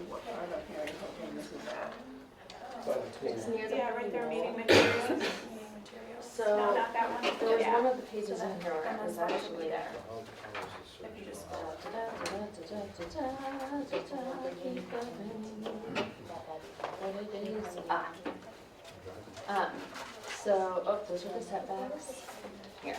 What are the parent programs with that? It's near the Yeah, right there, wall. meeting materials. Meeting materials. So, No, not that one. there was Yeah. one of the pages in here that was actually there. If you just scroll. So, oh, those are the setbacks. Here.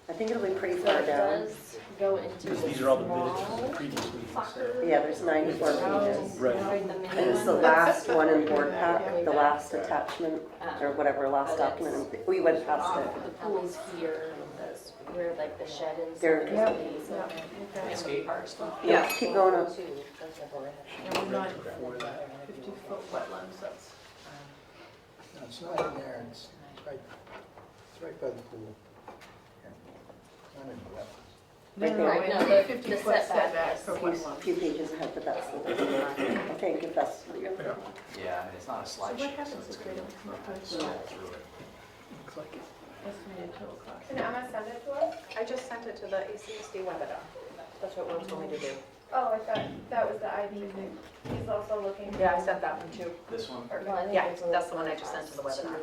I think it'll be pretty So far it down. does go into the These are all the minutes from the small. previous meetings. Yeah, there's 94 pages. Right. And it's the last one in board pack, the last attachment, or whatever, last document. We went past it. The pool's here, that's where like the shed and There, stuff yeah. is. Landscape. Yeah, keep going up. And we're not 50-foot wetlands, that's. No, it's not in there, it's right by the pool. It's not in the wetlands. Right there. Right, no, it's the 50-foot setback for Few wetlands. pages ahead, but that's the, okay, good, that's what you're. Yeah, it's not a So slide what sheet. happens if they don't come up with Scroll through it. estimated total cost? Can Emma send it to us? I just sent it to the ACSD webinar. That's what Will told me to do. Oh, I thought that was the ID thing. He's also looking. Yeah, I sent that one too. This one? Yeah, that's the one I just sent to the webinar.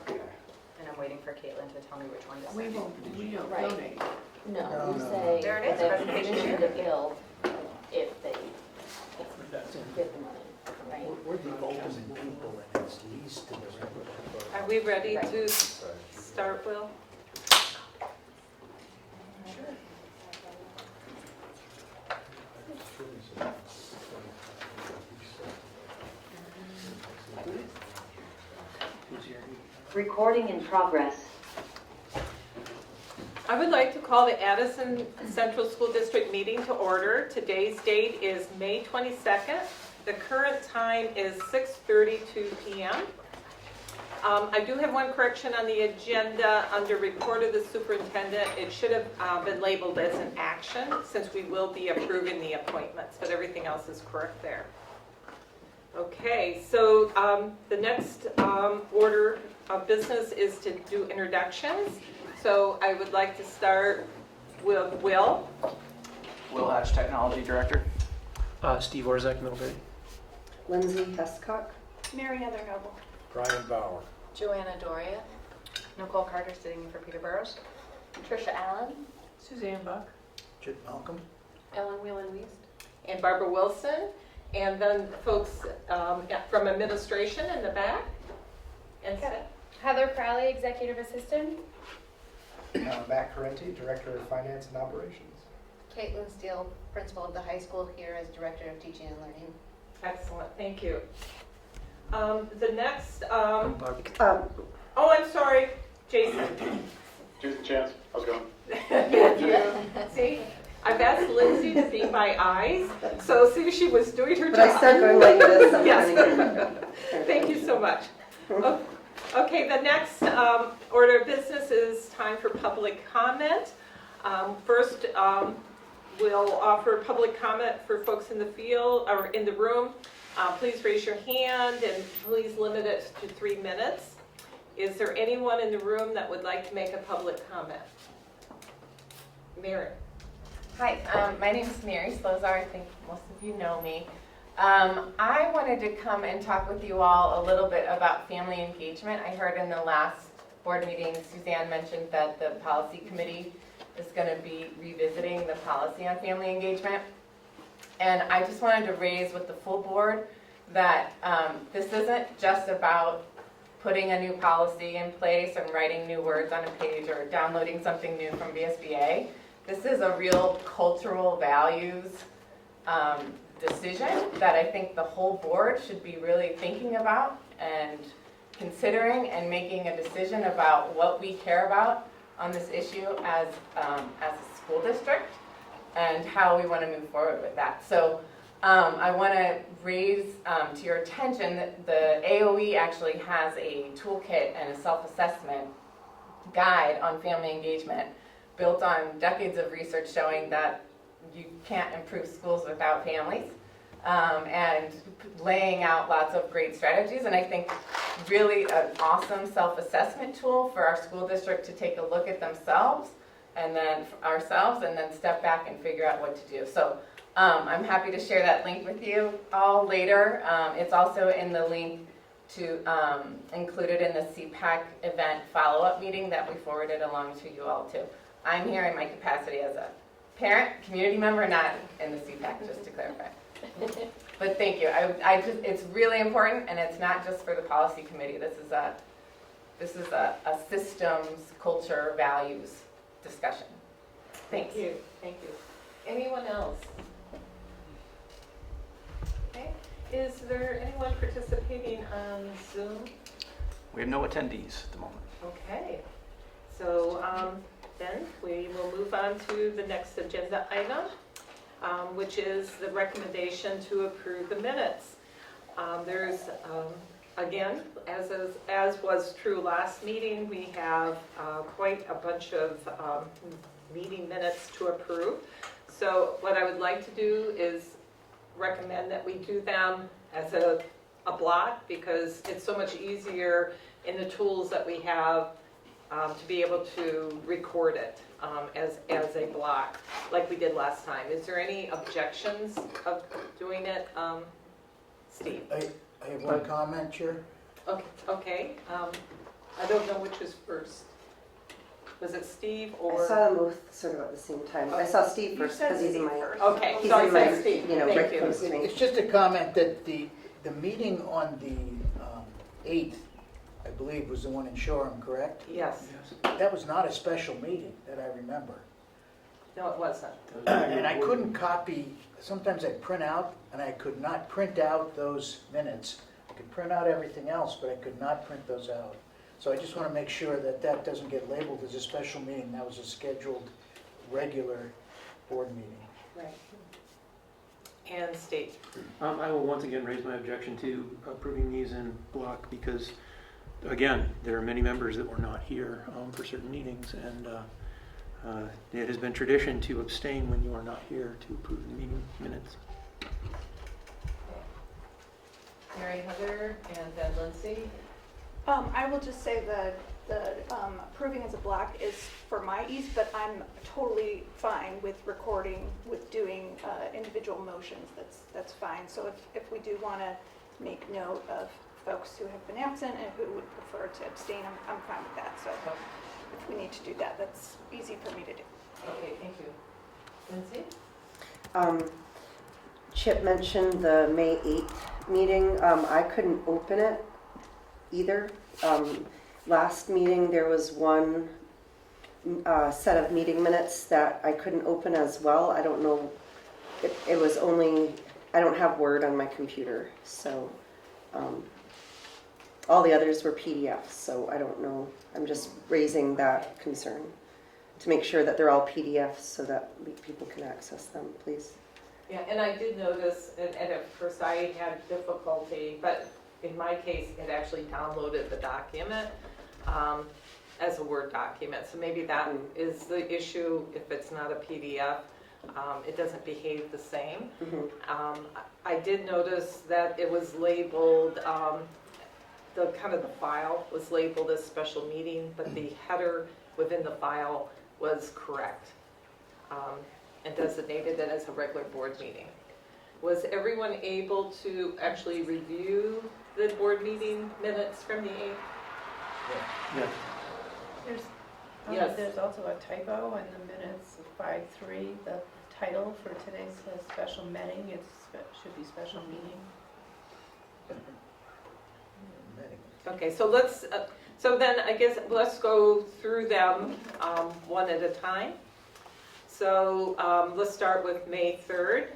Okay. And I'm waiting for Caitlin to tell me which one to We send. don't Right. donate. No, No, we no. say There it is, that presentation permission here. to build if they get the money, right? We're the ultimate people and it's least to the regular. Are we ready Right. to start, Will? Recording in progress. I would like to call the Addison Central School District meeting to order. Today's date is May 22nd. The current time is 6:32 p.m. I do have one correction on the agenda. Under report of the superintendent, it should have been labeled as an action since we will be approving the appointments, but everything else is correct there. Okay, so the next order of business is to do introductions. So I would like to start with Will. Will Hatch, Technology Director. Steve Orzak, Middlebury. Lindsay Hescock. Mary Heather Noble. Brian Bauer. Joanna Doria. Nicole Carter sitting in for Peter Burrows. Trisha Allen, Suzanne Buck. Chip Malcolm. Ellen Whelan-Wiest. And Barbara Wilson, and then folks from administration in the back. And Heather Crowley, Executive Assistant. Matt Carenti, Director of Finance and Operations. Caitlin Steele, Principal of the high school, here as Director of Teaching and Learning. Excellent, thank you. The next, Um, oh, I'm sorry, Jason. Jason Chance, how's it going? Thank you. See, I've asked Lindsay to be my eyes, so see, she was doing her but I job. start going like this. I'm Yes. running. Thank you so much. Okay, the next order of business is time for public comment. First, we'll offer public comment for folks in the field or in the room. Please raise your hand and please limit it to 3 minutes. Is there anyone in the room that would like to make a public comment? Mary. Hi, my name is Mary Slozar. I think most of you know me. I wanted to come and talk with you all a little bit about family engagement. I heard in the last board meeting, Suzanne mentioned that the policy committee is going to be revisiting the policy on family engagement. And I just wanted to raise with the full board that this isn't just about putting a new policy in place and writing new words on a page or downloading something new from VSBA. This is a real cultural values decision that I think the whole board should be really thinking about and considering and making a decision about what we care about on this issue as a school district and how we want to move forward with that. So I want to raise to your attention that the AOE actually has a toolkit and a self-assessment guide on family engagement built on decades of research showing that you can't improve schools without families, and laying out lots of great strategies. And I think really an awesome self-assessment tool for our school district to take a look at themselves and then ourselves and then step back and figure out what to do. So I'm happy to share that link with you all later. It's also in the link to included in the CPAC event follow-up meeting that we forwarded along to you all too. I'm here in my capacity as a parent, community member, not in the CPAC, just to clarify. But thank you. I just, it's really important, and it's not just for the policy committee. This is a systems, culture, values discussion. Thanks. Thank you, thank you. Anyone else? Okay, is there anyone participating on Zoom? We have no attendees at the moment. Okay, so then we will move on to the next agenda item, which is the recommendation to approve the minutes. There's, again, as was true last meeting, we have quite a bunch of meeting minutes to approve. So what I would like to do is recommend that we do them as a block, because it's so much easier in the tools that we have to be able to record it as a block, like we did last time. Is there any objections of doing it? Steve? I have one comment, Chair. Okay. I don't know which is first. Was it Steve or? I saw them both sort of at the same time. I saw Steve first because he's in my, Okay, he's so I in my, said Steve. you know, Thank right you. close to me. It's just a comment that the meeting on the 8th, I believe, was the one in Shoreham, correct? Yes. That was not a special meeting that I remember. No, it wasn't. And I couldn't copy, sometimes I'd print out, and I could not print out those minutes. I could print out everything else, but I could not print those out. So I just want to make sure that that doesn't get labeled as a special meeting. That was a scheduled, regular board meeting. Right. And Steve? I will once again raise my objection to approving these in block because, again, there are many members that were not here for certain meetings, and it has been tradition to abstain when you are not here to approve the meeting minutes. Mary Heather and then Lindsay? I will just say the approving as a block is for my ease, but I'm totally fine with recording, with doing individual motions. That's fine. So if we do want to make note of folks who have been absent and who would prefer to abstain, I'm fine with that. So if we need to do that, that's easy for me to do. Okay, thank you. Lindsay? Chip mentioned the May 8th meeting. I couldn't open it either. Last meeting, there was one set of meeting minutes that I couldn't open as well. I don't know, it was only, I don't have Word on my computer, so all the others were PDFs, so I don't know. I'm just raising that concern to make sure that they're all PDFs so that people can access them, please. Yeah, and I did notice, and at first I had difficulty, but in my case, it actually downloaded the document as a Word document. So maybe that is the issue. If it's not a PDF, it doesn't behave the same. Mm-hmm. I did notice that it was labeled, the file was labeled as special meeting, but the header within the file was correct and designated it as a regular board meeting. Was everyone able to actually review the board meeting minutes from the 8th? Yes. Yes. There's also a typo in the minutes of 5-3. The title for today's special meeting, should be special meeting. Okay, so let's, so then I guess let's go through them one at a time. So let's start with May 3rd.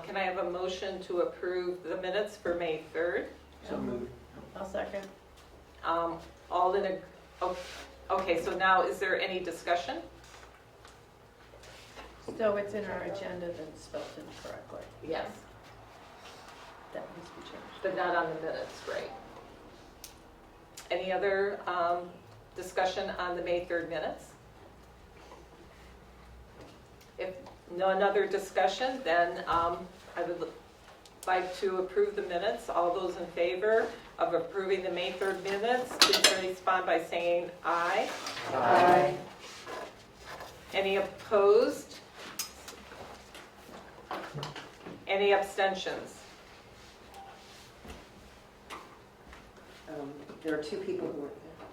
Can I have a motion to approve the minutes for May 3rd? So moved. I'll second. All in a, okay, so now is there any discussion? So it's in our agenda that's spelled incorrectly. Yes. That needs to be changed. But not on the minutes, right? Any other discussion on the May 3rd minutes? If no other discussion, then I would like to approve the minutes. All those in favor of approving the May 3rd minutes, please respond by saying aye. Aye. Any opposed? Any abstentions? There are two people who weren't there.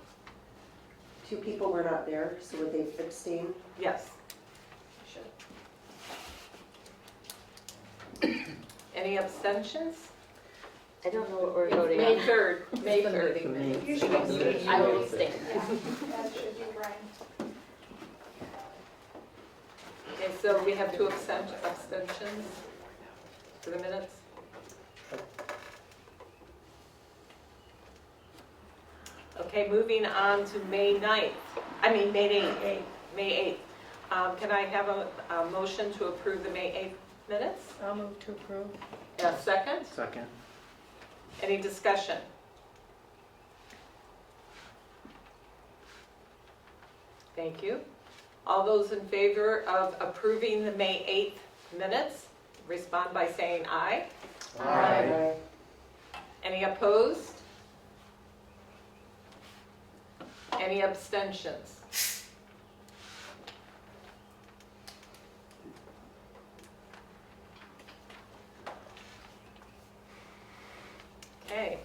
Two people were not there, so would they abstain? Yes. Any abstentions? I don't know what we're It's voting May on. 3rd, May 3rd. Usually it's I will abstain. Yeah, that should be Brian. Okay, so we have two abstentions for the minutes. Okay, moving on to May 9th, May 8th. May 8th. Can I have a motion to approve the May 8th minutes? I'll move to approve. A second? Second. Any discussion? Thank you. All those in favor of approving the May 8th minutes, respond by saying aye. Aye. Any opposed? Any abstentions? Okay,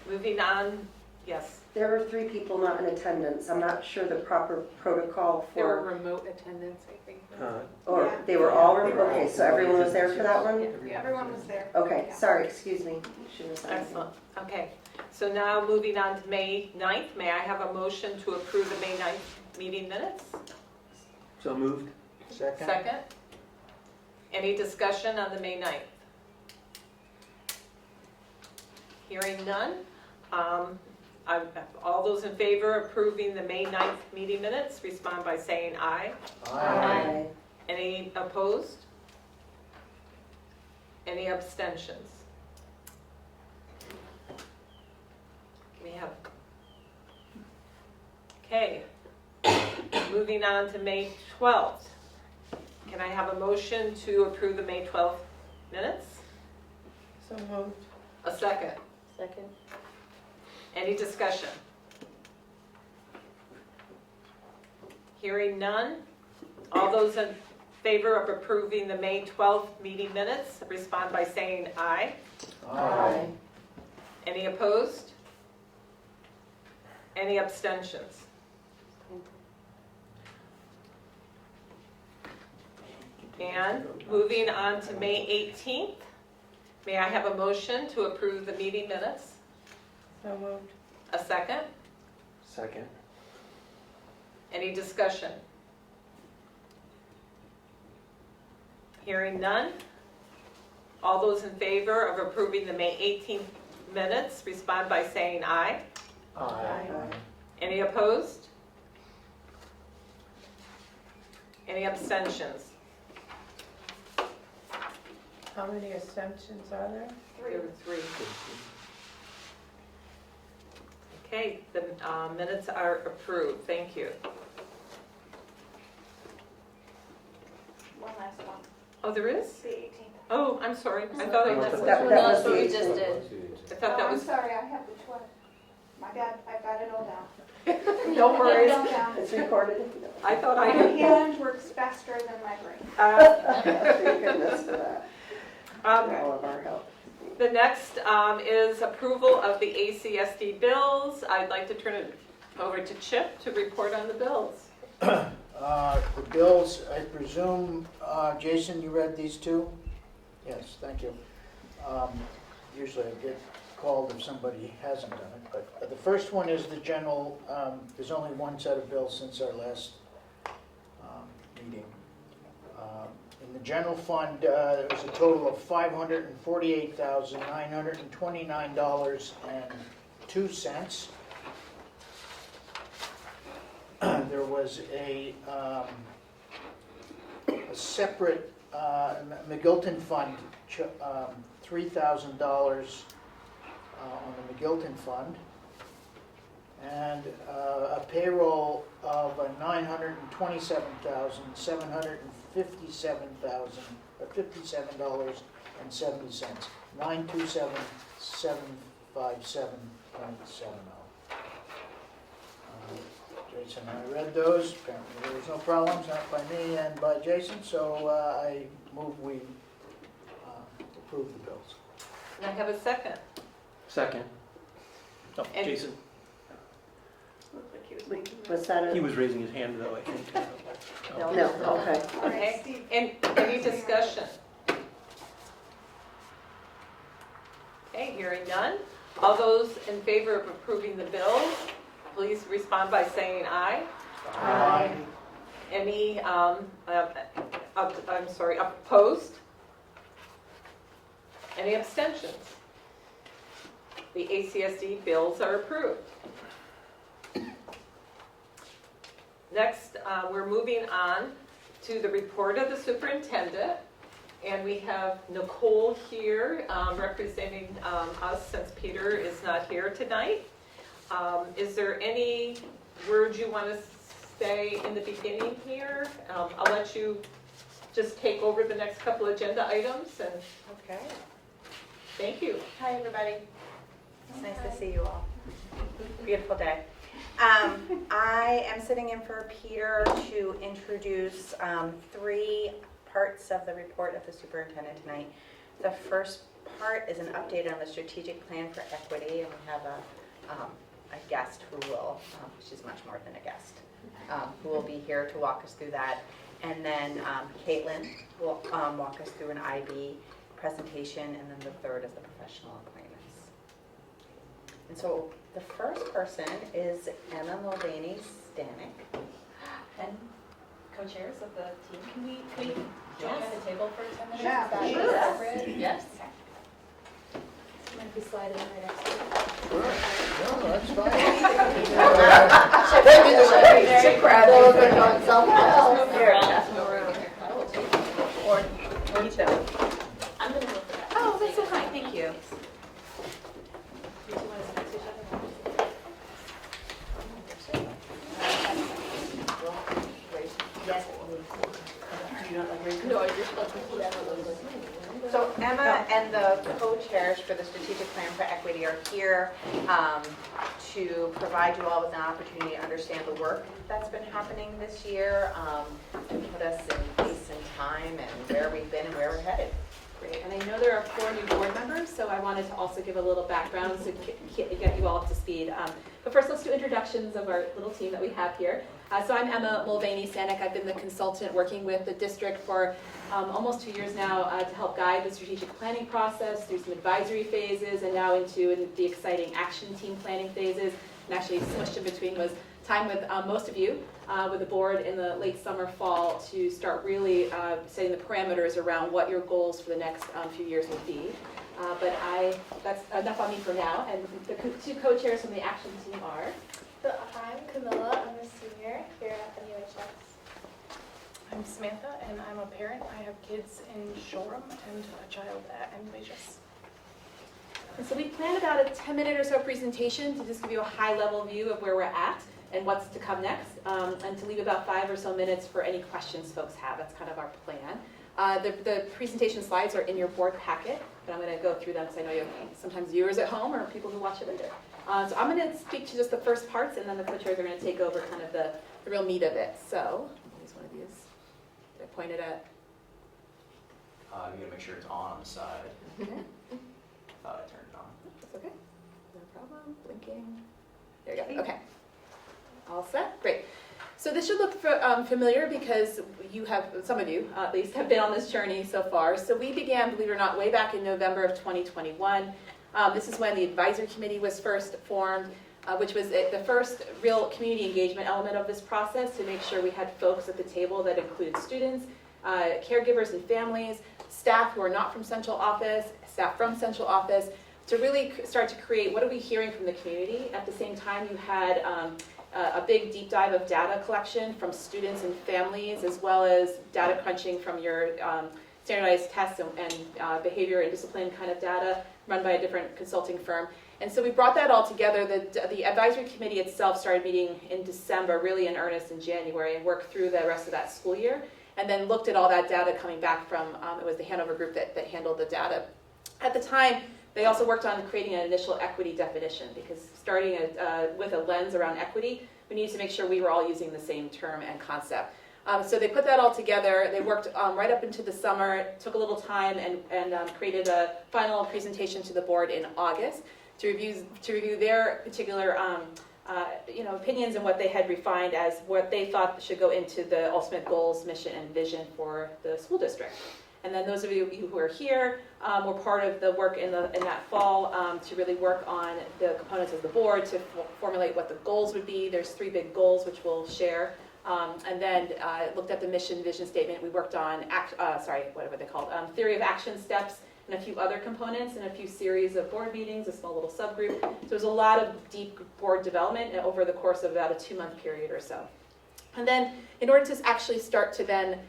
moving on, yes. There were 3 people not in attendance. I'm not sure the proper protocol There were for, remote attendance, I think. or Yeah. they were all, okay, so everyone was there for that one? Everyone was there. Okay, Yeah. sorry, excuse me. Shouldn't have said anything. Excellent, okay. So now moving on to May 9th, may I have a motion to approve the May 9th meeting minutes? So moved. Second? Second? Any discussion on the May 9th? Hearing none. All those in favor of approving the May 9th meeting minutes, respond by saying aye. Aye. Any opposed? Any abstentions? We have. Okay. Moving on to May 12th. Can I have a motion to approve the May 12th minutes? So moved. A second. Second. Any discussion? Hearing none. All those in favor of approving the May 12th meeting minutes, respond by saying aye. Aye. Any opposed? Any abstentions? And moving on to May 18th, may I have a motion to approve the meeting minutes? So moved. A second? Second. Any discussion? Hearing none. All those in favor of approving the May 18th minutes, respond by saying aye. Aye. Any opposed? Any abstentions? How many abstentions are there? There were 3. Okay, the minutes are approved. Thank you. One last one, Oh, there is? the 18th. Oh, I'm sorry. I thought I That just. was That's what the we just 18th. did. I thought that I'm was. sorry, I have the 12th. My bad, I got it all down. No worries. Got it all down. It's recorded? I thought My I had. hand works faster than my brain. Thank goodness for that, for Okay. all of our help. The next is approval of the ACSD bills. I'd like to turn it over to Chip to report on the bills. The bills, I presume, Jason, you read these too? Yes, thank you. Usually I get called if somebody hasn't done it, but the first one is the general, there's only one set of bills since our last meeting. In the general fund, there was a total of $548,929.02. There was a separate McGilton fund, $3,000 on the McGilton fund, and a payroll of $57.70, 927,757.70. Jason and I read those. Apparently there was no problems, not by me and by Jason, so I move we approve the bills. And I have a second. Second. Oh, And- Jason, Was that he a? was raising his hand though, I think. No, okay. Okay, and any discussion? Okay, hearing none. All those in favor of approving the bills, please respond by saying aye. Aye. Any, opposed? Any abstentions? The ACSD bills are approved. Next, we're moving on to the report of the superintendent. And we have Nicole here representing us since Peter is not here tonight. Is there any words you want to say in the beginning here? I'll let you just take over the next couple agenda items and Okay. thank you. Hi, everybody. It's nice to see you all. Beautiful day. I am sitting in for Peter to introduce 3 parts of the report of the superintendent tonight. The first part is an update on the strategic plan for equity, and we have a guest who will, she's much more than a guest, who will be here to walk us through that. And then Caitlin will walk us through an IB presentation, and then the third is the professional appointments. And so the first person is Emma Mulvaney-Stanek. And co-chairs of the team, can we join at the table for 10 minutes? Yeah, Is that sure. separate? Yes. Might be sliding right next to you. No, that's fine. Should grab Those it. are going somewhere Here, else. that's where we're over here. I will take it. Or keep them. I'm gonna go for that. Oh, that's so kind, thank you. You two want to sit next to each other? Yes. Do you not like raising? No, you're supposed to put that on those. So Emma and the co-chairs for the strategic plan for equity are here to provide you all with an opportunity to understand the work that's been happening this year, to put us in place and time and where we've been and where we're headed. Great, and I know there are 4 new board members, so I wanted to also give a little background to get you all up to speed. But first, let's do introductions of our little team that we have here. So I'm Emma Mulvaney-Stanek. I've been the consultant working with the district for almost 2 years now to help guide the strategic planning process through some advisory phases and now into the exciting action team planning phases. And actually smushed in between was time with most of you, with the board in the late summer, fall, to start really setting the parameters around what your goals for the next few years will be. But that's enough on me for now. And the 2 co-chairs from the action team are. So I'm Camilla, I'm a senior here at the UHS. I'm Samantha, and I'm a parent. I have kids in Shoreham and a child at MUHS. And so we planned about a 10-minute or so presentation to just give you a high-level view of where we're at and what's to come next, and to leave about 5 or so minutes for any questions folks have. That's kind of our plan. The presentation slides are in your board packet, but I'm going to go through them because I know you have sometimes viewers at home or people who watch it later. So I'm going to speak to just the first parts, and then the co-chairs are going to take over kind of the real meat of it. So, use one of these that I pointed at. You gotta make sure it's on the side. Okay. Thought I turned it on. That's okay. No problem. Blinking. There you go. Okay. All set? Great. So this should look familiar because you have, some of you at least, have been on this journey so far. So we began, believe it or not, way back in November of 2021. This is when the advisory committee was first formed, which was the first real community engagement element of this process to make sure we had folks at the table that included students, caregivers and families, staff who are not from central office, staff from central office, to really start to create what are we hearing from the community. At the same time, you had a big deep dive of data collection from students and families, as well as data crunching from your standardized tests and behavior and discipline kind of data run by a different consulting firm. And so we brought that all together. The advisory committee itself started meeting in December, really in earnest in January, and worked through the rest of that school year, and then looked at all that data coming back from, it was the Hanover group that handled the data. At the time, they also worked on creating an initial equity definition, because starting with a lens around equity, we needed to make sure we were all using the same term and concept. So they put that all together. They worked right up into the summer, took a little time, and created a final presentation to the board in August to review their particular opinions and what they had refined as what they thought should go into the ultimate goals, mission, and vision for the school district. And then those of you who are here were part of the work in that fall to really work on the components of the board to formulate what the goals would be. There's 3 big goals which we'll share. And then looked at the mission, vision statement. We worked on, whatever they're called, theory of action steps, and a few other components, and a few series of board meetings, a small little subgroup. So there's a lot of deep board development over the course of about a 2-month period or so. And then in order to actually start to then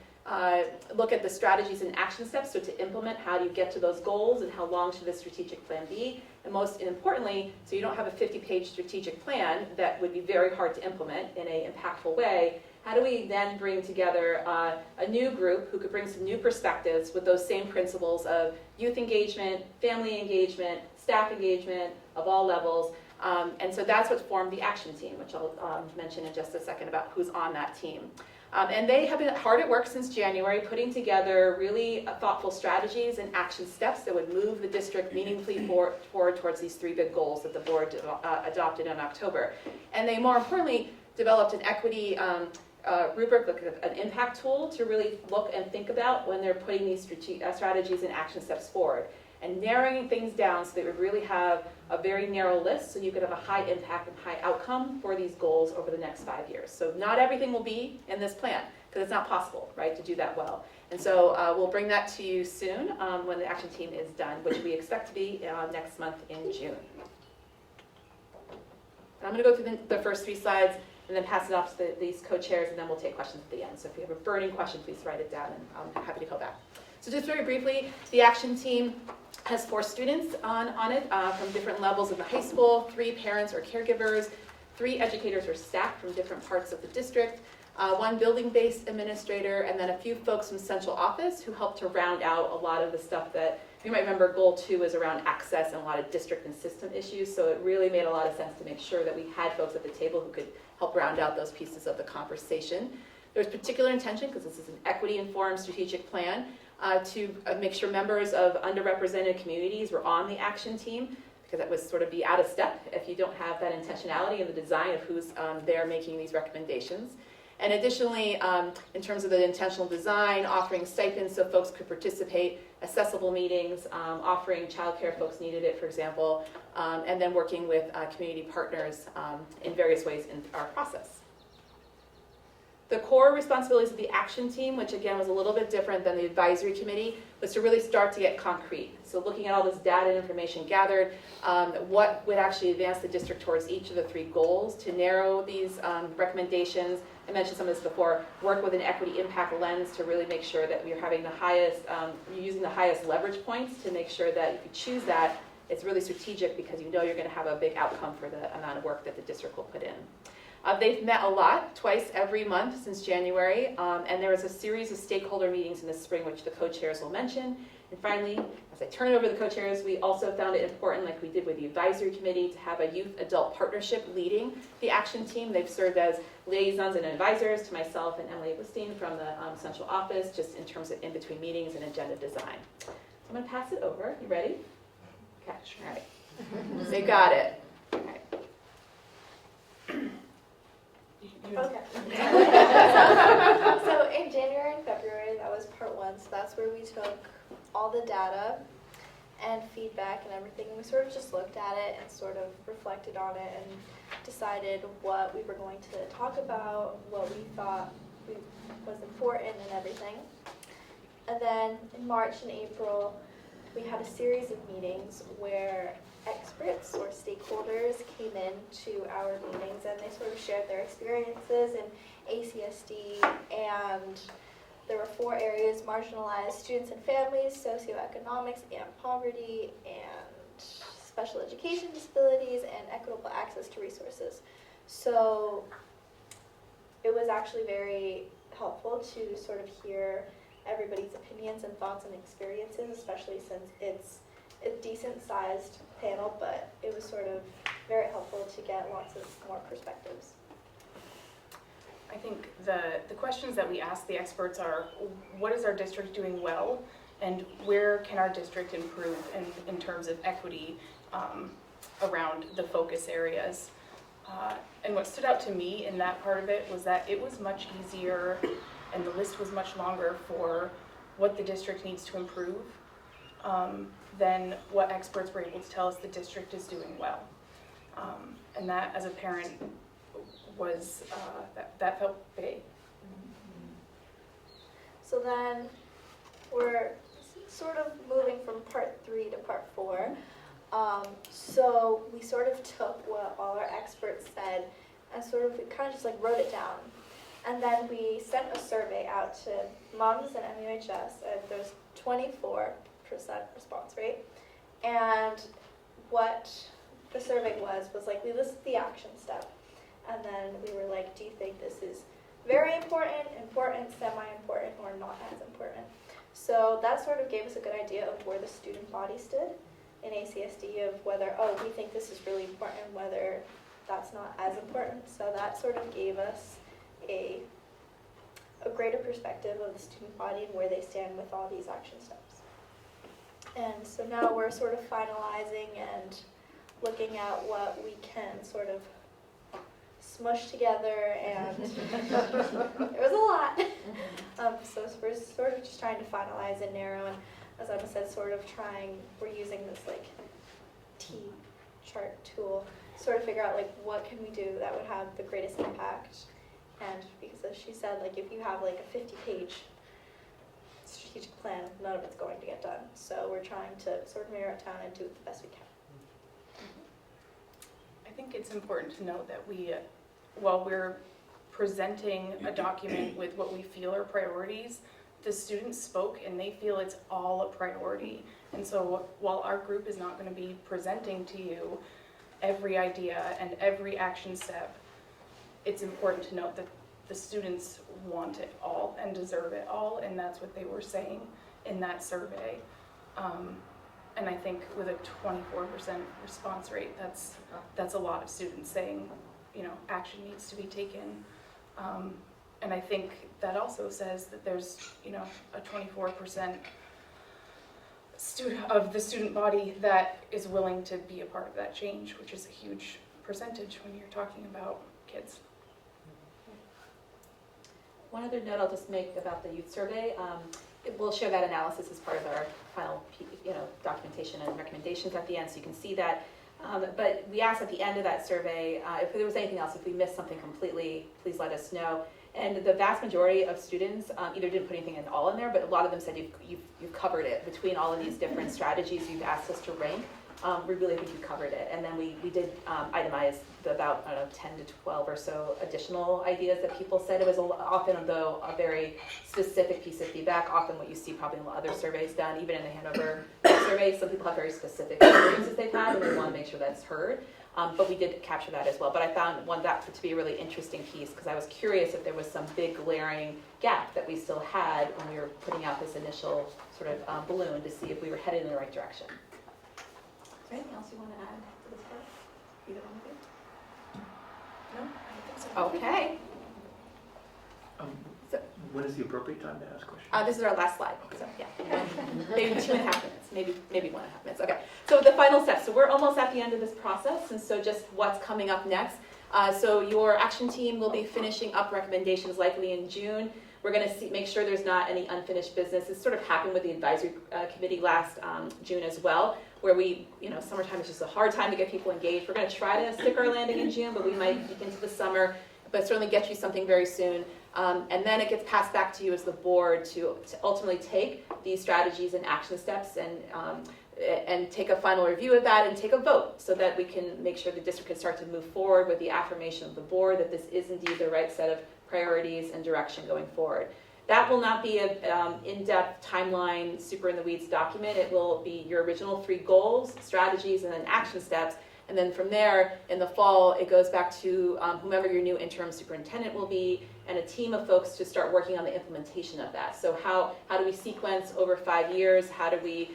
look at the strategies and action steps, so to implement, how do you get to those goals and how long should the strategic plan be? And most importantly, so you don't have a 50-page strategic plan that would be very hard to implement in an impactful way, how do we then bring together a new group who could bring some new perspectives with those same principles of youth engagement, family engagement, staff engagement of all levels. And so that's what formed the action team, which I'll mention in just a second about who's on that team. And they have been hard at work since January, putting together really thoughtful strategies and action steps that would move the district meaningfully forward towards these 3 big goals that the board adopted in October. And they, more importantly, developed an equity rubric, an impact tool to really look and think about when they're putting these strategies and action steps forward. And narrowing things down so they would really have a very narrow list so you could have a high impact and high outcome for these goals over the next 5 years. So not everything will be in this plan because it's not possible, right, to do that well. And so we'll bring that to you soon when the action team is done, which we expect to be next month in June. I'm going to go through the first 3 slides and then pass it off to these co-chairs, and then we'll take questions at the end. So if you have a burning question, please write it down, and I'm happy to go back. So just very briefly, the action team has 4 students on it from different levels of the high school, 3 parents or caregivers, 3 educators or staff from different parts of the district, 1 building-based administrator, and then a few folks from central office who helped to round out a lot of the stuff that, you might remember, goal 2 is around access and a lot of district and system issues, so it really made a lot of sense to make sure that we had folks at the table who could help round out those pieces of the conversation. There's particular intention, because this is an equity-informed strategic plan, to make sure members of underrepresented communities were on the action team, because that would sort of be out of step if you don't have that intentionality in the design of who's there making these recommendations. And additionally, in terms of the intentional design, offering stipends so folks could participate, accessible meetings, offering childcare if folks needed it, for example, and then working with community partners in various ways in our process. The core responsibilities of the action team, which again was a little bit different than the advisory committee, was to really start to get concrete. So looking at all this data and information gathered, what would actually advance the district towards each of the 3 goals, to narrow these recommendations. I mentioned some of this before, work with an equity impact lens to really make sure that we're having the highest, you're using the highest leverage points to make sure that if you choose that, it's really strategic because you know you're going to have a big outcome for the amount of work that the district will put in. They've met a lot, twice every month since January, and there was a series of stakeholder meetings in the spring which the co-chairs will mention. And finally, as I turn it over to the co-chairs, we also found it important, like we did with the advisory committee, to have a youth-adult partnership leading the action team. They've served as liaisons and advisors to myself and Emily Wistine from the central office, just in terms of in-between meetings and agenda design. So I'm going to pass it over. You ready? Okay, all right. They got it. All right. Okay. So in January and February, that was part 1. So that's where we took all the data and feedback and everything. We sort of just looked at it and sort of reflected on it and decided what we were going to talk about, what we thought was important and everything. And then in March and April, we had a series of meetings where experts or stakeholders came in to our meetings and they sort of shared their experiences in ACSD, and there were 4 areas: marginalized students and families, socioeconomics and poverty, and special education disabilities, and equitable access to resources. So it was actually very helpful to sort of hear everybody's opinions and thoughts and experiences, especially since it's a decent-sized panel, but it was sort of very helpful to get lots of more perspectives. I think the questions that we ask the experts are, what is our district doing well? And where can our district improve in terms of equity around the focus areas? And what stood out to me in that part of it was that it was much easier and the list was much longer for what the district needs to improve than what experts were able to tell us the district is doing well. And that, as a parent, was, that felt big. So then we're sort of moving from part 3 to part 4. So we sort of took what all our experts said and sort of, we kind of just like wrote it down. And then we sent a survey out to moms and MUHS, and there's 24% response rate. And what the survey was like, we listed the action step. And then we were like, do you think this is very important, important, semi-important, or not as important? So that sort of gave us a good idea of where the student body stood in ACSD, of whether, oh, we think this is really important, whether that's not as important. So that sort of gave us a greater perspective of the student body and where they stand with all these action steps. And so now we're sort of finalizing and looking at what we can sort of smush together, and it was a lot. So we're sort of just trying to finalize and narrow, and as Emma said, sort of we're using this like T-chart tool, sort of figure out like what can we do that would have the greatest impact. And because as she said, like if you have like a 50-page strategic plan, none of it's going to get done. So we're trying to sort of narrow it down and do it the best we can. I think it's important to note that we, while we're presenting a document with what we feel are priorities, the students spoke and they feel it's all a priority. And so while our group is not going to be presenting to you every idea and every action step, it's important to note that the students want it all and deserve it all, and that's what they were saying in that survey. And I think with a 24% response rate, that's a lot of students saying, you know, action needs to be taken. And I think that also says that there's, you know, a 24% of the student body that is willing to be a part of that change, which is a huge percentage when you're talking about kids. One other note I'll just make about the youth survey. We'll share that analysis as part of our final, documentation and recommendations at the end, so you can see that. But we asked at the end of that survey if there was anything else, if we missed something completely, please let us know. And the vast majority of students either didn't put anything at all in there, but a lot of them said you've covered it between all of these different strategies you've asked us to rank. We really think you covered it. And then we did itemize the about, I don't know, 10 to 12 or so additional ideas that people said. It was often, though, a very specific piece of feedback, often what you see probably in other surveys done, even in the Hanover survey. Some people have very specific experiences they've had, and they want to make sure that's heard. But we did capture that as well. But I found that to be a really interesting piece, because I was curious if there was some big glaring gap that we still had when we were putting out this initial sort of balloon to see if we were headed in the right direction. Is there anything else you want to add to this part? Either one of you? No? I don't think so. Okay. When is the appropriate time to ask questions? This is our last slide, so yeah. Maybe 2.5 minutes, maybe 1.5 minutes. Okay, so the final steps. So we're almost at the end of this process, and so just what's coming up next. So your action team will be finishing up recommendations likely in June. We're going to make sure there's not any unfinished business. This sort of happened with the advisory committee last June as well, where summertime is just a hard time to get people engaged. We're going to try to stick our landing in June, but we might peek into the summer, but certainly get you something very soon. And then it gets passed back to you as the board to ultimately take these strategies and action steps and take a final review of that and take a vote, so that we can make sure the district can start to move forward with the affirmation of the board that this is indeed the right set of priorities and direction going forward. That will not be an in-depth timeline, super in the weeds document. It will be your original 3 goals, strategies, and then action steps. And then from there, in the fall, it goes back to whomever your new interim superintendent will be, and a team of folks to start working on the implementation of that. So how do we sequence over 5 years? How do we,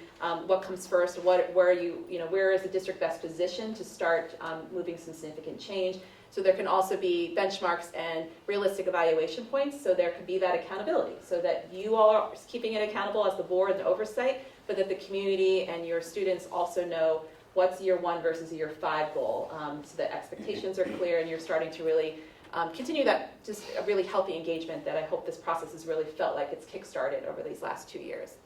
what comes first? Where is the district best positioned to start moving some significant change? So there can also be benchmarks and realistic evaluation points, so there could be that accountability, so that you all are keeping it accountable as the board and oversight, but that the community and your students also know what's year 1 versus year 5 goal, so that expectations are clear and you're starting to really continue that just a really healthy engagement that I hope this process has really felt like it's kickstarted over these last 2 years.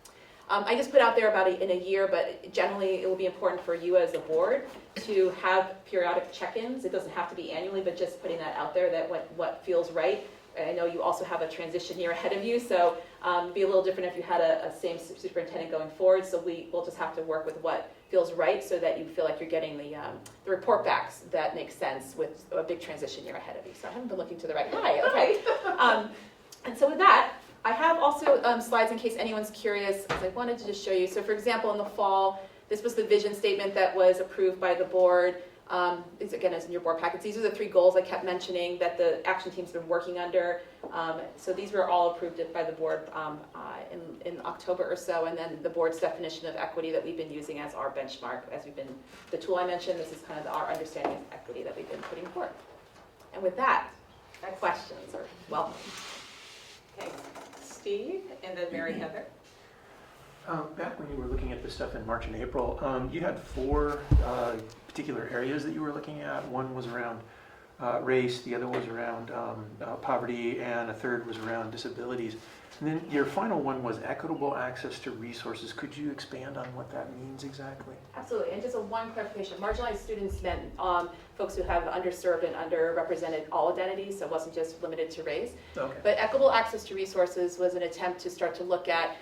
I just put out there about in a year, but generally it will be important for you as a board to have periodic check-ins. It doesn't have to be annually, but just putting that out there that what feels right. I know you also have a transition year ahead of you, so it'd be a little different if you had a same superintendent going forward. So we'll just have to work with what feels right so that you feel like you're getting the report backs that make sense with a big transition year ahead of you. So I haven't been looking to the right. Hi, okay. And so with that, I have also slides in case anyone's curious, because I wanted to just show you. So for example, in the fall, this was the vision statement that was approved by the board. These again is in your board packets. These are the 3 goals I kept mentioning that the action team's been working under. So these were all approved by the board in October or so, and then the board's definition of equity that we've been using as our benchmark, as we've been, the tool I mentioned, this is kind of our understanding of equity that we've been putting forth. And with that, questions are welcome. Okay, Steve, and then Mary Heather. Back when you were looking at this stuff in March and April, you had 4 particular areas that you were looking at. One was around race, the other was around poverty, and a third was around disabilities. And then your final one was equitable access to resources. Could you expand on what that means exactly? Absolutely, and just one clarification. Marginalized students meant folks who have underserved and underrepresented all identities, so it wasn't just limited to race. Okay. But equitable access to resources was an attempt to start to look at,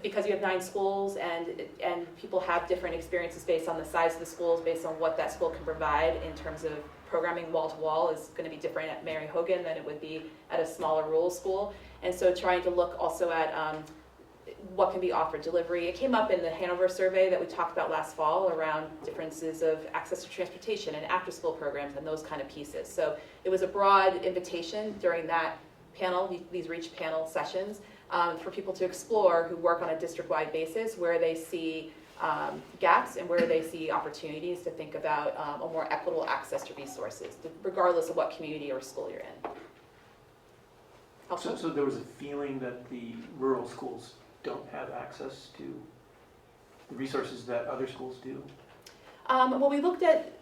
because you have 9 schools and people have different experiences based on the size of the schools, based on what that school can provide in terms of programming wall to wall is going to be different at Mary Hogan than it would be at a smaller rural school. And so trying to look also at what can be offered delivery. It came up in the Hanover survey that we talked about last fall around differences of access to transportation and after school programs and those kind of pieces. So it was a broad invitation during that panel, these REACH panel sessions, for people to explore who work on a district-wide basis where they see gaps and where they see opportunities to think about a more equitable access to resources, regardless of what community or school you're in. So there was a feeling that the rural schools don't have access to the resources that other schools do? Well, we looked at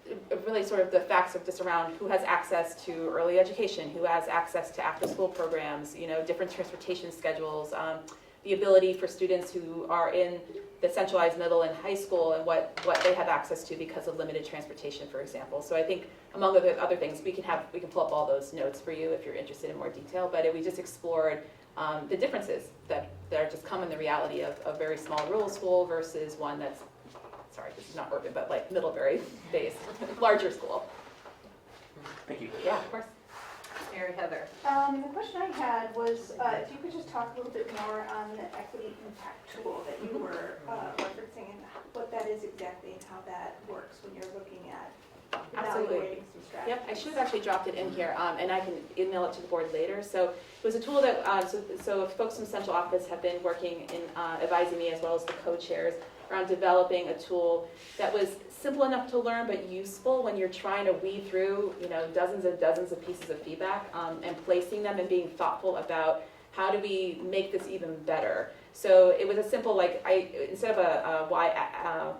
really sort of the facts of just around who has access to early education, who has access to after-school programs, different transportation schedules, the ability for students who are in the centralized middle and high school and what they have access to because of limited transportation, for example. So I think among other things, we can pull up all those notes for you if you're interested in more detail, but we just explored the differences that are just come in the reality of a very small rural school versus one that's, sorry, this is not urban, but like Middlebury based, larger school. Thank you. Yeah, of course. Mary Heather. The question I had was if you could just talk a little bit more on the equity impact tool that you were referencing and what that is exactly and how that works when you're looking at evaluating some strategies. Yep, I should have actually dropped it in here, and I can email it to the board later. So it was a tool that, so folks from central office have been working in advising me as well as the co-chairs around developing a tool that was simple enough to learn but useful when you're trying to weed through dozens and dozens of pieces of feedback and placing them and being thoughtful about how do we make this even better. So it was a simple, instead of a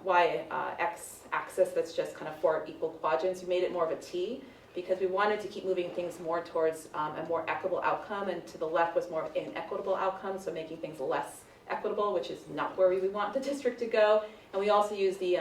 y-x axis that's just kind of 4 equal quadrants, we made it more of a T because we wanted to keep moving things more towards a more equitable outcome, and to the left was more of an inequitable outcome, so making things less equitable, which is not where we want the district to go. And we also use the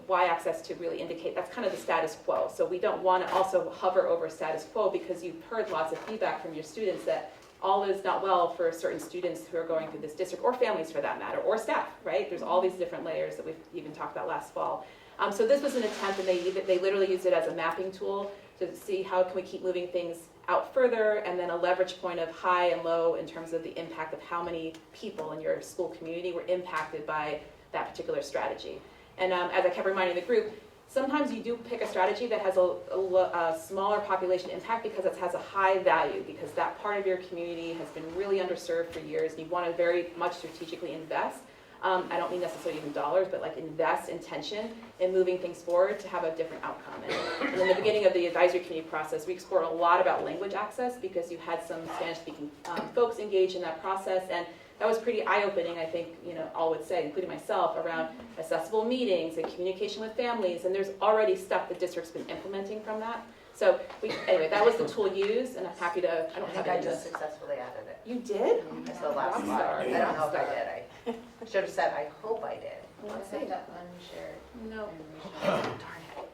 y-axis to really indicate that's kind of the status quo. So we don't want to also hover over status quo because you've heard lots of feedback from your students that all is not well for certain students who are going through this district, or families for that matter, or staff, right? There's all these different layers that we've even talked about last fall. So this was an attempt, and they literally used it as a mapping tool to see how can we keep moving things out further, and then a leverage point of high and low in terms of the impact of how many people in your school community were impacted by that particular strategy. And as I kept reminding the group, sometimes you do pick a strategy that has a smaller population impact because it has a high value, because that part of your community has been really underserved for years, and you want to very much strategically invest. I don't mean necessarily even dollars, but like invest intention in moving things forward to have a different outcome. And in the beginning of the advisory committee process, we explored a lot about language access because you had some Spanish-speaking folks engaged in that process, and that was pretty eye-opening, I think, all would say, including myself, around accessible meetings and communication with families, and there's already stuff the district's been implementing from that. So anyway, that was the tool used, and I'm happy to, I don't have I it in just this. successfully added it. You did? That's the last I'm slide. sorry. I don't know if I did. I should have said, I hope I did. Let's I see. have to unshared. No. and reshare. Darn it.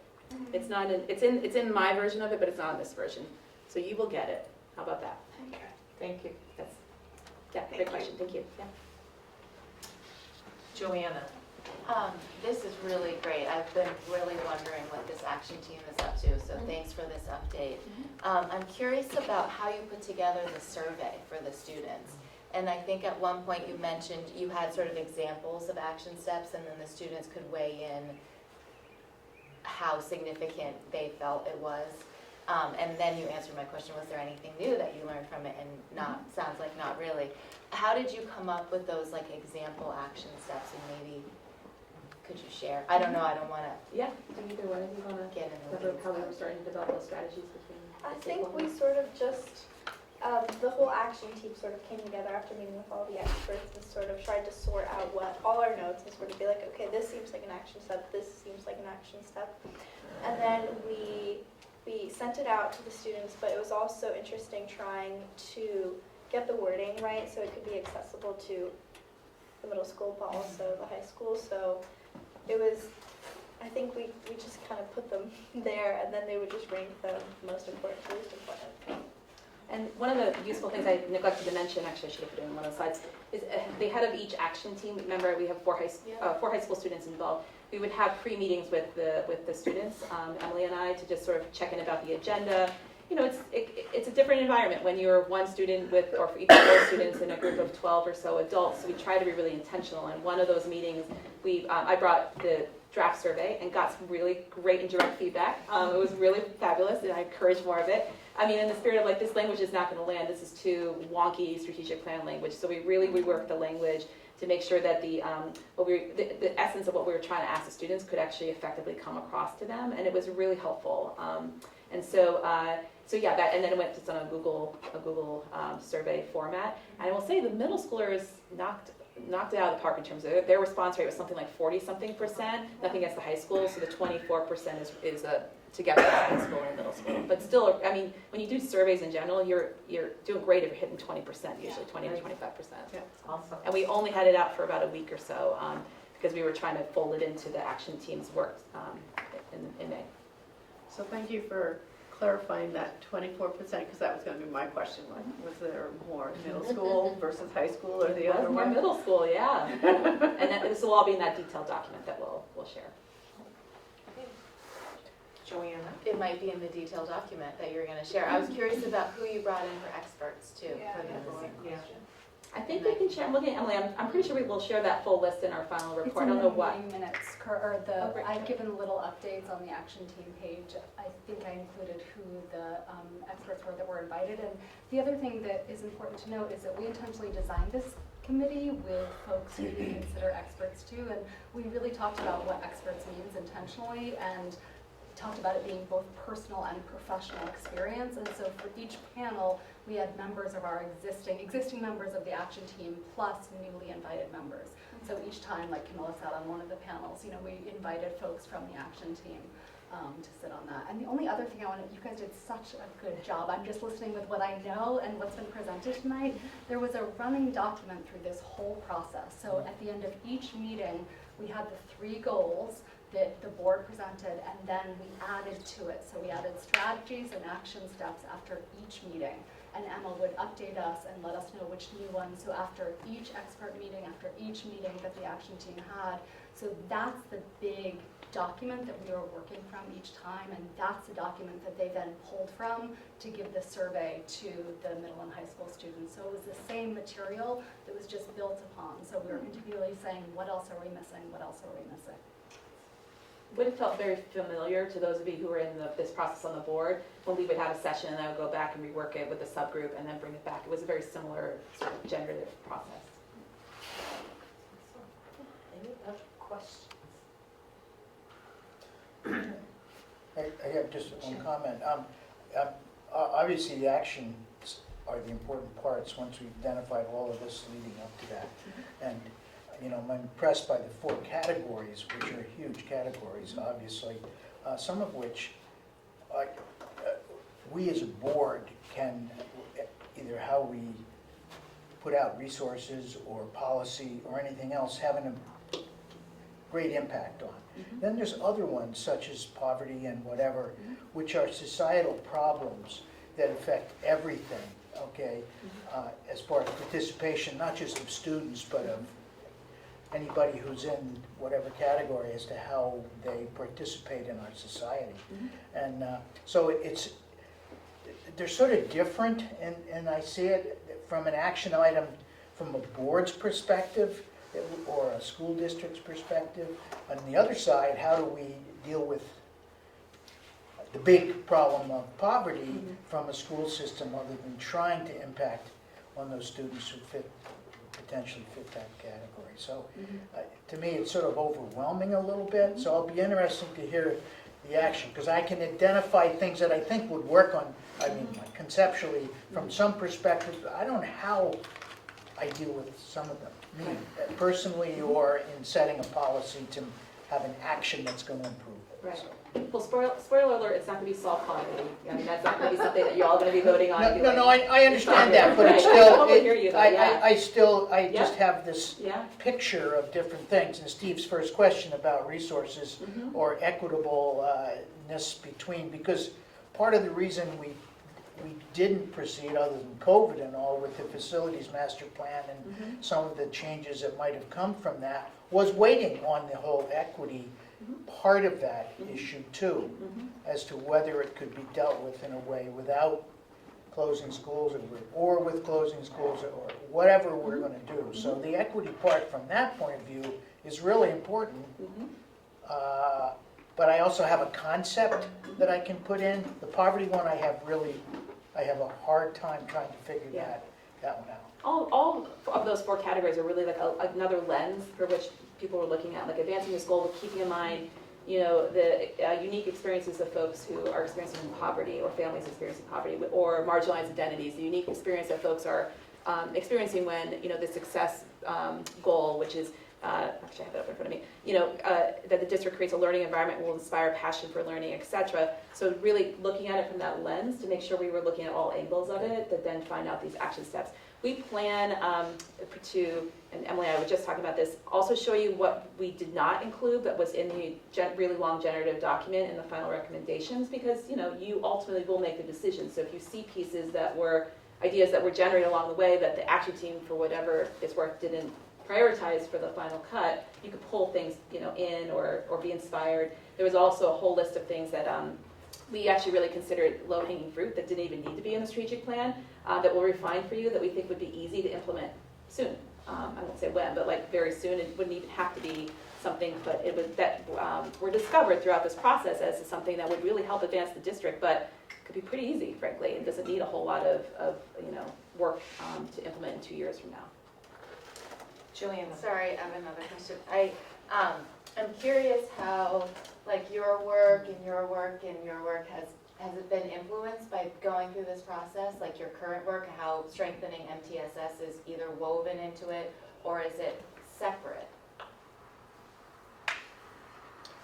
It's not in, it's in my version of it, but it's not in this version. So you will get it. How about that? Okay. Thank you. That's, yeah, great question. Thank you. Yeah. Joanna. This is really great. I've been really wondering what this action team is up to, so thanks for this update. I'm curious about how you put together the survey for the students. And I think at one point you mentioned you had sort of examples of action steps, and then the students could weigh in how significant they felt it was. And then you answered my question, was there anything new that you learned from it? And sounds like not really. How did you come up with those like example action steps, and maybe could you share? I don't know, I don't want to Yeah. Do either one of you want to get in the how we were starting to develop those strategies between? I the think we stakeholders? sort of just, the whole action team sort of came together after meeting with all the experts and sort of tried to sort out all our notes and sort of be like, okay, this seems like an action step, this seems like an action step. And then we sent it out to the students, but it was also interesting trying to get the wording right so it could be accessible to the middle school, but also the high school. So it was, I think we just kind of put them there, and then they would just rank the most important to least important. And one of the useful things I neglected to mention, actually I should have put it in one of the slides, is the head of each action team. Remember, we have four high school students involved. We would have pre-meetings with the students, Emily and I, to just sort of check in about the agenda. It's a different environment when you're one student or for each of those students in a group of 12 or so adults. So we try to be really intentional. And one of those meetings, I brought the draft survey and got some really great and direct feedback. It was really fabulous, and I encourage more of it. I mean, in the spirit of like, this language is not going to land. This is too wonky strategic plan language. So we really reworked the language to make sure that the essence of what we were trying to ask the students could actually effectively come across to them, and it was really helpful. So yeah, and then it went to a Google survey format. And I will say the middle schoolers knocked it out of the park in terms of their response rate was something like 40-something%. Nothing against the high school, so the 24% is together high school and middle school. But still, I mean, when you do surveys in general, you're doing great if you're hitting 20%, usually 20 to 25%. Yeah, awesome. And we only had it out for about a week or so because we were trying to fold it into the action team's work in May. So thank you for clarifying that 24%, because that was going to be my question. Like, was there more middle school versus high school, or the other More one? middle school, yeah. And this will all be in that detailed document that we'll share. Joanna. It might be in the detailed document that you're going to share. I was curious about who you brought in for experts too. For the same question. I think they can share. I'm looking at Emily. I'm pretty sure we will share that full list in our final report. It's I in don't the know what. meeting minutes, great. I've given little updates on the action team page. I think I included who the experts were that were invited. And the other thing that is important to note is that we intentionally designed this committee with folks who we consider experts too. And we really talked about what experts means intentionally, and talked about it being both personal and professional experience. And so for each panel, we had members of our existing members of the action team plus newly invited members. So each time, like Camilla sat on one of the panels, we invited folks from the action team to sit on that. And the only other thing you guys did such a good job. I'm just listening with what I know and what's been presented tonight. There was a running document through this whole process. So at the end of each meeting, we had the 3 goals that the board presented, and then we added to it. So we added strategies and action steps after each meeting. And Emma would update us and let us know which new ones. So after each expert meeting, after each meeting that the action team had. So that's the big document that we were working from each time, and that's the document that they then pulled from to give the survey to the middle and high school students. So it was the same material that was just built upon. So we were continually saying, what else are we missing? What else are we missing? Would have felt very familiar to those of you who were in this process on the board when we would have a session and I would go back and rework it with the subgroup and then bring it back. It was a very similar sort of generative process. Any other questions? I have just one comment. Obviously, the actions are the important parts once we've identified all of this leading up to that. And, you know, I'm impressed by the 4 categories, which are huge categories, obviously, some of which we as a board can, either how we put out resources or policy or anything else, having a great impact on. Then there's other ones, such as poverty and whatever, which are societal problems that affect everything, okay? As far as participation, not just of students, but of anybody who's in whatever category as to how they participate in our society. And so they're sort of different, and I see it from an action item from a board's perspective or a school district's perspective. On the other side, how do we deal with the big problem of poverty from a school system other than trying to impact on those students who potentially fit that category. So to me, it's sort of overwhelming a little bit, so I'll be interested to hear the action, because I can identify things that I think would work on, I mean, conceptually, from some perspective. I don't know how I deal with some of them, me personally, or in setting a policy to have an action that's going to improve it. Right. So. Well, spoiler alert, it's not going to be solved poverty. I mean, that's not going to be something that you're all going to be voting on. No, I understand that, but it's I still, totally hear you, though, yeah. I just Yeah. have this Yeah. picture of different things. And Steve's first question about resources or equitableness between, because part of the reason we didn't proceed, other than COVID and all, with the facilities master plan and some of the changes that might have come from that, was waiting on the whole equity part of that issue too, as to whether it could be dealt with in a way without closing schools or with closing schools or whatever we're going to do. So the equity part from that point of view is really important. But I also have a concept that I can put in. The poverty one, I have a hard time trying to figure that one out. All of those 4 categories are really like another lens for which people were looking at, like advancing this goal, but keeping in mind, you know, the unique experiences of folks who are experiencing poverty or families experiencing poverty or marginalized identities, the unique experience that folks are experiencing when, you know, the success goal, which is, actually I have that up in front of me, you know, that the district creates a learning environment will inspire passion for learning, etc. So really looking at it from that lens to make sure we were looking at all angles of it, to then find out these action steps. We plan to, and Emily and I were just talking about this, also show you what we did not include that was in the really long generative document in the final recommendations, because, you know, you ultimately will make the decision. So if you see pieces that were, ideas that were generated along the way that the action team, for whatever it's worth, didn't prioritize for the final cut, you could pull things, you know, in or be inspired. There was also a whole list of things that we actually really considered low-hanging fruit that didn't even need to be in the strategic plan, that we'll refine for you, that we think would be easy to implement soon. I won't say when, but like very soon. It wouldn't even have to be something, but it was that were discovered throughout this process as something that would really help advance the district, but could be pretty easy, frankly, and doesn't need a whole lot of you know, work to implement in 2 years from now. Julian, sorry, I have another question. I'm curious how, like, your work and your work and your work has it been influenced by going through this process, like your current work, how strengthening MTSS is either woven into it or is it separate?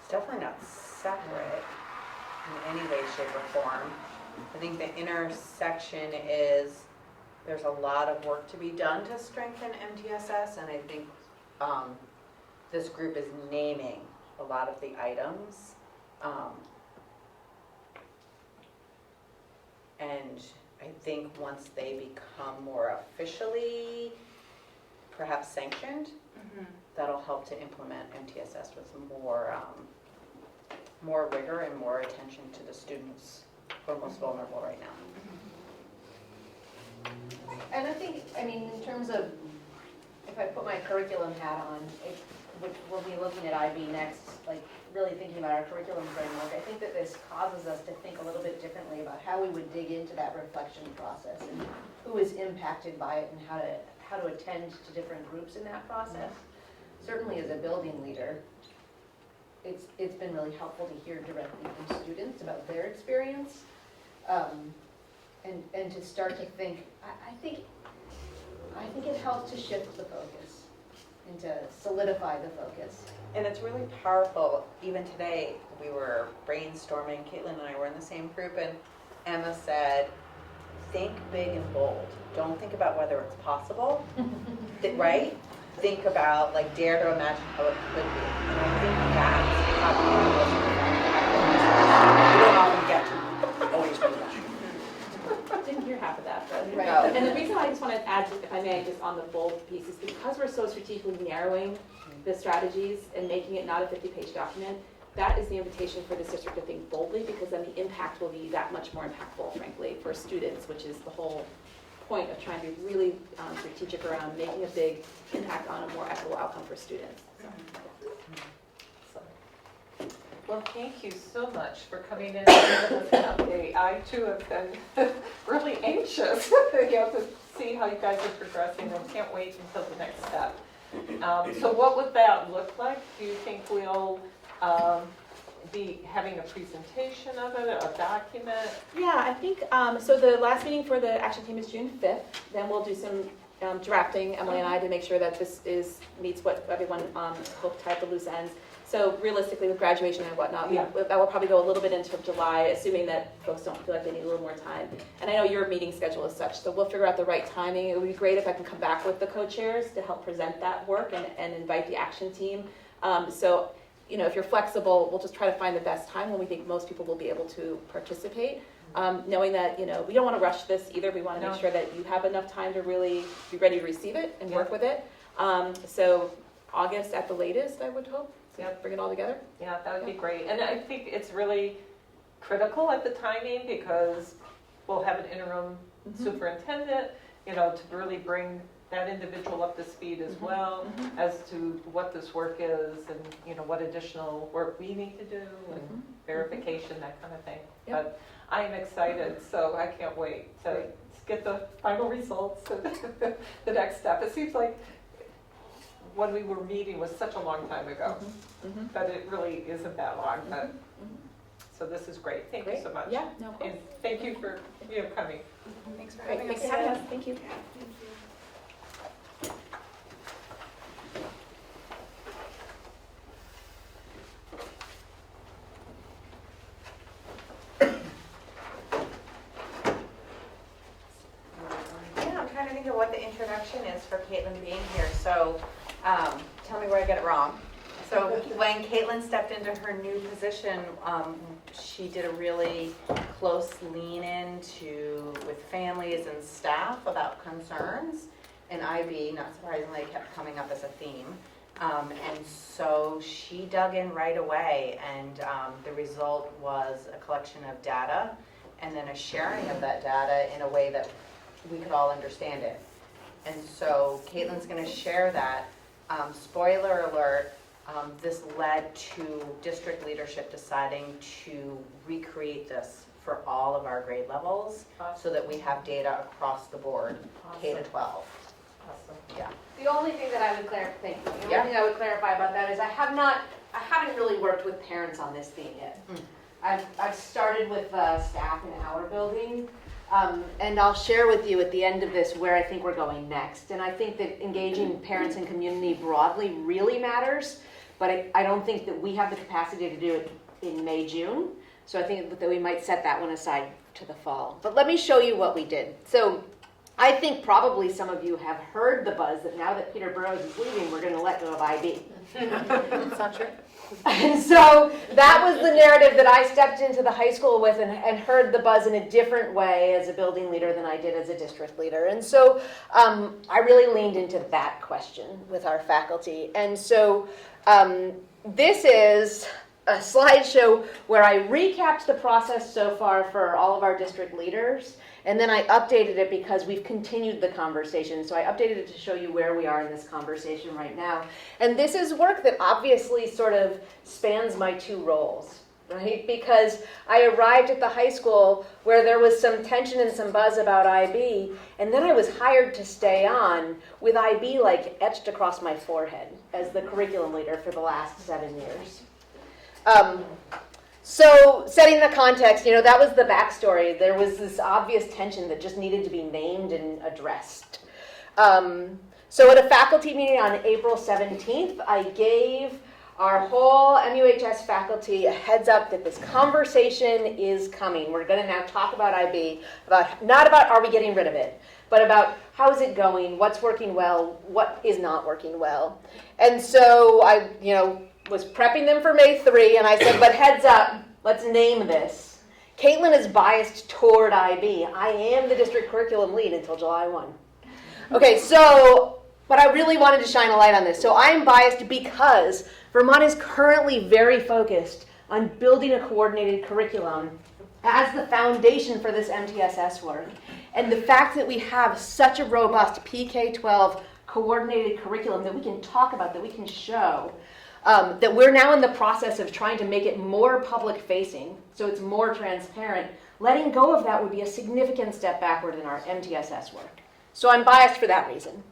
It's definitely not separate in any way, shape, or form. I think the intersection is there's a lot of work to be done to strengthen MTSS, and I think this group is naming a lot of the items. And I think once they become more officially, perhaps sanctioned, that'll help to implement MTSS with more rigor and more attention to the students who are most vulnerable right now. And I think, I mean, in terms of, if I put my curriculum hat on, we'll be looking at IB next, like really thinking about our curriculum framework. I think that this causes us to think a little bit differently about how we would dig into that reflection process and who is impacted by it and how to attend to different groups in that process. certainly as a building leader, it's been really helpful to hear directly from students about their experience. And to start to think, I think it helps to shift the focus and to solidify the focus. And it's really powerful. Even today, we were brainstorming, Caitlin and I were in the same group, and Emma said, think big and bold. Don't think about whether it's possible, right? Think about, like, dare to imagine how it could be. And I think that's probably the most important. We don't often get to always do that. Didn't hear half of that, but. Right. And the reason I just wanted to add, if I may, just on the bold piece is because we're so strategically narrowing the strategies and making it not a 50-page document, that is the invitation for this district to think boldly, because then the impact will be that much more impactful, frankly, for students, which is the whole point of trying to be really strategic around making a big impact on a more equitable outcome for students. Well, thank you so much for coming in and giving us an update. I too have been really anxious to see how you guys are progressing and can't wait until the next step. So what would that look like? Do you think we'll be having a presentation of it, a document? Yeah, I think, so the last meeting for the action team is June 5th. Then we'll do some drafting, Emily and I, to make sure that this meets what everyone hoped to have the loose ends. So realistically, with graduation and whatnot, that will probably go a little bit into July, assuming that folks don't feel like they need a little more time. And I know your meeting schedule is such, so we'll figure out the right timing. It would be great if I can come back with the co-chairs to help present that work and invite the action team. So, you know, if you're flexible, we'll just try to find the best time when we think most people will be able to participate. Knowing that, you know, we don't want to rush this either. We want to make sure that you have enough time to really be ready to receive it and work with it. So August at the latest, I would hope. So bring it all together. Yeah, that would be great. And I think it's really critical at the timing because we'll have an interim superintendent, you know, to really bring that individual up to speed as well as to what this work is and, you know, what additional work we need to do and verification, that kind of thing. But I'm excited, so I can't wait to get the final results and the next step. It seems like when we were meeting was such a long time ago, but it really isn't that long. But so this is great. Thank you so much. Yeah, no, of course. And thank you for coming. Thanks for Great. having Thanks us. for having us. Thank you. Yeah, I'm trying to think of what the introduction is for Caitlin being here. So tell me where I get it wrong. So when Caitlin stepped into her new position, she did a really close lean into with families and staff about concerns. And IB, not surprisingly, kept coming up as a theme. And so she dug in right away, and the result was a collection of data and then a sharing of that data in a way that we could all understand it. And so Caitlin's going to share that. Spoiler alert, this led to district leadership deciding to recreate this for all of our grade levels so that we have data across the board, K to 12. Awesome. Yeah. The only thing that I would clarify, the only thing I would clarify about that is I haven't really worked with parents on this theme yet. I've started with staff in our building, and I'll share with you at the end of this where I think we're going next. And I think that engaging parents and community broadly really matters, but I don't think that we have the capacity to do it in May, June. So I think that we might set that one aside to the fall. But let me show you what we did. So I think probably some of you have heard the buzz that now that Peter Burrows is leaving, we're going to let go of IB. It's not true. And so that was the narrative that I stepped into the high school with and heard the buzz in a different way as a building leader than I did as a district leader. And so I really leaned into that question with our faculty. And so this is a slideshow where I recapped the process so far for all of our district leaders. And then I updated it because we've continued the conversation. So I updated it to show you where we are in this conversation right now. And this is work that obviously sort of spans my two roles. right? Because I arrived at the high school where there was some tension and some buzz about IB, and then I was hired to stay on with IB like etched across my forehead as the curriculum leader for the last 7 years. So setting the context, that was the backstory. There was this obvious tension that just needed to be named and addressed. So at a faculty meeting on April 17th, I gave our whole MUHS faculty a heads up that this conversation is coming. We're going to now talk about IB, not about are we getting rid of it, but about how is it going, what's working well, what is not working well. And so I, was prepping them for May 3, and I said, but heads up, let's name this. Caitlin is biased toward IB. I am the district curriculum lead until July 1. Okay, but I really wanted to shine a light on this. So I'm biased because Vermont is currently very focused on building a coordinated curriculum as the foundation for this MTSS work. And the fact that we have such a robust PK-12 coordinated curriculum that we can talk about, that we can show, that we're now in the process of trying to make it more public-facing, so it's more transparent, letting go of that would be a significant step backward in our MTSS work. So I'm biased for that reason.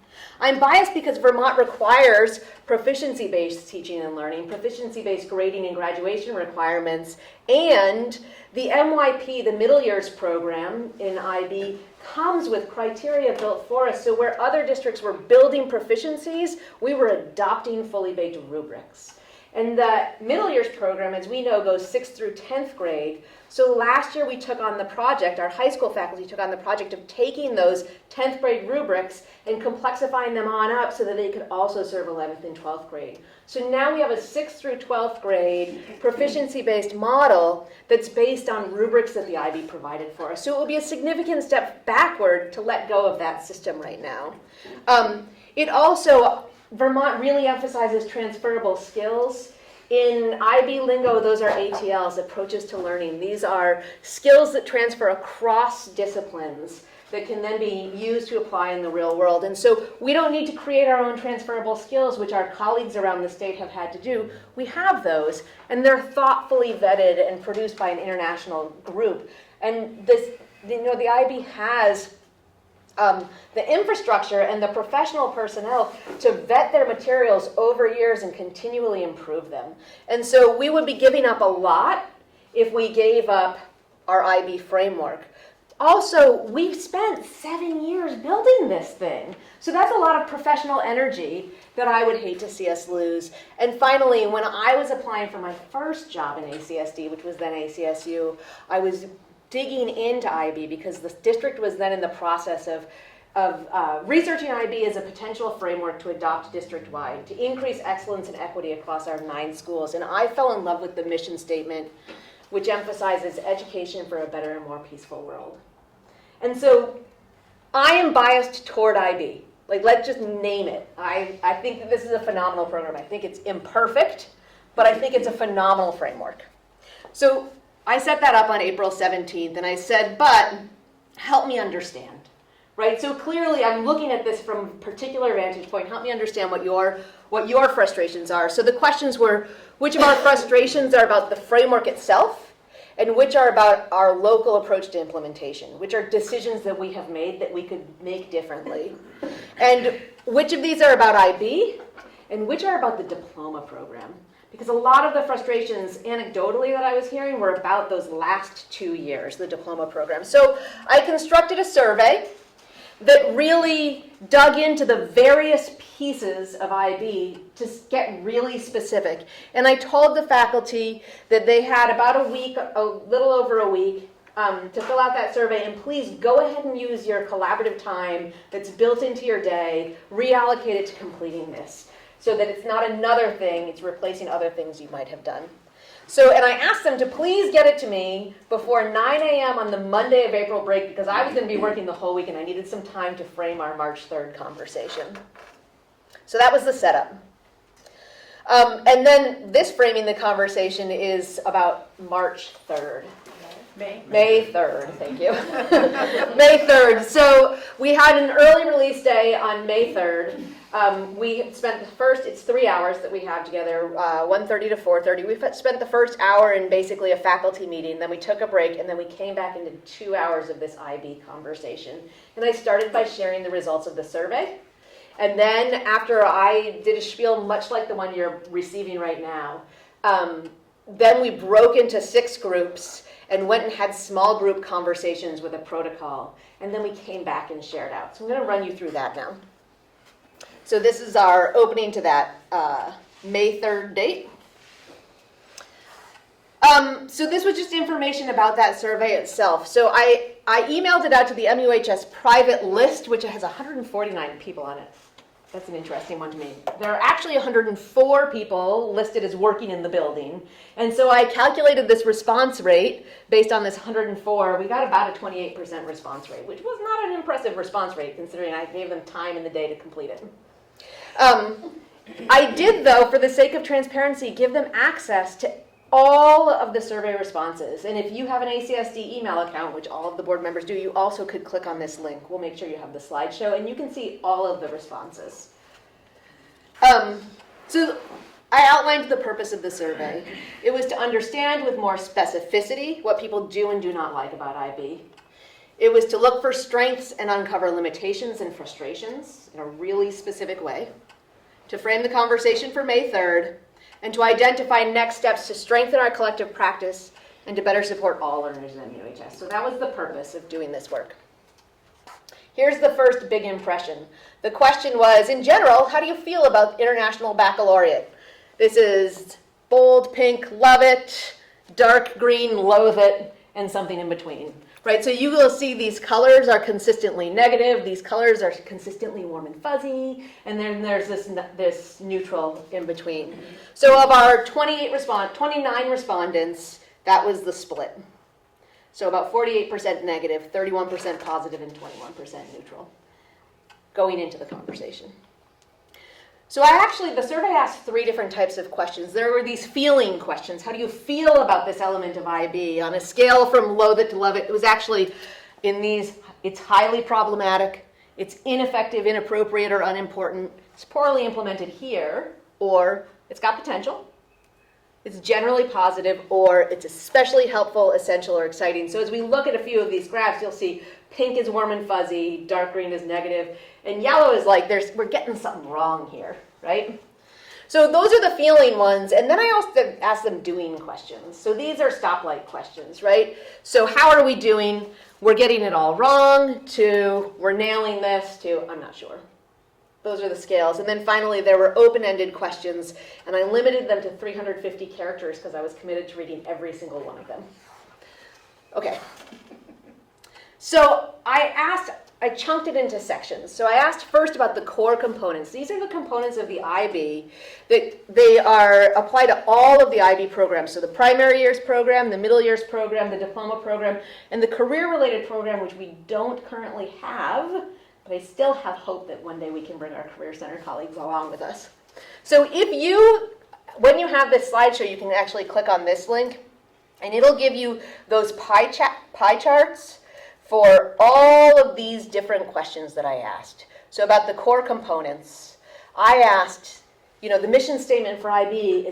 I'm biased because Vermont requires proficiency-based teaching and learning, proficiency-based grading and graduation requirements, and the MYP, the middle years program in IB, comes with criteria built for us. So where other districts were building proficiencies, we were adopting fully baked rubrics. And the middle years program, as we know, goes 6th through 10th grade. So last year we took on the project, our high school faculty took on the project of taking those 10th grade rubrics and complexifying them on up so that they could also serve 11th and 12th grade. So now we have a 6th through 12th grade proficiency-based model that's based on rubrics that the IB provided for us. So it will be a significant step backward to let go of that system right now. Vermont really emphasizes transferable skills. In IB lingo, those are ATLs, approaches to learning. These are skills that transfer across disciplines that can then be used to apply in the real world. And so we don't need to create our own transferable skills, which our colleagues around the state have had to do. We have those, and they're thoughtfully vetted and produced by an international group. And the IB has the infrastructure and the professional personnel to vet their materials over years and continually improve them. And so we would be giving up a lot if we gave up our IB framework. Also, we've spent 7 years building this thing. So that's a lot of professional energy that I would hate to see us lose. And finally, when I was applying for my first job in ACSD, which was then ACSU, I was digging into IB because the district was then in the process of researching IB as a potential framework to adopt district-wide, to increase excellence and equity across our 9 schools. And I fell in love with the mission statement, which emphasizes education for a better and more peaceful world. And so I am biased toward IB. Let's just name it. I think that this is a phenomenal program. I think it's imperfect, but I think it's a phenomenal framework. So I set that up on April 17th, and I said, but help me understand, right? So clearly I'm looking at this from a particular vantage point. Help me understand what your frustrations are. So the questions were, which of our frustrations are about the framework itself, and which are about our local approach to implementation, which are decisions that we have made that we could make differently. And which of these are about IB, and which are about the diploma program. Because a lot of the frustrations, anecdotally, that I was hearing were about those last 2 years, the diploma program. So I constructed a survey that really dug into the various pieces of IB to get really specific. And I told the faculty that they had about a week, a little over a week, to fill out that survey, and please go ahead and use your collaborative time that's built into your day, reallocate it to completing this, so that it's not another thing, it's replacing other things you might have done. And I asked them to please get it to me before 9 a.m. on the Monday of April break, because I was going to be working the whole week and I needed some time to frame our March 3rd conversation. So that was the setup. And then this framing the conversation is about March 3rd. May 3rd, thank you. May 3rd. So we had an early release day on May 3rd. We spent the first, it's 3 hours that we have together, 1:30 to 4:30. We spent the first hour in basically a faculty meeting, then we took a break, and then we came back into 2 hours of this IB conversation. And I started by sharing the results of the survey. And then after I did a spiel much like the one you're receiving right now, then we broke into 6 groups and went and had small group conversations with a protocol. And then we came back and shared out. So I'm going to run you through that now. So this is our opening to that May 3rd date. So this was just information about that survey itself. So I emailed it out to the MUHS private list, which has 149 people on it. That's an interesting one to me. There are actually 104 people listed as working in the building. And so I calculated this response rate based on this 104. We got about a 28% response rate, which was not an impressive response rate considering I gave them time in the day to complete it. I did, though, for the sake of transparency, give them access to all of the survey responses. And if you have an ACSD email account, which all of the board members do, you also could click on this link. We'll make sure you have the slideshow, and you can see all of the responses. So I outlined the purpose of the survey. It was to understand with more specificity what people do and do not like about IB. It was to look for strengths and uncover limitations and frustrations in a really specific way, to frame the conversation for May 3rd, and to identify next steps to strengthen our collective practice and to better support all learners in MUHS. So that was the purpose of doing this work. Here's the first big impression. The question was, in general, how do you feel about International Baccalaureate? This is bold pink, love it, dark green, loathe it, and something in between. Right, so you will see these colors are consistently negative, these colors are consistently warm and fuzzy, and then there's this neutral in between. So of our 29 respondents, that was the split. So about 48% negative, 31% positive, and 21% neutral going into the conversation. So the survey asked 3 different types of questions. There were these feeling questions. How do you feel about this element of IB? On a scale from loathe it to love it, it was actually in these, it's highly problematic, it's ineffective, inappropriate, or unimportant, it's poorly implemented here, or it's got potential, it's generally positive, or it's especially helpful, essential, or exciting. So as we look at a few of these graphs, you'll see pink is warm and fuzzy, dark green is negative, and yellow is like we're getting something wrong here, right? So those are the feeling ones, and then I also asked them doing questions. So these are stoplight questions, right? So how are we doing? We're getting it all wrong, to we're nailing this, to I'm not sure. Those are the scales. And then finally, there were open-ended questions, and I limited them to 350 characters because I was committed to reading every single one of them. Okay. So I chunked it into sections. So I asked first about the core components. These are the components of the IB that they are apply to all of the IB programs. So the primary years program, the middle years program, the diploma program, and the career-related program, which we don't currently have, but I still have hope that one day we can bring our Career Center colleagues along with us. So when you have this slideshow, you can actually click on this link, and it'll give you those pie charts for all of these different questions that I asked. So about the core components, I asked, the mission statement for IB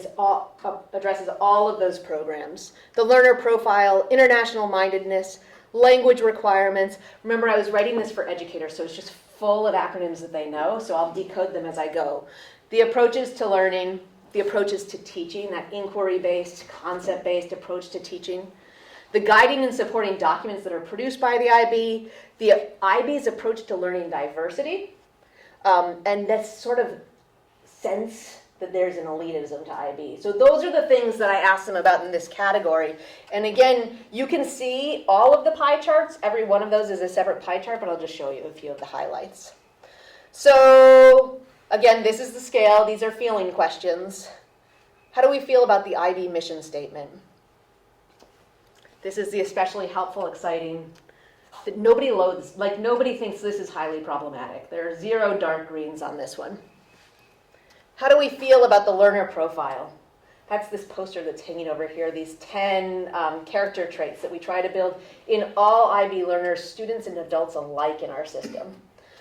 addresses all of those programs. The learner profile, international mindedness, language requirements. Remember, I was writing this for educators, so it's just full of acronyms that they know, so I'll decode them as I go. The approaches to learning, the approaches to teaching, that inquiry-based, concept-based approach to teaching. The guiding and supporting documents that are produced by the IB's approach to learning diversity, and this sort of sense that there's an elitism to IB. So those are the things that I asked them about in this category. And again, you can see all of the pie charts. Every one of those is a separate pie chart, but I'll just show you a few of the highlights. So again, this is the scale. These are feeling questions. How do we feel about the IB mission statement? This is the especially helpful, exciting, that nobody loathes, nobody thinks this is highly problematic. There are 0 dark greens on this one. How do we feel about the learner profile? That's this poster that's hanging over here, these 10 character traits that we try to build in all IB learners, students and adults alike in our system.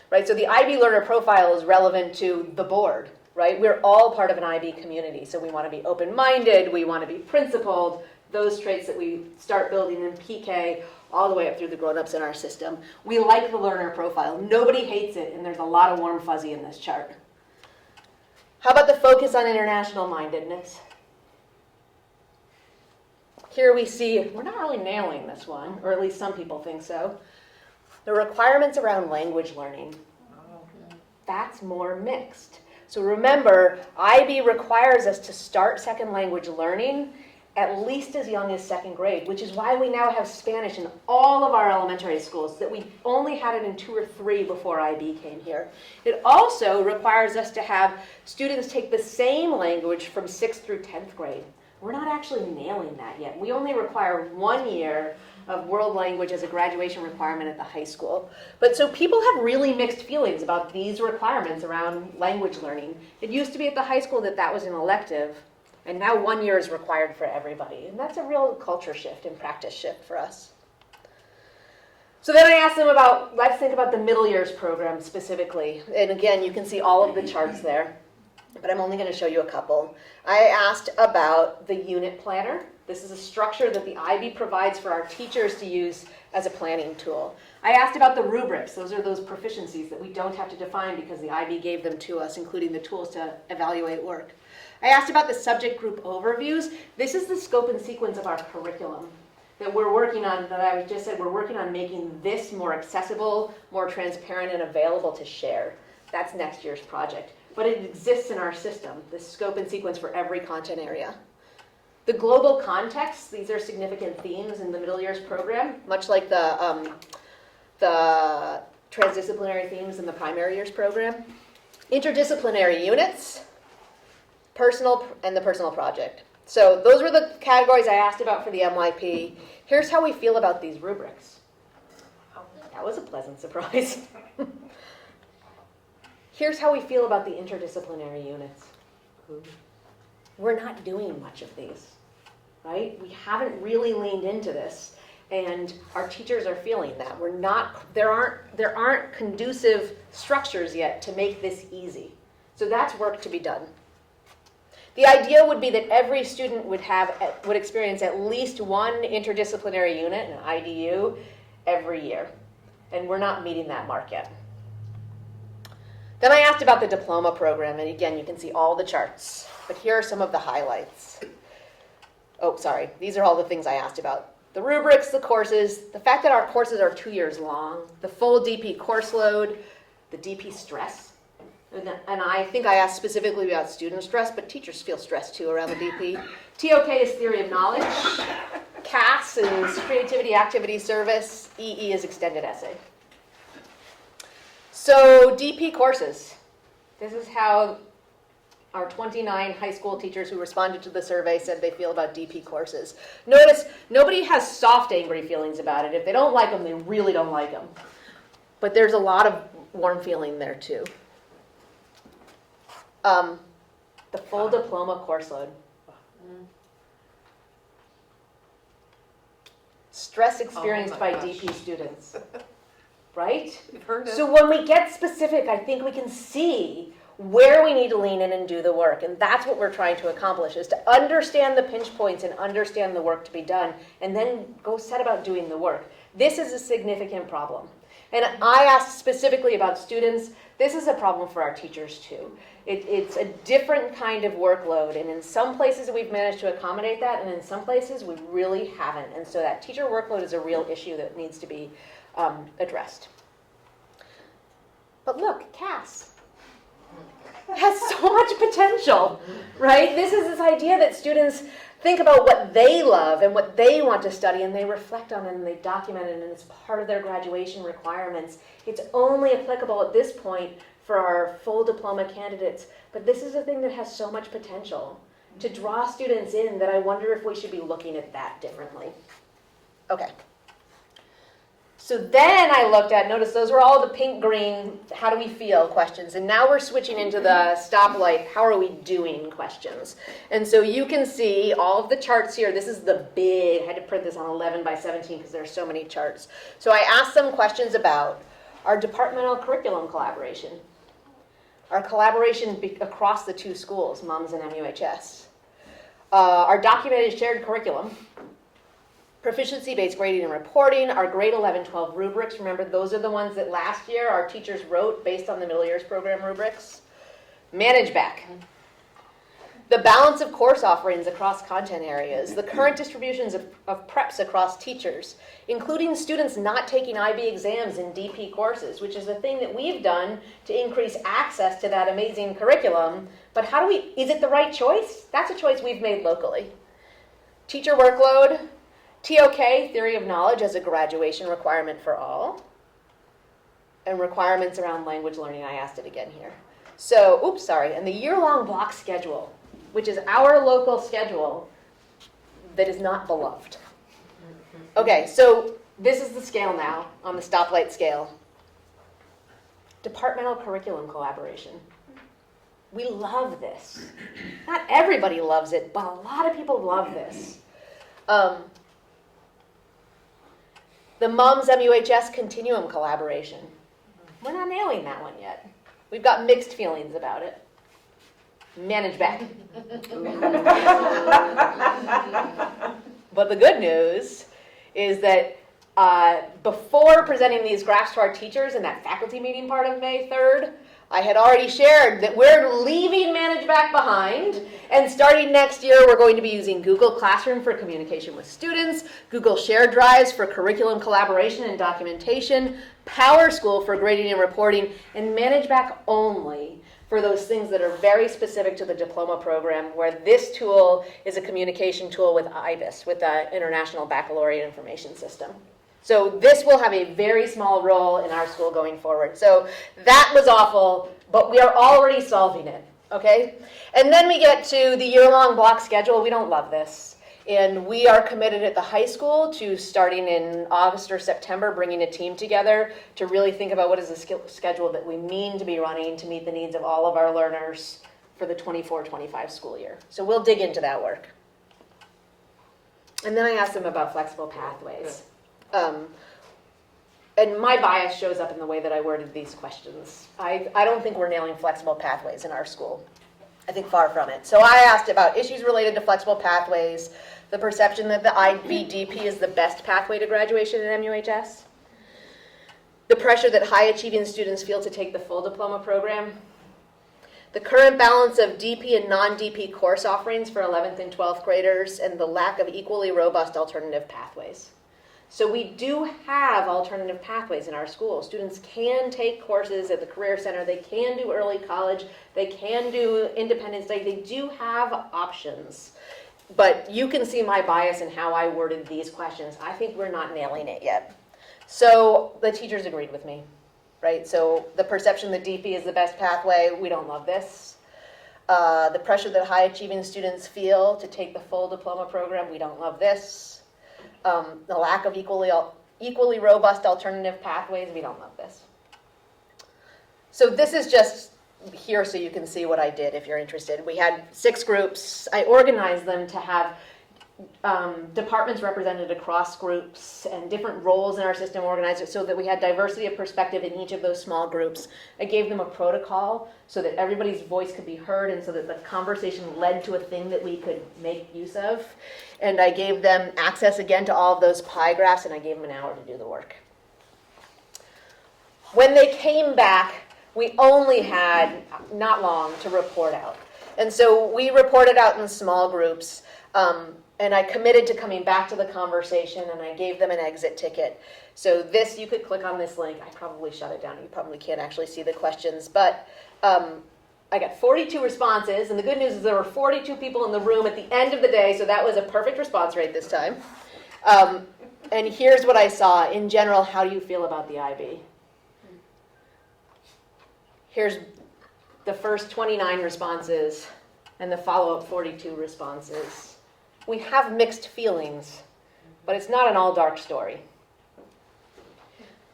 Right? So the IB learner profile is relevant to the board. Right? We're all part of an IB community, so we want to be open-minded, we want to be principled, those traits that we start building in PK all the way up through the grown-ups in our system. We like the learner profile. Nobody hates it, and there's a lot of warm fuzzy in this chart. How about the focus on international mindedness? Here we see, we're not really nailing this one, or at least some people think so. The requirements around language learning. That's more mixed. So remember, IB requires us to start second language learning at least as young as second grade, which is why we now have Spanish in all of our elementary schools, that we only had it in 2 or 3 before IB came here. It also requires us to have students take the same language from 6th through 10th grade. We're not actually nailing that yet. We only require 1 year of world language as a graduation requirement at the high school. But so people have really mixed feelings about these requirements around language learning. It used to be at the high school that that was an elective, and now 1 year is required for everybody. And that's a real culture shift and practice shift for us. So then I asked them about, let's think about the middle years program specifically. And again, you can see all of the charts there, but I'm only going to show you a couple. I asked about the unit planner. This is a structure that the IB provides for our teachers to use as a planning tool. I asked about the rubrics. Those are those proficiencies that we don't have to define because the IB gave them to us, including the tools to evaluate work. I asked about the subject group overviews. This is the scope and sequence of our curriculum that we're working on, that I just said, we're working on making this more accessible, more transparent, and available to share. That's next year's project. But it exists in our system, this scope and sequence for every content area. The global context, these are significant themes in the middle years program, much like the transdisciplinary themes in the primary years program. Interdisciplinary units, personal, and the personal project. So those were the categories I asked about for the MYP. Here's how we feel about these rubrics. Oh, that was a pleasant surprise. Here's how we feel about the interdisciplinary units. We're not doing much of these, right? We haven't really leaned into this, and our teachers are feeling that. There aren't conducive structures yet to make this easy. So that's work to be done. The idea would be that every student would experience at least one interdisciplinary unit, an IDU, every year. And we're not meeting that mark yet. Then I asked about the diploma program, and again, you can see all the charts. But here are some of the highlights. Oh, sorry. These are all the things I asked about. The rubrics, the courses, the fact that our courses are 2 years long, the full DP course load, the DP stress. And I think I asked specifically about student stress, but teachers feel stressed too around the DP. TOK is theory of knowledge. CAS is creativity, activity, service. EE is extended essay. So DP courses. This is how our 29 high school teachers who responded to the survey said they feel about DP courses. Notice, nobody has soft, angry feelings about it. If they don't like them, they really don't like them. But there's a lot of warm feeling there too. The full diploma course load. Stress experienced by DP students. Right? We've heard it. So when we get specific, I think we can see where we need to lean in and do the work. And that's what we're trying to accomplish, is to understand the pinch points and understand the work to be done, and then go set about doing the work. This is a significant problem. And I asked specifically about students. This is a problem for our teachers too. It's a different kind of workload, and in some places we've managed to accommodate that, and in some places we really haven't. And so that teacher workload is a real issue that needs to be addressed. But look, CAS has so much potential, right? This is this idea that students think about what they love and what they want to study, and they reflect on it and they document it, and it's part of their graduation requirements. It's only applicable at this point for our full diploma candidates, but this is a thing that has so much potential to draw students in that I wonder if we should be looking at that differently. Okay. So then I looked at, notice those were all the pink, green, how do we feel questions. And now we're switching into the stoplight, how are we doing questions. And so you can see all of the charts here. This is the big, I had to print this on 11 by 17 because there are so many charts. So I asked some questions about our departmental curriculum collaboration, our collaboration across the two schools, MUMS and MUHS, our documented shared curriculum, proficiency-based grading and reporting, our grade 11-12 rubrics. Remember, those are the ones that last year our teachers wrote based on the middle years program rubrics. Manage back. The balance of course offerings across content areas, the current distributions of preps across teachers, including students not taking IB exams in DP courses, which is a thing that we've done to increase access to that amazing curriculum. But how do we, is it the right choice? That's a choice we've made locally. Teacher workload, TOK, theory of knowledge, as a graduation requirement for all, and requirements around language learning. I asked it again here. So, and the year-long block schedule, which is our local schedule that is not beloved. Okay, so this is the scale now on the stoplight scale. Departmental curriculum collaboration. We love this. Not everybody loves it, but a lot of people love this. The MUMS MUHS continuum collaboration. We're not nailing that one yet. We've got mixed feelings about it. Manage back. But the good news is that before presenting these graphs to our teachers in that faculty meeting part of May 3rd, I had already shared that we're leaving Manage Back behind, and starting next year, we're going to be using Google Classroom for communication with students, Google Shared Drives for curriculum collaboration and documentation, PowerSchool for grading and reporting, and Manage Back only for those things that are very specific to the diploma program, where this tool is a communication tool with IBIS, with the International Baccalaureate Information System. So this will have a very small role in our school going forward. So that was awful, but we are already solving it, okay? And then we get to the year-long block schedule. We don't love this. And we are committed at the high school to starting in August or September, bringing a team together to really think about what is the schedule that we mean to be running to meet the needs of all of our learners for the 24-25 school year. So we'll dig into that work. And then I asked them about flexible pathways. And my bias shows up in the way that I worded these questions. I don't think we're nailing flexible pathways in our school. I think far from it. So I asked about issues related to flexible pathways, the perception that the IBDP is the best pathway to graduation in MUHS, the pressure that high-achieving students feel to take the full diploma program, the current balance of DP and non-DP course offerings for 11th and 12th graders, and the lack of equally robust alternative pathways. So we do have alternative pathways in our school. Students can take courses at the Career Center. They can do early college. They can do independent study. They do have options. But you can see my bias in how I worded these questions. I think we're not nailing it yet. So the teachers agreed with me, right? So the perception that DP is the best pathway, we don't love this. The pressure that high-achieving students feel to take the full diploma program, we don't love this. The lack of equally robust alternative pathways, we don't love this. So this is just here so you can see what I did if you're interested. We had 6 groups. I organized them to have departments represented across groups and different roles in our system organized so that we had diversity of perspective in each of those small groups. I gave them a protocol so that everybody's voice could be heard and so that the conversation led to a thing that we could make use of. And I gave them access again to all of those pie graphs, and I gave them an hour to do the work. When they came back, we only had not long to report out. And so we reported out in small groups. And I committed to coming back to the conversation, and I gave them an exit ticket. So this, you could click on this link. I probably shut it down. You probably can't actually see the questions. But I got 42 responses, and the good news is there were 42 people in the room at the end of the day, so that was a perfect response rate this time. And here's what I saw. In general, how do you feel about the IB? Here's the first 29 responses and the follow-up 42 responses. We have mixed feelings, but it's not an all dark story.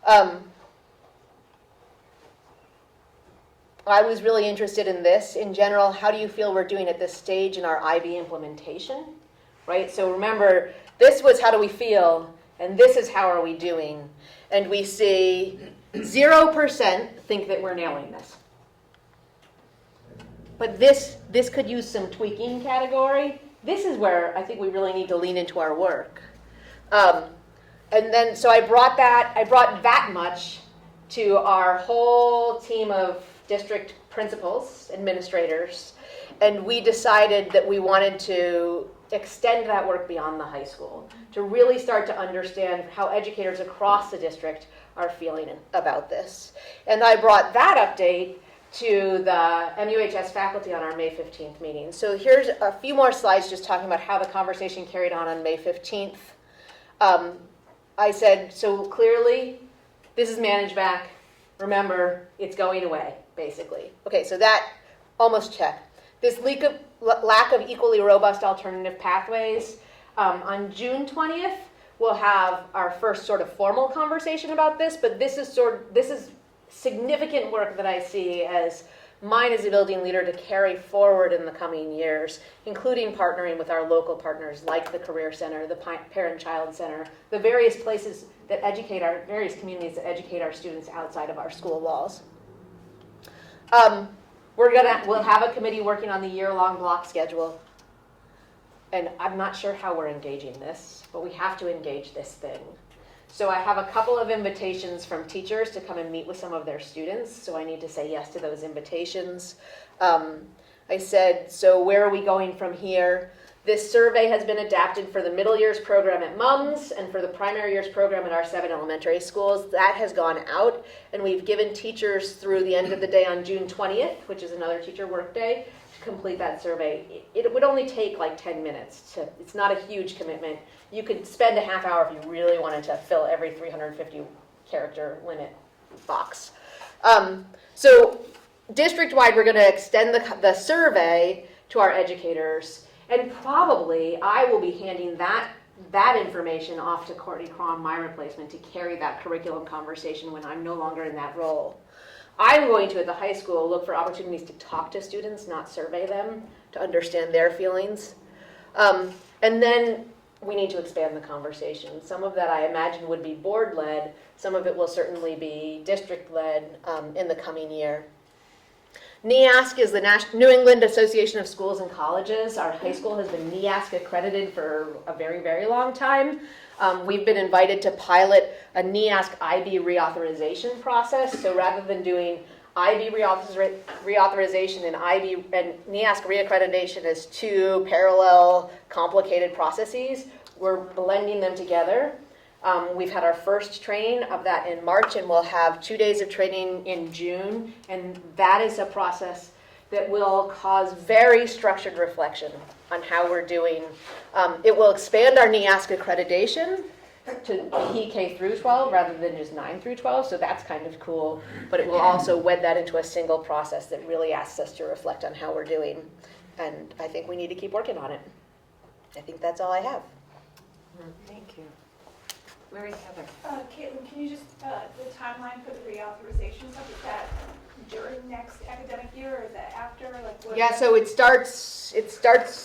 I was really interested in this. In general, how do you feel we're doing at this stage in our IB implementation? Right? So remember, this was how do we feel, and this is how are we doing. And we see 0% think that we're nailing this. But this could use some tweaking category. This is where I think we really need to lean into our work. And then, so I brought that much to our whole team of district principals, administrators, and we decided that we wanted to extend that work beyond the high school, to really start to understand how educators across the district are feeling about this. And I brought that update to the MUHS faculty on our May 15th meeting. So here's a few more slides just talking about how the conversation carried on May 15th. I said, so clearly, this is managed back. Remember, it's going away, basically. Okay, so that almost check. This lack of equally robust alternative pathways. On June 20th, we'll have our first sort of formal conversation about this, but this is significant work that I see as mine as a building leader to carry forward in the coming years, including partnering with our local partners like the Career Center, the Parent-Child Center, the various places that educate various communities that educate our students outside of our school walls. We'll have a committee working on the year-long block schedule. And I'm not sure how we're engaging this, but we have to engage this thing. So I have a couple of invitations from teachers to come and meet with some of their students, so I need to say yes to those invitations. I said, so where are we going from here? This survey has been adapted for the middle years program at MUMS and for the primary years program at our 7 elementary schools. That has gone out, and we've given teachers through the end of the day on June 20th, which is another teacher work day, to complete that survey. It would only take like 10 minutes. It's not a huge commitment. You could spend a half hour if you really wanted to fill every 350 character limit box. So district-wide, we're going to extend the survey to our educators. And probably I will be handing that information off to Courtney Cron, my replacement, to carry that curriculum conversation when I'm no longer in that role. I'm going to, at the high school, look for opportunities to talk to students, not survey them, to understand their feelings. And then we need to expand the conversation. Some of that I imagine would be board-led. Some of it will certainly be district-led in the coming year. NEASC is the New England Association of Schools and Colleges. Our high school has been NEASC accredited for a very, very long time. We've been invited to pilot a NEASC IB reauthorization process. So rather than doing IB reauthorization and NEASC reaccreditation as two parallel, complicated processes, we're blending them together. We've had our first training of that in March, and we'll have 2 days of training in June. And that is a process that will cause very structured reflection on how we're doing. It will expand our NEASC accreditation to PK through 12 rather than just 9 through 12, so that's kind of cool. But it will also wed that into a single process that really asks us to reflect on how we're doing. And I think we need to keep working on it. I think that's all I have. Thank you. Where is Heather? Caitlin, can you just, the timeline for the reauthorization stuff, is that during next academic year or is that after? Like what? Yeah, so it starts,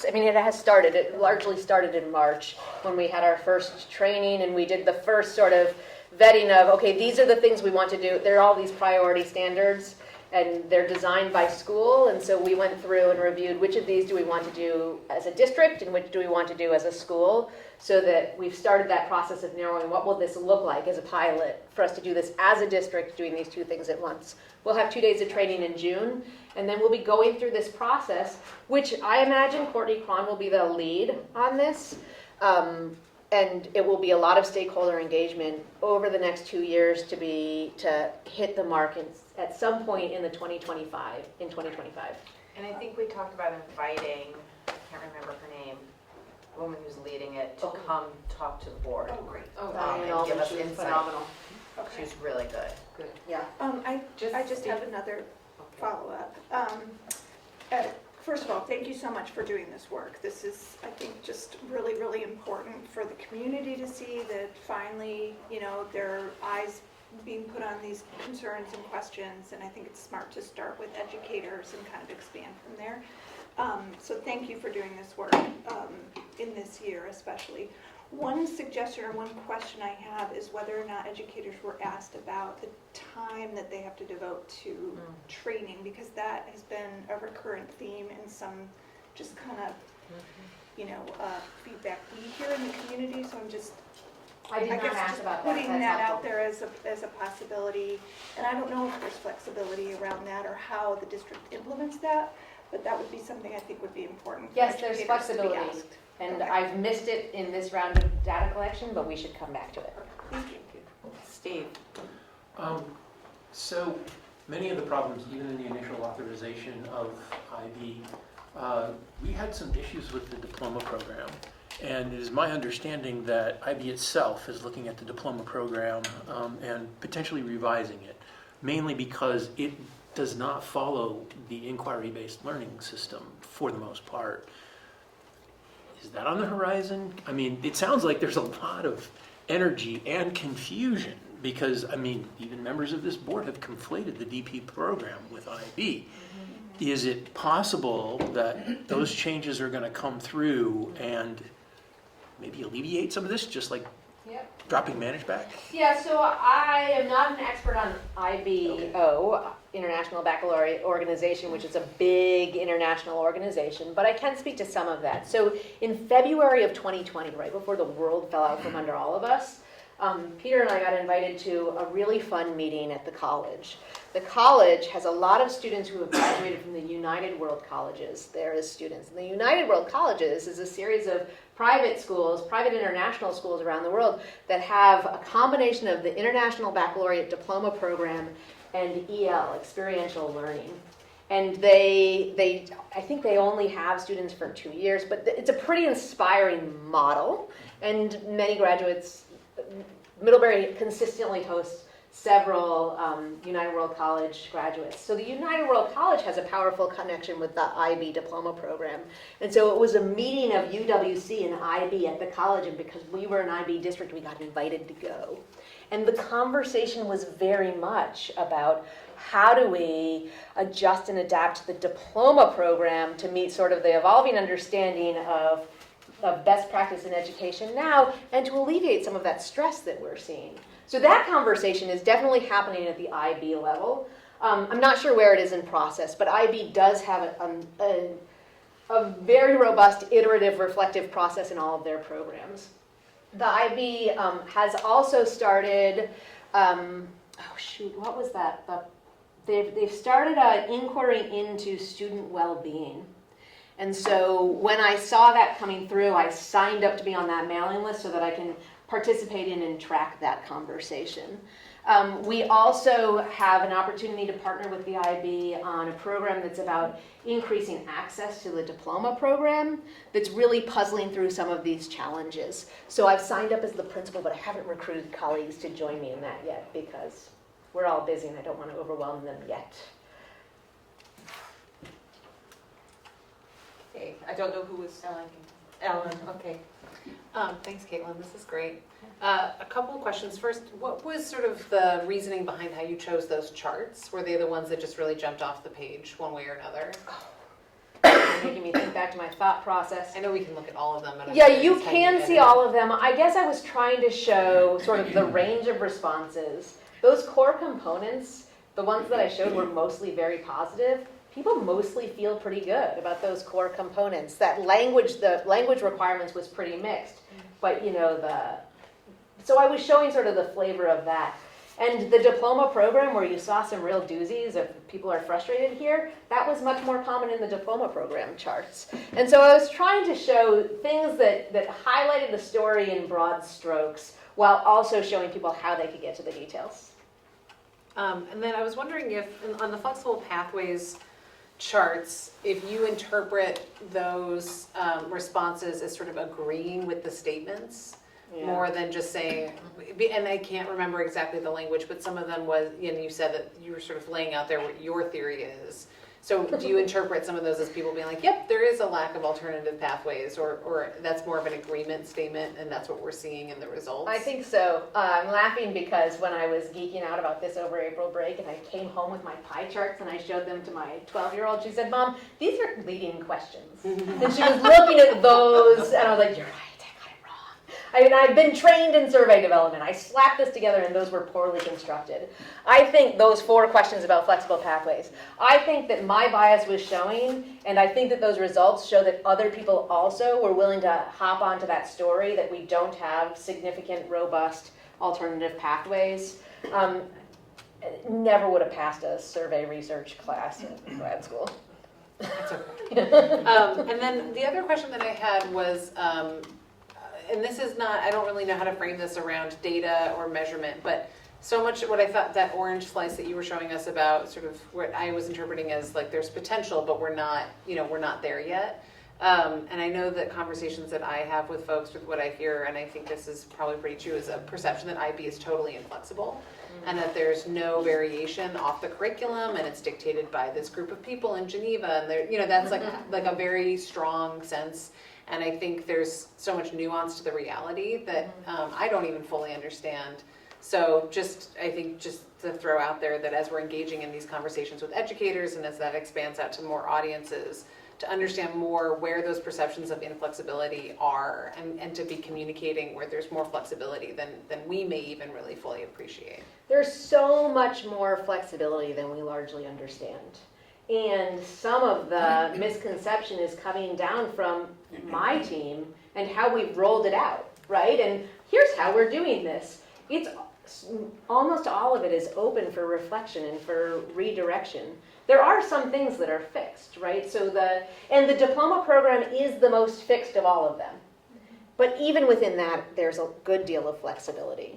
I mean, it has started. It largely started in March when we had our first training and we did the first sort of vetting of, okay, these are the things we want to do. There are all these priority standards and they're designed by school. And so we went through and reviewed which of these do we want to do as a district and which do we want to do as a school, so that we've started that process of narrowing what will this look like as a pilot for us to do this as a district, doing these two things at once. We'll have 2 days of training in June, and then we'll be going through this process, which I imagine Courtney Cron will be the lead on this. And it will be a lot of stakeholder engagement over the next 2 years to hit the mark at some point in 2025. And I think we talked about inviting, I can't remember her name, the woman who's leading it, to come talk to the board. Oh, great. And give us insight. Phenomenal. Okay. She's really good. Good. Yeah. I just have another follow-up. First of all, thank you so much for doing this work. This is, I think, just really, really important for the community to see that finally, there are eyes being put on these concerns and questions, and I think it's smart to start with educators and kind of expand from there. So thank you for doing this work in this year especially. One suggestion or one question I have is whether or not educators were asked about the time that they have to devote to training, because that has been a recurrent theme in some just kind of, feedback we hear in the community. So I'm just, I did not guess ask just about that. putting That's that helpful. out there as a possibility. And I don't know if there's flexibility around that or how the district implements that, but that would be something I think would be important for Yes, there's educators to be flexibility, asked. and Okay. I've missed it in this round of data collection, but we should come back to it. Thank you. Steve? So many of the problems, even in the initial authorization of IB, we had some issues with the diploma program. And it is my understanding that IB itself is looking at the diploma program and potentially revising it, mainly because it does not follow the inquiry-based learning system for the most part. Is that on the horizon? I mean, it sounds like there's a lot of energy and confusion because, I mean, even members of this board have conflated the DP program with IB. Is it possible that those changes are going to come through and maybe alleviate some of this, just like dropping manage back? Yeah, so I am not an expert on IBO, International Baccalaureate Organization, which is a big international organization, but I can speak to some of that. So in February of 2020, right before the world fell out from under all of us, Peter and I got invited to a really fun meeting at the college. The college has a lot of students who have graduated from the United World Colleges there as students. And the United World Colleges is a series of private schools, private international schools around the world that have a combination of the International Baccalaureate Diploma Program and EL, experiential learning. And I think they only have students for 2 years, but it's a pretty inspiring model. And many graduates, Middlebury consistently hosts several United World College graduates. So the United World College has a powerful connection with the IB diploma program. And so it was a meeting of UWC and IB at the college, and because we were an IB district, we got invited to go. And the conversation was very much about how do we adjust and adapt the diploma program to meet sort of the evolving understanding of best practice in education now, and to alleviate some of that stress that we're seeing. So that conversation is definitely happening at the IB level. I'm not sure where it is in process, but IB does have a very robust, iterative, reflective process in all of their programs. The IB has also started, what was that? They've started an inquiry into student well-being. And so when I saw that coming through, I signed up to be on that mailing list so that I can participate in and track that conversation. We also have an opportunity to partner with the IB on a program that's about increasing access to the diploma program that's really puzzling through some of these challenges. So I've signed up as the principal, but I haven't recruited colleagues to join me in that yet because we're all busy and I don't want to overwhelm them yet. Okay, I don't know who was Ellen, okay. Thanks, Caitlin. This is great. A couple of questions. First, what was sort of the reasoning behind how you chose those charts? Were they the ones that just really jumped off the page one way or another? You're making me think back to my thought process. I know we can look at all of them. But Yeah, you can see all of them. I guess I was trying to show sort of the range of responses. Those core components, the ones that I showed were mostly very positive. People mostly feel pretty good about those core components. That language, the language requirements was pretty mixed, but so I was showing sort of the flavor of that. And the diploma program, where you saw some real doozies of people are frustrated here, that was much more common in the diploma program charts. And so I was trying to show things that highlighted the story in broad strokes, while also showing people how they could get to the details. And then I was wondering if, on the flexible pathways charts, if you interpret those responses as sort of agreeing with the statements, more than just saying, and I can't remember exactly the language, but some of them was, you said that you were sort of laying out there what your theory is. So do you interpret some of those as people being like, yep, there is a lack of alternative pathways, or that's more of an agreement statement and that's what we're seeing in the results? I think so. I'm laughing because when I was geeking out about this over April break and I came home with my pie charts and I showed them to my 12-year-old, she said, Mom, these are leading questions. And she was looking at those and I was like, you're right. I mean, I've been trained in survey development. I slapped this together and those were poorly constructed. I think those 4 questions about flexible pathways, I think that my bias was showing, and I think that those results show that other people also were willing to hop onto that story, that we don't have significant, robust alternative pathways. Never would have passed a survey research class in grad school. That's okay. And then the other question that I had was, and this is not, I don't really know how to frame this around data or measurement, but so much what I thought that orange slice that you were showing us about sort of what I was interpreting as like there's potential, but we're not, we're not there yet. And I know that conversations that I have with folks with what I hear, and I think this is probably pretty true, is a perception that IB is totally inflexible and that there's no variation off the curriculum and it's dictated by this group of people in Geneva. And there, that's like a very strong sense. And I think there's so much nuance to the reality that I don't even fully understand. So I think just to throw out there that as we're engaging in these conversations with educators and as that expands out to more audiences, to understand more where those perceptions of inflexibility are and to be communicating where there's more flexibility than we may even really fully appreciate. There's so much more flexibility than we largely understand. And some of the misconception is coming down from my team and how we've rolled it out, right? And here's how we're doing this. It's almost all of it is open for reflection and for redirection. There are some things that are fixed, right? And the diploma program is the most fixed of all of them. But even within that, there's a good deal of flexibility.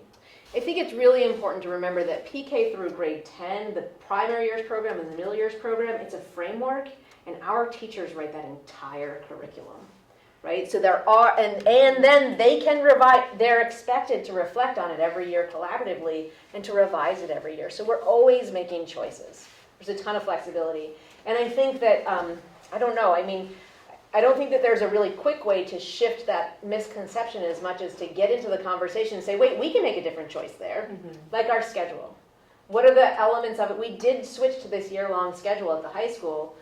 I think it's really important to remember that PK through grade 10, the primary years program and the middle years program, it's a framework, and our teachers write that entire curriculum, right? So there are, and then they can revise, they're expected to reflect on it every year collaboratively and to revise it every year. So we're always making choices. There's a ton of flexibility. And I think that, I don't think that there's a really quick way to shift that misconception as much as to get into the conversation and say, wait, we can make a different choice there, like our schedule. What are the elements of it? We did switch to this year-long schedule at the high school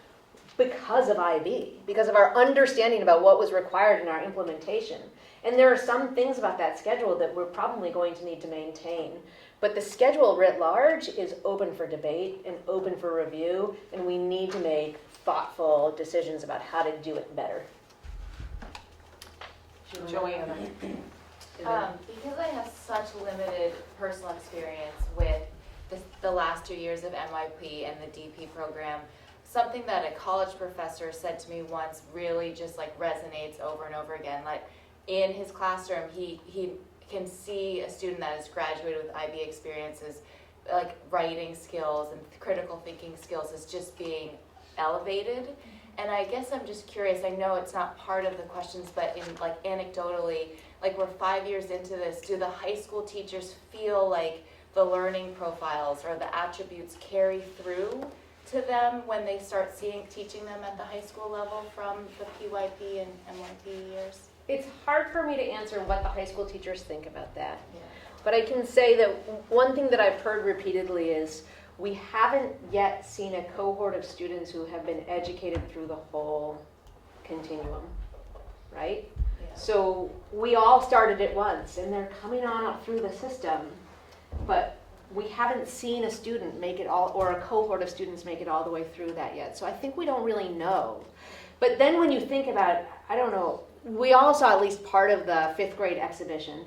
because of IB, because of our understanding about what was required in our implementation. And there are some things about that schedule that we're probably going to need to maintain. But the schedule writ large is open for debate and open for review, and we need to make thoughtful decisions about how to do it better. Joanna. Because I have such limited personal experience with the last 2 years of NYP and the DP program, something that a college professor said to me once really just like resonates over and over again. Like in his classroom, he can see a student that has graduated with IB experiences, like writing skills and critical thinking skills is just being elevated. And I guess I'm just curious, I know it's not part of the questions, but in like anecdotally, like we're 5 years into this, do the high school teachers feel like the learning profiles or the attributes carry through to them when they start teaching them at the high school level from the PYP and NYP years? It's hard for me to answer what the high school teachers think about that. Yeah. But I can say that one thing that I've heard repeatedly is we haven't yet seen a cohort of students who have been educated through the whole continuum, right? Yeah. So we all started at once, and they're coming on up through the system, but we haven't seen a student make it all, or a cohort of students make it all the way through that yet. So I think we don't really know. But then when you think about, I don't know, we all saw at least part of the 5th grade exhibition,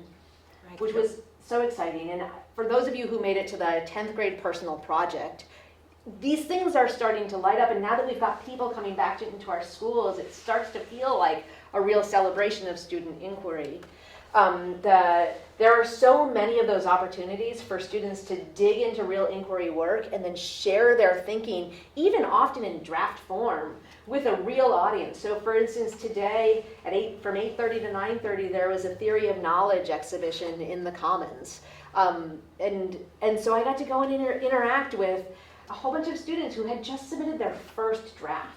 right, which was so exciting. And for those of you who made it to the 10th grade personal project, these things are starting to light up. And now that we've got people coming back into our schools, it starts to feel like a real celebration of student inquiry. There are so many of those opportunities for students to dig into real inquiry work and then share their thinking, even often in draft form, with a real audience. So for instance, today from 8:30 to 9:30, there was a theory of knowledge exhibition in the Commons. And so I got to go and interact with a whole bunch of students who had just submitted their first draft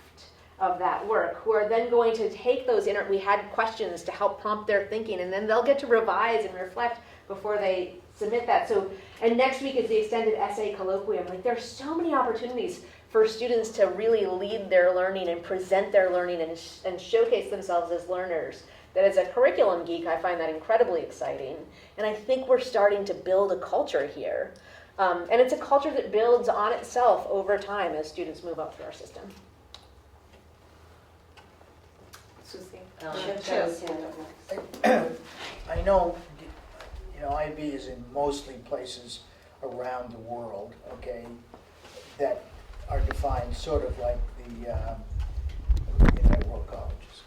of that work, who are then going to take those we had questions to help prompt their thinking, and then they'll get to revise and reflect before they submit that. So, and next week is the extended essay colloquium. Like, there's so many opportunities for students to really lead their learning and present their learning and showcase themselves as learners. That as a curriculum geek, I find that incredibly exciting. And I think we're starting to build a culture here. And it's a culture that builds on itself over time as students move up through our system. Susie? I know, IB is in mostly places around the world, okay, that are defined sort of like the United World Colleges,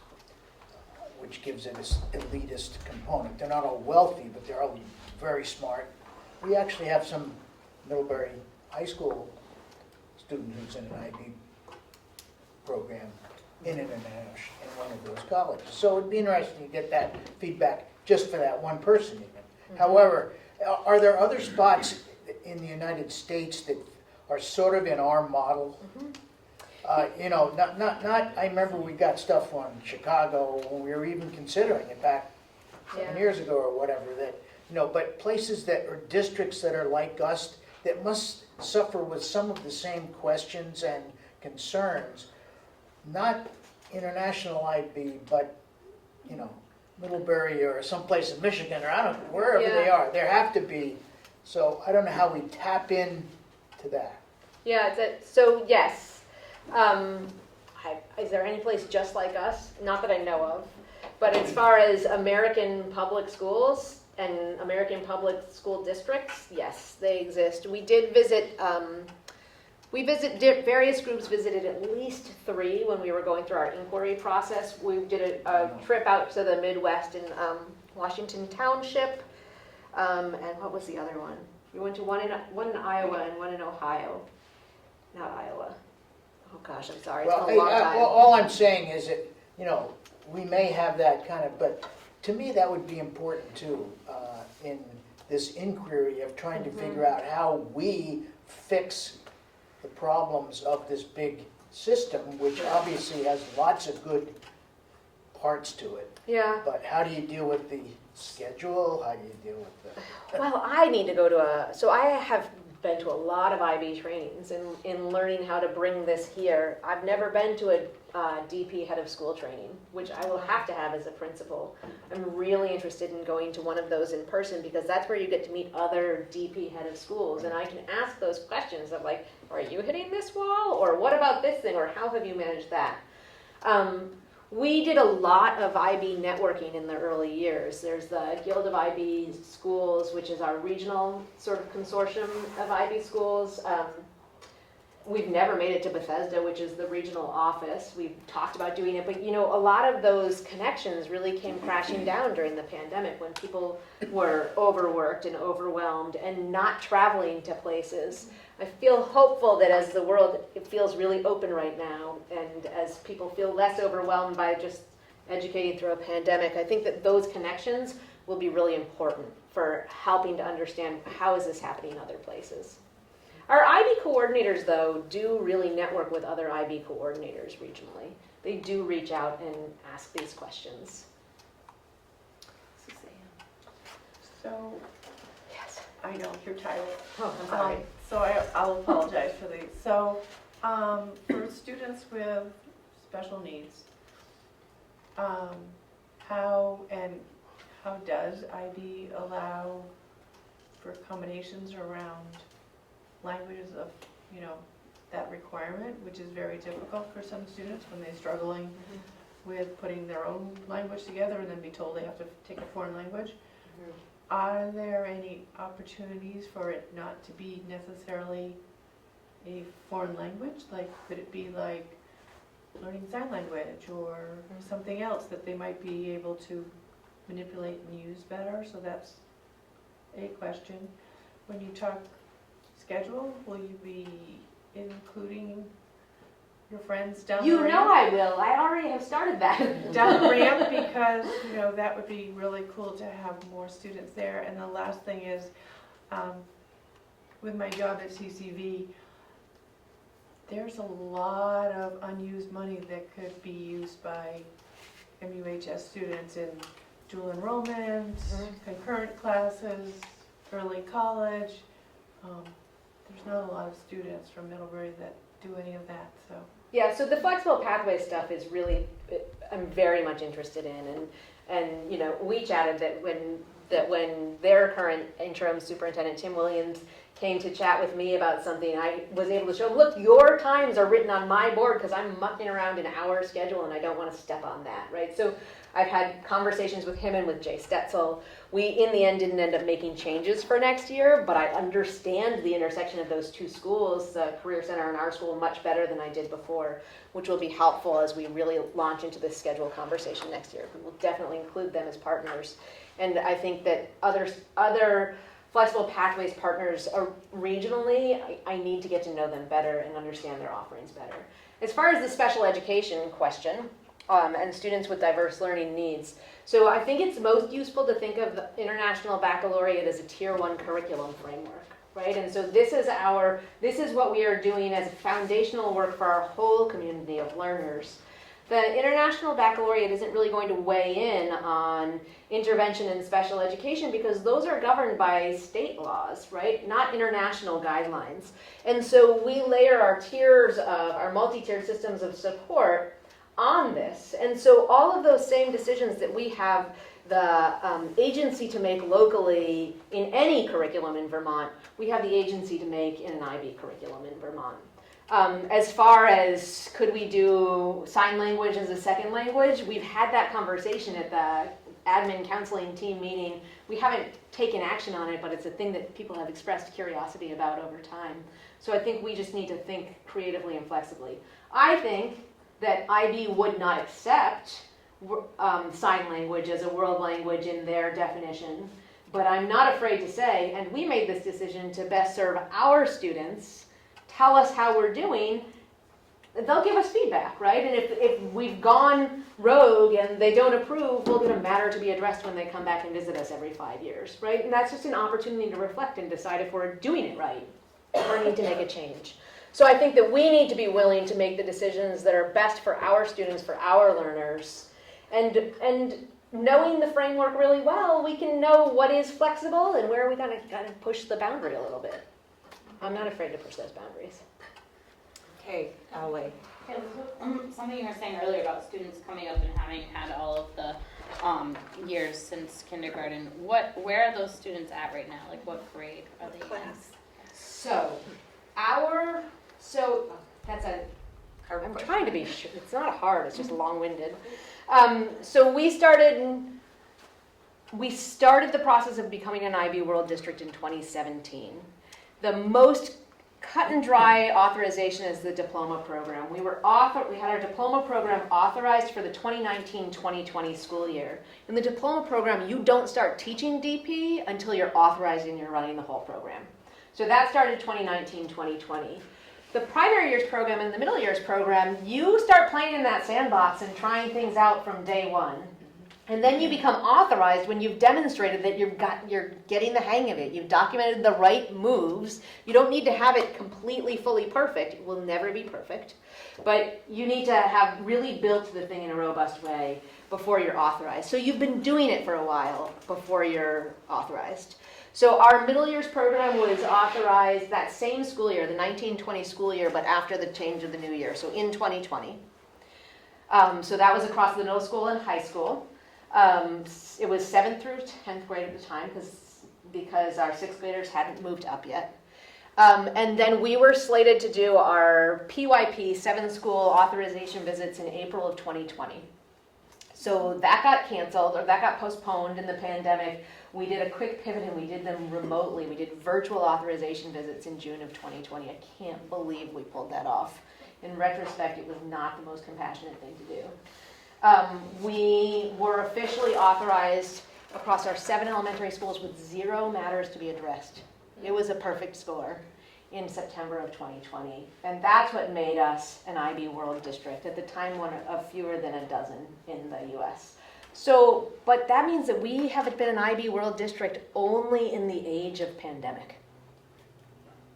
which gives it this elitist component. They're not all wealthy, but they're all very smart. We actually have some Middlebury High School student who's in an IB program in one of those colleges. So it'd be interesting to get that feedback just for that one person even. Mm-hmm. However, are there other spots in the United States that are sort of in our model? Mm-hmm. I remember we got stuff on Chicago when we were even considering it back 7 years ago or whatever, that, but places that are districts that are like us that must suffer with some of the same questions and concerns. Not international IB, but, Middlebury or someplace in Michigan, or I don't know, wherever they are. There have to be. So I don't know how we tap in to that. Yeah, so yes. Is there any place just like us? Not that I know of. But as far as American public schools and American public school districts, yes, they exist. We did visit... various groups visited at least 3 when we were going through our inquiry process. We did a trip out to the Midwest in Washington Township, and what was the other one? We went to one in Iowa and one in Ohio. Not Iowa. Oh gosh, I'm sorry, it's been a long time. All I'm saying is that, we may have that kind of, but to me that would be important too, in this inquiry of trying to figure out how we fix the problems of this big system, which obviously has lots of good parts to it. Yeah. But how do you deal with the schedule? How do you deal with the... Well, I need to go to so I have been to a lot of IB trainings in learning how to bring this here. I've never been to a DP head of school training, which I will have to have as a principal. I'm really interested in going to one of those in person because that's where you get to meet other DP head of schools, and I can ask those questions of like, are you hitting this wall? Or what about this thing? Or how have you managed that? We did a lot of IB networking in the early years. There's the Guild of IB Schools, which is our regional sort of consortium of IB schools. We've never made it to Bethesda, which is the regional office. We've talked about doing it, but a lot of those connections really came crashing down during the pandemic when people were overworked and overwhelmed and not traveling to places. I feel hopeful that as the world, it feels really open right now, and as people feel less overwhelmed by just educating through a pandemic, I think that those connections will be really important for helping to understand how is this happening in other places. Our IB coordinators, though, do really network with other IB coordinators regionally. They do reach out and ask these questions. So, yes, I know you're tired. Oh, I'm sorry. So I'll apologize for these. So, for students with special needs, how does IB allow for accommodations around languages of, that requirement, which is very difficult for some students when they're struggling with putting their own language together and then be told they have to take a foreign language? Are there any opportunities for it not to be necessarily a foreign language? Like, could it be like learning sign language or something else that they might be able to manipulate and use better? So that's a question. When you talk schedule, will you be including your friends down the ramp? You know I will. I already have started that. Down the ramp, because that would be really cool to have more students there. And the last thing is, with my job at CCV, there's a lot of unused money that could be used by MUHS students in dual enrollment, concurrent classes, early college. There's not a lot of students from Middlebury that do any of that, so. Yeah, so the flexible pathway stuff is really, I'm very much interested in, and you know, we chatted that when their current interim superintendent, Tim Williams, came to chat with me about something, I was able to show him, look, your times are written on my board because I'm mucking around in our schedule and I don't want to step on that, right? So I've had conversations with him and with Jay Stetzel. We, in the end, didn't end up making changes for next year, but I understand the intersection of those two schools, the Career Center and our school, much better than I did before, which will be helpful as we really launch into this schedule conversation next year. We'll definitely include them as partners. And I think that other flexible pathways partners are regionally, I need to get to know them better and understand their offerings better. As far as the special education question, and students with diverse learning needs. So I think it's most useful to think of the International Baccalaureate as a Tier 1 curriculum framework, right? And so this is what we are doing as foundational work for our whole community of learners. The International Baccalaureate isn't really going to weigh in on intervention in special education because those are governed by state laws, right? Not international guidelines. And so we layer our tiers of our multi-tiered systems of support on this. And so all of those same decisions that we have the agency to make locally in any curriculum in Vermont, we have the agency to make in an IB curriculum in Vermont. As far as could we do sign language as a second language, we've had that conversation at the admin counseling team meeting. We haven't taken action on it, but it's a thing that people have expressed curiosity about over time. So I think we just need to think creatively and flexibly. I think that IB would not accept sign language as a world language in their definition, but I'm not afraid to say, and we made this decision to best serve our students, tell us how we're doing, they'll give us feedback, right? And if we've gone rogue and they don't approve, we'll get a matter to be addressed when they come back and visit us every 5 years, right? And that's just an opportunity to reflect and decide if we're doing it right or need to make a change. So I think that we need to be willing to make the decisions that are best for our students, for our learners. And knowing the framework really well, we can know what is flexible and where we gotta push the boundary a little bit. I'm not afraid to push those boundaries. Okay, Ally. Something you were saying earlier about students coming up and having had all of the years since kindergarten. Where are those students at right now? Like what grade are they in? So that's a hard question. I'm trying to be sure. It's not hard, it's just long-winded. So we started the process of becoming an IB World District in 2017. The most cut and dry authorization is the diploma program. We had our diploma program authorized for the 2019-2020 school year. In the diploma program, you don't start teaching DP until you're authorized and you're running the whole program. So that started 2019-2020. The primary years program and the middle years program, you start playing in that sandbox and trying things out from day one. And then you become authorized when you've demonstrated that you're getting the hang of it. You've documented the right moves. You don't need to have it completely, fully perfect. It will never be perfect. But you need to have really built the thing in a robust way before you're authorized. So you've been doing it for a while before you're authorized. So our middle years program was authorized that same school year, the 1920 school year, but after the change of the new year, so in 2020. So that was across the middle school and high school. It was 7th through 10th grade at the time because our 6th graders hadn't moved up yet. And then we were slated to do our PYP 7-school authorization visits in April of 2020. So that got canceled, or that got postponed in the pandemic. We did a quick pivot and we did them remotely. We did virtual authorization visits in June of 2020. I can't believe we pulled that off. In retrospect, it was not the most compassionate thing to do. We were officially authorized across our 7 elementary schools with 0 matters to be addressed. It was a perfect score in September of 2020. And that's what made us an IB World District, at the time one of fewer than a dozen in the US. So, but that means that we haven't been an IB World District only in the age of pandemic.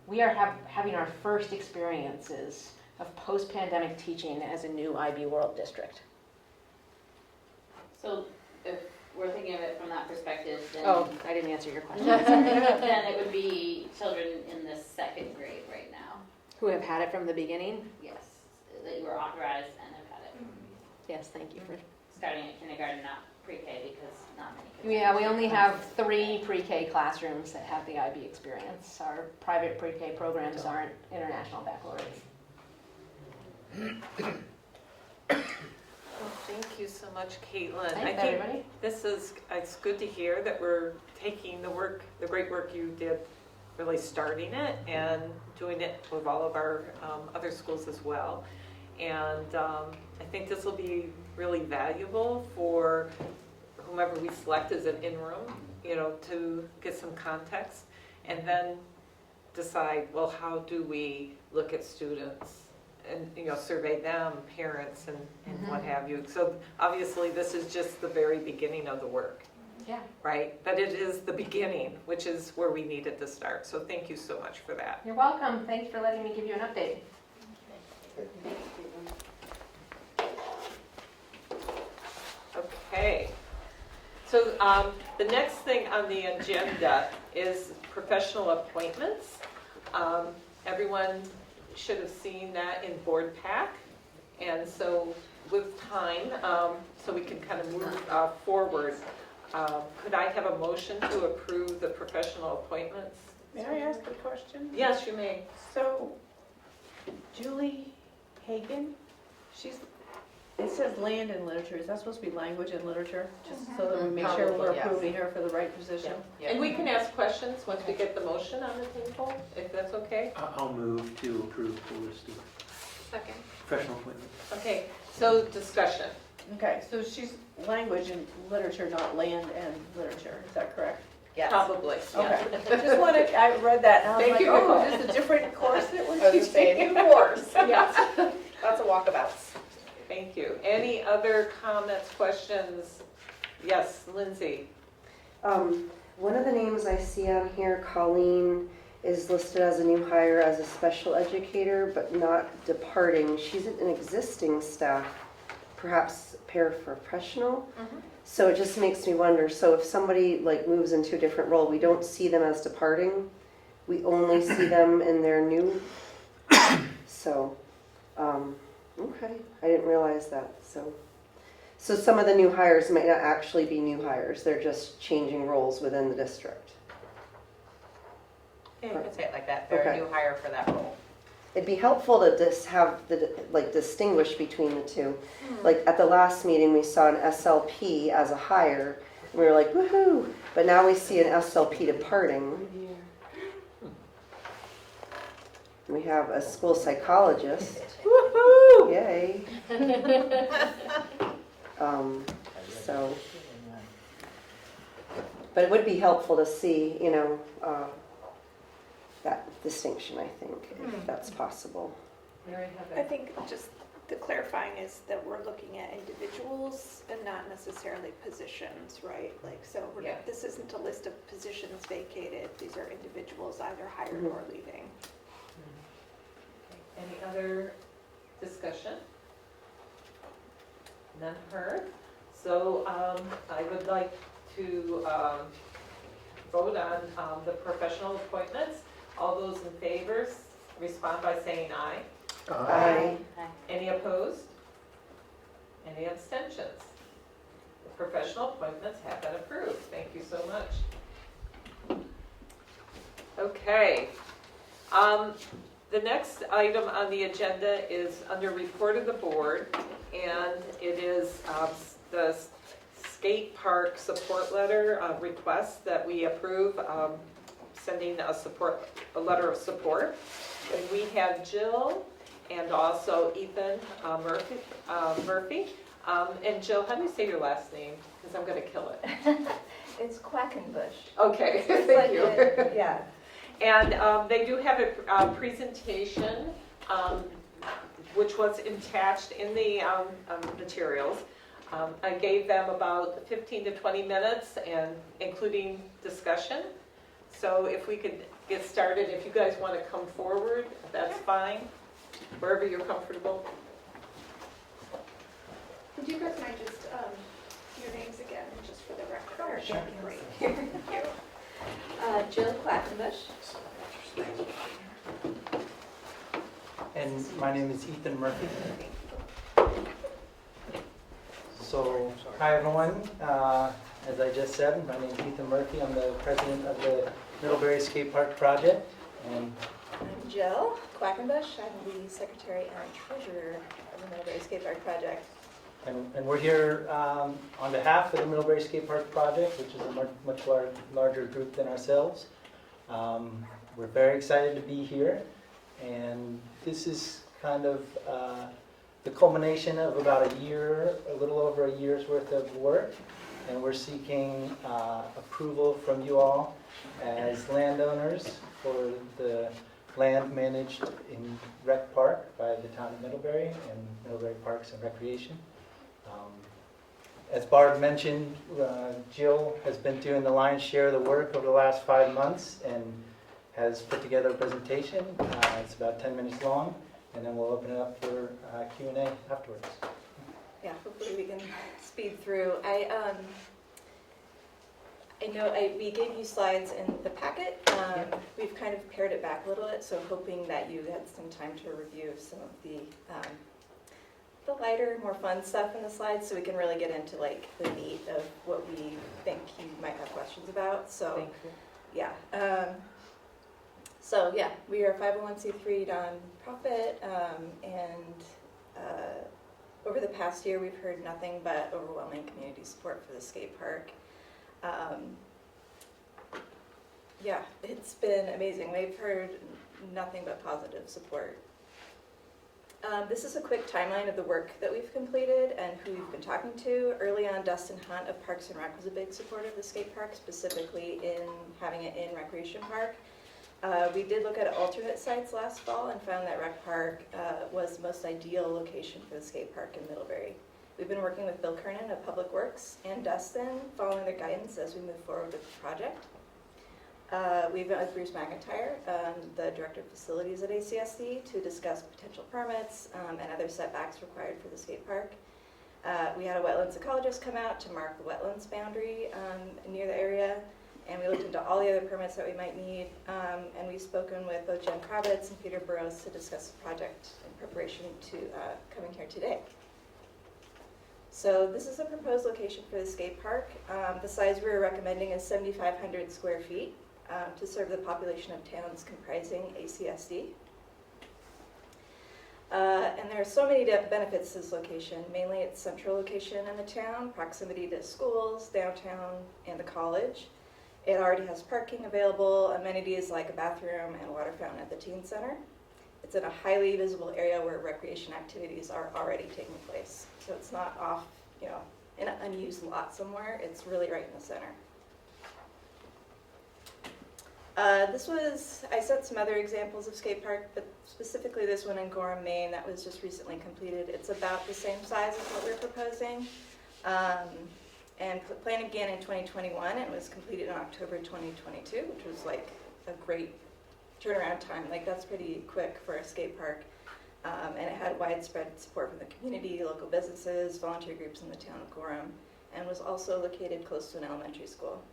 We are having our first experiences of post-pandemic teaching as a new IB World District? So if we're thinking of it from that perspective, then. Oh, I didn't answer your question. Then it would be children in the second grade right now. Who have had it from the beginning? Yes, that you were authorized and have had it. Yes, thank you for. Starting at kindergarten, not pre-K, because not many kids. Yeah, we only have 3 pre-K classrooms that have the IB experience. Our private pre-K programs aren't international baccalaureate. Well, thank you so much, Caitlin. Thanks, everybody. It's good to hear that we're taking the great work you did, really starting it and doing it with all of our other schools as well. And I think this will be really valuable for whomever we select as an interim, to get some context and then decide, well, how do we look at students and, survey them, parents and what have you. So obviously this is just the very beginning of the work. Yeah. Right? But it is the beginning, which is where we needed to start. So thank you so much for that. You're welcome. Thanks for letting me give you an update. Okay. So the next thing on the agenda is professional appointments. Everyone should have seen that in board pack. And so with time, so we can kind of move forward, could I have a motion to approve the professional appointments? May I ask a question? Yes, you may. So, Julie Hagan, it says land and literature, is that supposed to be language and literature? Just so that we make sure we're Probably, yes. approving her for the right position? And we can ask questions once we get the motion on the table, if that's okay? I'll move to approve the list of Second. professional appointments. Okay, so discussion. Okay, so she's language and literature, not land and literature, is that correct? Yes. Probably, Okay, yeah. just wanted, I read that and I was Thank like, you, oh, Nicole. is this a different course that we're I was gonna say, teaching? new course, yes. Lots of walkabouts. Thank you. Any other comments, questions? Yes, Lindsay. One of the names I see on here, Colleen, is listed as a new hire as a special educator, but not departing. She's an existing staff, perhaps paraprofessional. So it just makes me wonder, so if somebody moves into a different role, we don't see them as departing, we only see them in their new, so, okay, I didn't realize that, so some of the new hires might not actually be new hires, they're just changing roles within the district. Yeah, you could say it like that, they're a new hire for that role. It'd be helpful to just have distinguish between the two. Like at the last meeting, we saw an SLP as a hire, and we were like, woohoo! But now we see an SLP departing. We have a school psychologist. Woohoo! Yay! But it would be helpful to see, that distinction, I think, if that's possible. I think just the clarifying is that we're looking at individuals and not necessarily positions, right? This isn't a list of positions vacated, these are individuals either hired or leaving. Any other discussion? None heard. So I would like to vote on the professional appointments. All those in favor respond by saying aye. Aye. Any opposed? Any abstentions? The professional appointments have been approved. Thank you so much. Okay. The next item on the agenda is under report of the board, and it is the skate park support letter request that we approve, sending a letter of support. And we have Jill and also Ethan Murphy. And Jill, how do you say your last name? Because I'm going to kill it. It's Quackenbush. Okay, thank you. Yeah. And they do have a presentation, which was attached in the materials. I gave them about 15 to 20 minutes, and including discussion. So if we could get started, if you guys want to come forward, that's fine. wherever you're comfortable. Would you guys mind just your names again, just for the record? Sure. Great. Thank you. Jill Quackenbush. And my name is Ethan Murphy. So, hi everyone. As I just said, my name is Ethan Murphy. I'm the president of the Middlebury Skate Park Project. And I'm Jill Quackenbush. I'm the secretary and treasurer of the Middlebury Skate Park Project. And we're here on behalf of the Middlebury Skate Park Project, which is a much larger group than ourselves. We're very excited to be here, and this is kind of the culmination of about a little over a year's worth of work, and we're seeking approval from you all as landowners for the land managed in Rec Park by the town of Middlebury and Middlebury Parks and Recreation. As Barb mentioned, Jill has been doing the lion's share of the work over the last 5 months and has put together a presentation. It's about 10 minutes long, and then we'll open it up for Q&A afterwards. Yeah, hopefully we can speed through. I know we gave you slides in the packet. We've kind of pared it back a little bit, so hoping that you had some time to review some of the lighter, more fun stuff in the slides, so we can really get into like the meat of what we think you might have questions about. So, Thank you. yeah. So yeah, we are a 501c3 nonprofit, and over the past year we've heard nothing but overwhelming community support for the skate park. Yeah, it's been amazing. We've heard nothing but positive support. This is a quick timeline of the work that we've completed and who we've been talking to. Early on, Dustin Hunt of Parks and Rec was a big supporter of the skate park, specifically in having it in Recreation Park. We did look at alternate sites last fall and found that Rec Park was the most ideal location for the skate park in Middlebury. We've been working with Bill Kernan of Public Works and Dustin, following their guidance as we move forward with the project. We've met with Bruce McIntyre, the Director of Facilities at ACSD, to discuss potential permits and other setbacks required for the skate park. We had a wetlands ecologist come out to mark the wetlands boundary near the area, and we looked into all the other permits that we might need, and we've spoken with both Jen Kravitz and Peter Burrows to discuss the project in preparation to coming here today. So this is a proposed location for the skate park. The size we're recommending is 7,500 square feet to serve the population of towns comprising ACSD. And there are so many benefits to this location. Mainly its central location in the town, proximity to schools, downtown, and the college. It already has parking available, amenities like a bathroom and a water fountain at the teen center. It's in a highly visible area where recreation activities are already taking place. So it's not off, in an unused lot somewhere. It's really right in the center. I sent some other examples of skate park, but specifically this one in Gorham, Maine, that was just recently completed. It's about the same size as what we're proposing. And planned again in 2021, and was completed in October 2022, which was like a great turnaround time. Like that's pretty quick for a skate park. And it had widespread support from the community, local businesses, volunteer groups in the town of Gorham, and was also located close to an elementary school.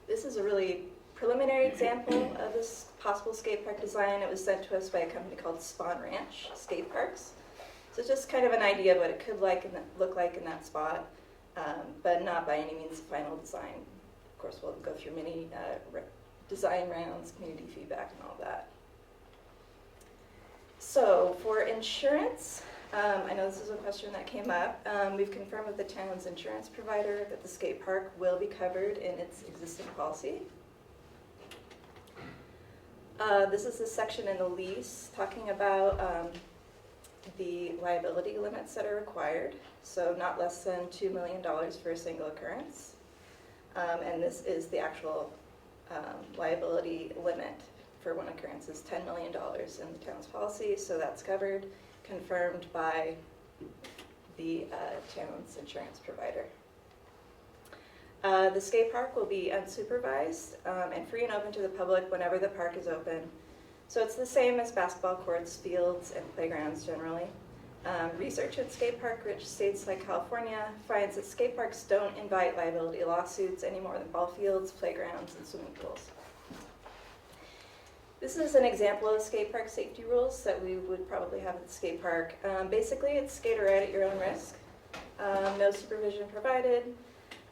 This is a really preliminary example of this possible skate park design. It was sent to us by a company called Spawn Ranch Skate Parks. So just kind of an idea of what it could look like in that spot, but not by any means the final design. Of course, we'll go through many design rounds, community feedback, and all that. So for insurance, I know this is a question that came up. We've confirmed with the town's insurance provider that the skate park will be covered in its existing policy. This is the section in the lease talking about the liability limits that are required. So not less than $2 million for a single occurrence. And this is the actual liability limit for one occurrence is $10 million in the town's policy, so that's covered, confirmed by the town's insurance provider. The skate park will be unsupervised and free and open to the public whenever the park is open. So it's the same as basketball courts, fields, and playgrounds generally. Research at skate park rich states like California finds that skate parks don't invite liability lawsuits any more than ball fields, playgrounds, and swimming pools. This is an example of skate park safety rules that we would probably have at the skate park. Basically, it's skate or ride at your own risk. No supervision provided.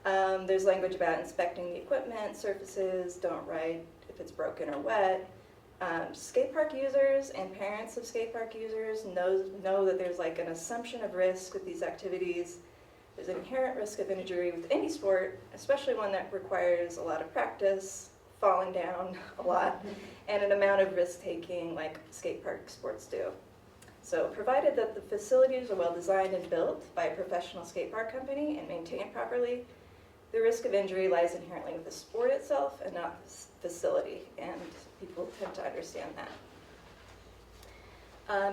There's language about inspecting the equipment, surfaces, don't ride if it's broken or wet. Skate park users and parents of skate park users know that there's like an assumption of risk with these activities. There's an inherent risk of injury with any sport, especially one that requires a lot of practice, falling down a lot, and an amount of risk-taking like skate park sports do. So provided that the facilities are well designed and built by a professional skate park company and maintained properly, the risk of injury lies inherently with the sport itself and not the facility, and people tend to understand that.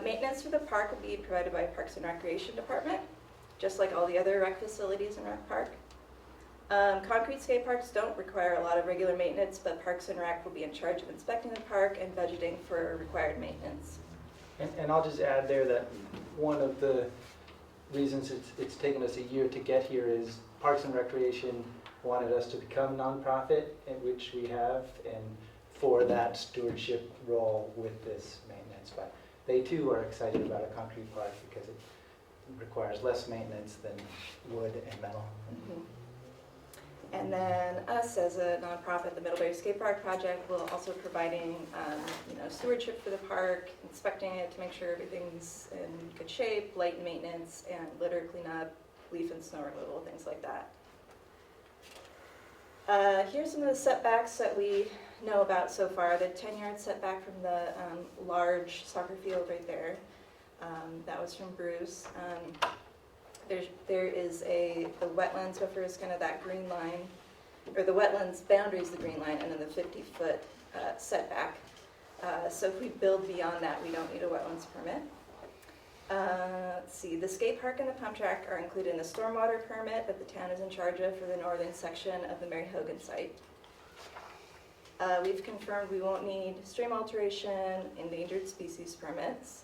Maintenance for the park will be provided by Parks and Recreation Department, just like all the other rec facilities in Rec Park. Concrete skate parks don't require a lot of regular maintenance, but Parks and Rec will be in charge of inspecting the park and budgeting for required maintenance. And I'll just add there that one of the reasons it's taken us a year to get here is Parks and Recreation wanted us to become nonprofit, which we have, and for that stewardship role with this maintenance. But they too are excited about a concrete park because it requires less maintenance than wood and metal. Mm-hmm. And then us as a nonprofit, the Middlebury Skate Park Project, will also providing stewardship for the park, inspecting it to make sure everything's in good shape, light maintenance, and litter cleanup, leaf and snow removal, things like that. Here's some of the setbacks that we know about so far. The 10-yard setback from the large soccer field right there. That was from Bruce. There is the wetlands buffer is kind of that green line, or the wetlands boundary is the green line, and then the 50-foot setback. So if we build beyond that, we don't need a wetlands permit. Let's see, the skate park and the pump track are included in the stormwater permit that the town is in charge of for the northern section of the Mary Hogan site. We've confirmed we won't need stream alteration, endangered species permits.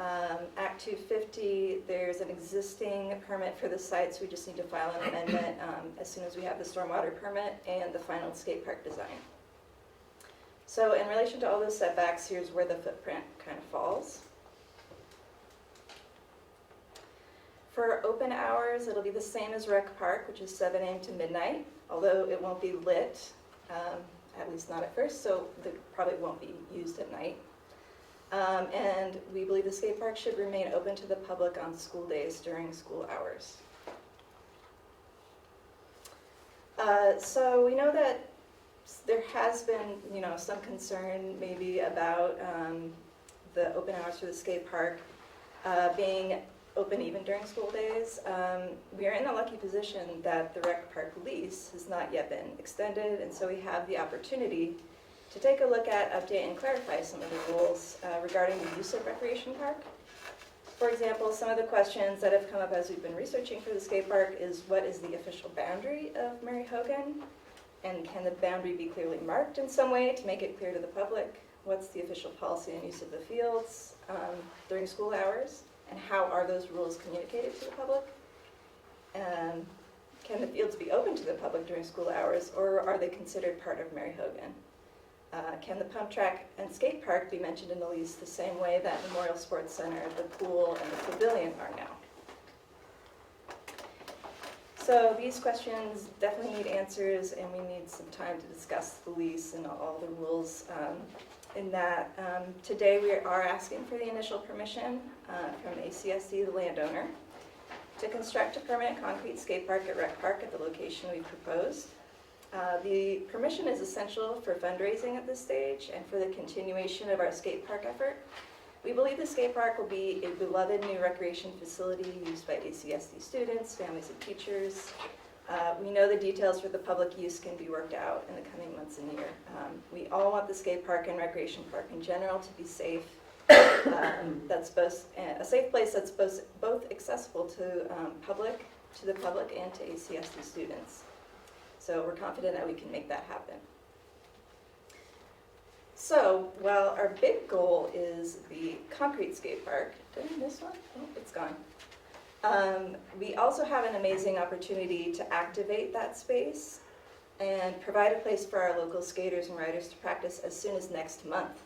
Act 250, there's an existing permit for the site, so we just need to file an amendment as soon as we have the stormwater permit and the final skate park design. So in relation to all those setbacks, here's where the footprint kind of falls. For open hours, it'll be the same as Rec Park, which is 7 a.m. to midnight, although it won't be lit, at least not at first, so it probably won't be used at night. And we believe the skate park should remain open to the public on school days during school hours. So we know that there has been, some concern maybe about the open hours for the skate park being open even during school days. We are in the lucky position that the Rec Park lease has not yet been extended, and so we have the opportunity to take a look at, update, and clarify some of the rules regarding the use of Recreation Park. For example, some of the questions that have come up as we've been researching for the skate park is, what is the official boundary of Mary Hogan? And can the boundary be clearly marked in some way to make it clear to the public? What's the official policy and use of the fields during school hours? And how are those rules communicated to the public? Can the fields be open to the public during school hours, or are they considered part of Mary Hogan? Can the pump track and skate park be mentioned in the lease the same way that Memorial Sports Center, the pool, and the pavilion are now? So these questions definitely need answers, and we need some time to discuss the lease and all the rules in that. Today we are asking for the initial permission from ACSD, the landowner, to construct a permanent concrete skate park at Rec Park at the location we proposed. The permission is essential for fundraising at this stage and for the continuation of our skate park effort. We believe the skate park will be a beloved new recreation facility used by ACSD students, families, and teachers. We know the details for the public use can be worked out in the coming months and year. We all want the skate park and recreation park in general to be safe. That's both a safe place that's both accessible to the public and to ACSD students. So we're confident that we can make that happen. So, while our big goal is the concrete skate park, did I miss one? Oh, it's gone. We also have an amazing opportunity to activate that space and provide a place for our local skaters and riders to practice as soon as next month.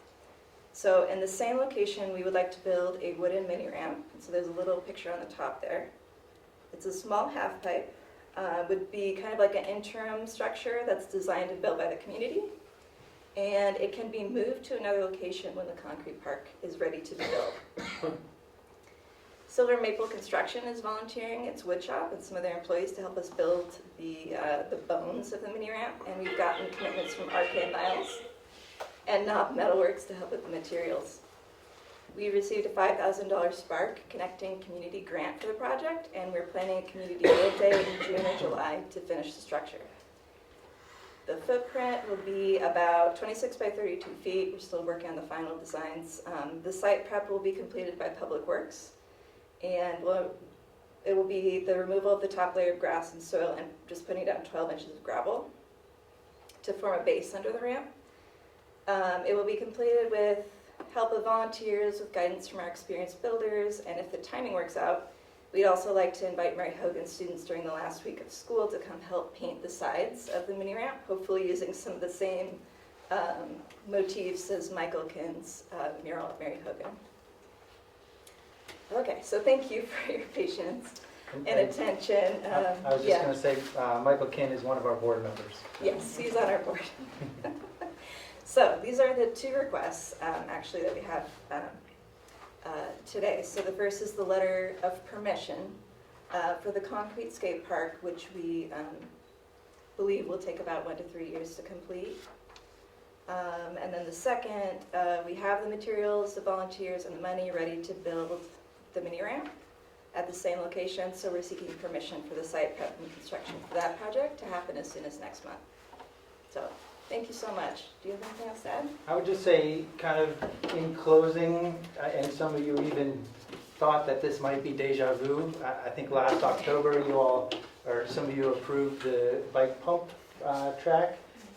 So in the same location, we would like to build a wooden mini ramp. So there's a little picture on the top there. It's a small half pipe, would be kind of like an interim structure that's designed and built by the community. And it can be moved to another location when the concrete park is ready to be built. Silver Maple Construction is volunteering its wood shop and some of their employees to help us build the bones of the mini ramp. And we've gotten commitments from RK Miles and Knob Metalworks to help with the materials. We received a $5,000 Spark Connecting Community grant for the project, and we're planning a community build day in June or July to finish the structure. The footprint will be about 26 by 32 feet. We're still working on the final designs. The site prep will be completed by Public Works, and it will be the removal of the top layer of grass and soil and just putting down 12 inches of gravel to form a base under the ramp. It will be completed with help of volunteers, with guidance from our experienced builders, and if the timing works out, we'd also like to invite Mary Hogan students during the last week of school to come help paint the sides of the mini ramp, hopefully using some of the same motifs as Michael Kinn's mural at Mary Hogan. Okay, so thank you for your patience and attention. I was just going to say, Michael Kinn is one of our board members. Yes, he's on our board. So these are the two requests, actually, that we have today. So the first is the letter of permission for the concrete skate park, which we believe will take about 1 to 3 years to complete. And then the second, we have the materials, the volunteers, and the money ready to build the mini ramp at the same location. So we're seeking permission for the site prep and construction for that project to happen as soon as next month. So thank you so much. Do you have anything else to add? I would just say, kind of in closing, and some of you even thought that this might be deja vu. I think last October you all, or some of you approved the bike pump track,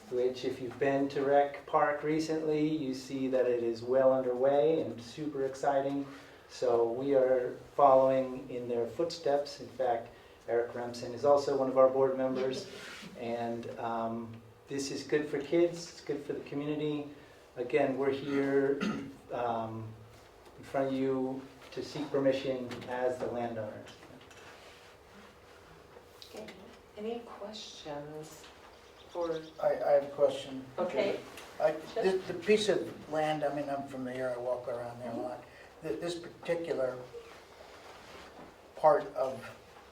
which if you've been to Rec Park recently, you see that it is well underway and super exciting. So we are following in their footsteps. In fact, Eric Remsen is also one of our board members. And this is good for kids, it's good for the community. Again, we're here in front of you to seek permission as the landowners. Okay. Any questions for? I have a question. Okay. The piece of land, I mean, I'm from the area, I walk around there a lot. This particular part of